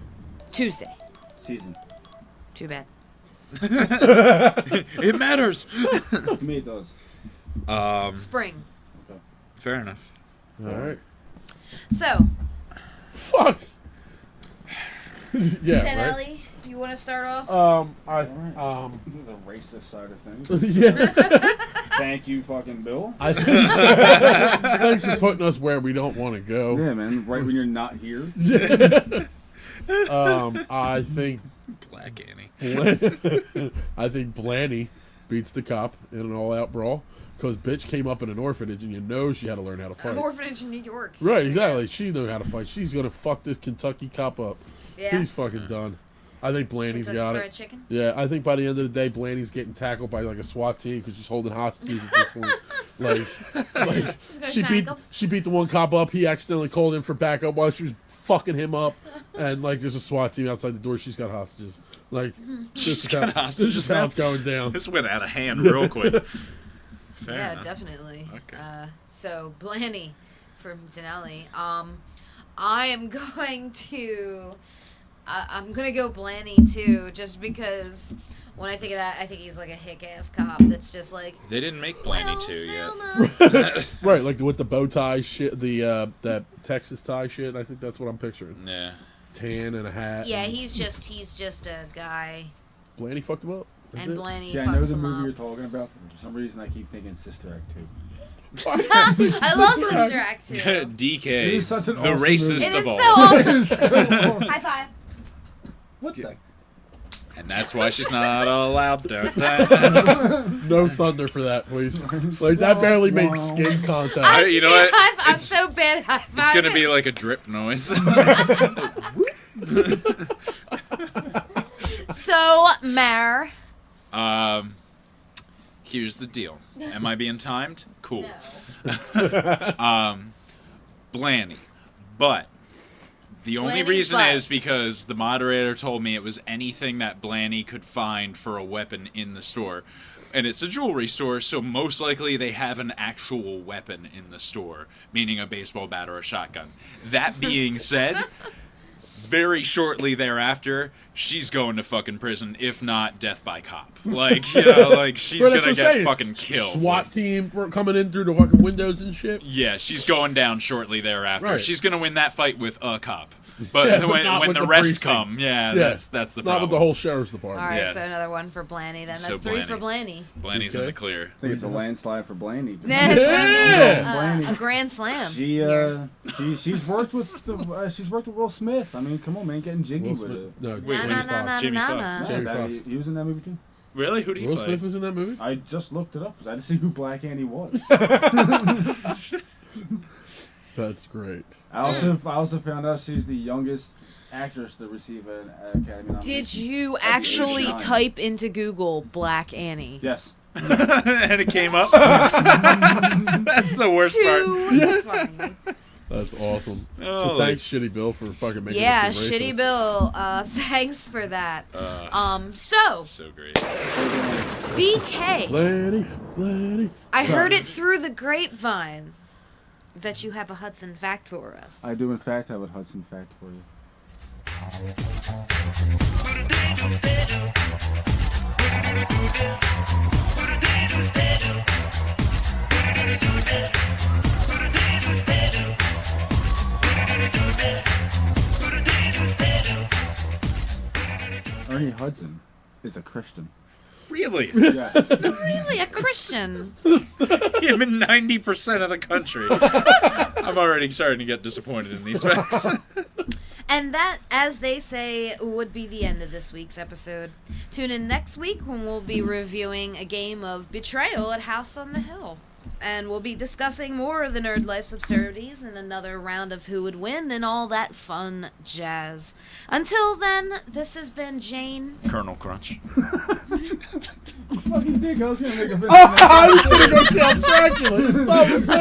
Speaker 3: Tuesday.
Speaker 4: Season.
Speaker 3: Too bad.
Speaker 1: It matters.
Speaker 4: To me, it does.
Speaker 3: Spring.
Speaker 1: Fair enough.
Speaker 2: All right.
Speaker 3: So,
Speaker 2: Fuck. Yeah. Right.
Speaker 3: Tonelli, you want to start off?
Speaker 4: The racist side of things.
Speaker 2: Yeah.
Speaker 4: Thank you, fucking Bill.
Speaker 2: I think, thanks for putting us where we don't want to go.
Speaker 4: Yeah, man. Right when you're not here.
Speaker 2: I think
Speaker 1: Black Annie.
Speaker 2: I think Blannie beats the cop in an all-out brawl because bitch came up in an orphanage and you know she had to learn how to fight.
Speaker 3: An orphanage in New York.
Speaker 2: Right, exactly. She knew how to fight. She's gonna fuck this Kentucky cop up.
Speaker 3: Yeah.
Speaker 2: He's fucking done. I think Blannie's
Speaker 3: Kentucky
Speaker 2: got
Speaker 3: Fried
Speaker 2: it.
Speaker 3: Chicken?
Speaker 2: Yeah, I think by the end of the day, Blannie's getting tackled by like a SWAT team because she's holding hostages at this point. Like
Speaker 3: gonna
Speaker 2: she beat the one cop up. He accidentally called in for backup while she was fucking him up, and like there's a SWAT team outside the door. She's got hostages. Like
Speaker 1: She's
Speaker 2: this
Speaker 1: got hostages
Speaker 2: is how
Speaker 1: now?
Speaker 2: it's going down.
Speaker 1: This went out of hand real quick. Fair
Speaker 3: Yeah,
Speaker 1: enough.
Speaker 3: definitely.
Speaker 1: Okay.
Speaker 3: So Blannie from Tonelli. I am going to. I'm gonna go Blannie too, just because when I think of that, I think he's like a hick-ass cop that's just like.
Speaker 1: They didn't make Blannie
Speaker 3: "Well,
Speaker 1: 2 yet.
Speaker 3: Selma."
Speaker 2: Right, like with the bow tie shit, the that Texas tie shit. I think that's what I'm picturing.
Speaker 1: Yeah.
Speaker 2: Tan and a hat.
Speaker 3: Yeah,
Speaker 2: and
Speaker 3: he's just a guy,
Speaker 2: Blannie fucked him up. That's
Speaker 3: and
Speaker 2: it.
Speaker 3: Blannie
Speaker 4: See, I know
Speaker 3: fucks
Speaker 4: the
Speaker 3: him
Speaker 4: movie
Speaker 3: up.
Speaker 4: you're talking about. But for some reason, I keep thinking Sister Act 2.
Speaker 3: I love Sister Act 2.
Speaker 1: DK,
Speaker 4: It is such an
Speaker 1: the
Speaker 4: awesome
Speaker 1: racist
Speaker 4: movie.
Speaker 3: It
Speaker 1: of
Speaker 3: is
Speaker 1: all.
Speaker 3: so awesome. High five.
Speaker 4: What the?
Speaker 1: And that's why she's not allowed to.
Speaker 2: No thunder for that, please. Like that barely made skin contact.
Speaker 1: Hey, you know what?
Speaker 3: I'm
Speaker 1: It's-
Speaker 3: so bad. High five.
Speaker 1: It's gonna be like a drip noise.
Speaker 3: So, Mare.
Speaker 1: Here's the deal. Am I being timed? Cool.
Speaker 3: No.
Speaker 1: Blannie. But the only
Speaker 3: Blannie's
Speaker 1: reason
Speaker 3: butt.
Speaker 1: is because the moderator told me it was anything that Blannie could find for a weapon in the store. And it's a jewelry store, so most likely they have an actual weapon in the store, meaning a baseball bat or a shotgun. That being said, very shortly thereafter, she's going to fucking prison, if not death by cop. Like, you know, like she's
Speaker 2: But that's
Speaker 1: gonna
Speaker 2: what I'm
Speaker 1: get
Speaker 2: saying.
Speaker 1: fucking killed.
Speaker 2: SWAT team coming in through the fucking windows and shit.
Speaker 1: Yeah, she's going down shortly thereafter.
Speaker 2: Right.
Speaker 1: She's gonna win that fight with a cop. But
Speaker 2: Yeah, but
Speaker 1: when,
Speaker 2: not
Speaker 1: when
Speaker 2: with
Speaker 1: the
Speaker 2: the
Speaker 1: rest
Speaker 2: precinct.
Speaker 1: come, that's the
Speaker 2: Not
Speaker 1: problem.
Speaker 2: with the whole sheriff's department.
Speaker 3: All right,
Speaker 1: Yeah.
Speaker 3: so another one for Blannie. Then that's
Speaker 1: So
Speaker 3: 3 for
Speaker 1: Blannie.
Speaker 3: Blannie.
Speaker 1: Blannie's in
Speaker 2: Okay.
Speaker 1: the clear.
Speaker 4: I think it's a landslide for Blannie.
Speaker 2: Yeah.
Speaker 3: A grand slam.
Speaker 4: She's worked with Will Smith. I mean, come on, man, getting jiggy
Speaker 2: Will
Speaker 4: with
Speaker 2: Smith.
Speaker 4: it.
Speaker 2: No,
Speaker 1: Wait,
Speaker 2: Jamie
Speaker 3: na, na,
Speaker 2: Foxx.
Speaker 1: Jamie
Speaker 3: na,
Speaker 1: Foxx.
Speaker 3: na.
Speaker 2: Jamie
Speaker 4: Yeah,
Speaker 2: Foxx.
Speaker 4: he was in that movie too.
Speaker 1: Really? Who did he
Speaker 2: Will
Speaker 1: play?
Speaker 2: Smith was in that movie?
Speaker 4: I just looked it up because I had to see who Black Annie was.
Speaker 2: That's great.
Speaker 4: I also found out she's the youngest actress to receive an Academy nomination.
Speaker 3: Did you
Speaker 4: At the age
Speaker 3: actually
Speaker 4: of 9.
Speaker 3: type into Google Black Annie?
Speaker 4: Yes.
Speaker 1: And it came up. That's the worst part.
Speaker 3: Too funny.
Speaker 2: That's awesome.
Speaker 1: Oh,
Speaker 2: So thanks, Shitty Bill, for fucking making
Speaker 3: Yeah,
Speaker 2: us be
Speaker 3: Shitty
Speaker 2: racist.
Speaker 3: Bill. Thanks for that. So
Speaker 1: So great.
Speaker 3: DK,
Speaker 2: Blannie.
Speaker 3: I heard it through the grapevine that you have a Hudson fact for us.
Speaker 4: I do, in fact, have a Hudson fact for you. Ernie Hudson is a Christian.
Speaker 1: Really?
Speaker 4: Yes.
Speaker 3: Really, a Christian?
Speaker 1: Him in 90% of the country. I'm already starting to get disappointed in these facts.
Speaker 3: And that, as they say, would be the end of this week's episode. Tune in next week when we'll be reviewing a game of Betrayal at House on the Hill. And we'll be discussing more of the Nerd Life's absurdities and another round of Who Would Win and all that fun jazz. Until then, this has been Jane.
Speaker 1: Colonel Crunch.
Speaker 4: Fucking dick, I was gonna make a video.
Speaker 2: I was gonna go kill Dracula. Son of a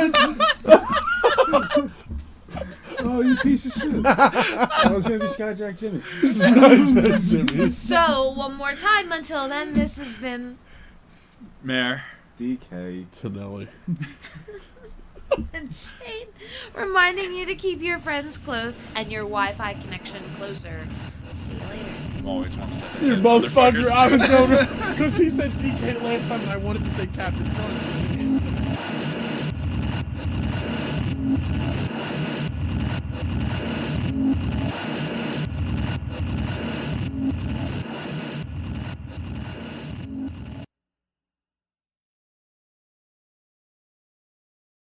Speaker 2: bitch.
Speaker 4: Oh, you piece of shit. I was gonna be Skyjack Jimmy.
Speaker 2: Jimmy.
Speaker 3: So, one more time until then, this has been
Speaker 1: Mayor.
Speaker 4: DK.
Speaker 2: Tonelli.
Speaker 3: Jane, reminding you to keep your friends close and your Wi-Fi connection closer. See you later.
Speaker 1: I'm always one step ahead.
Speaker 2: You motherfucker.
Speaker 1: motherfuckers.
Speaker 2: I was going to... Because he said DK last time and I wanted to say Captain Crunch.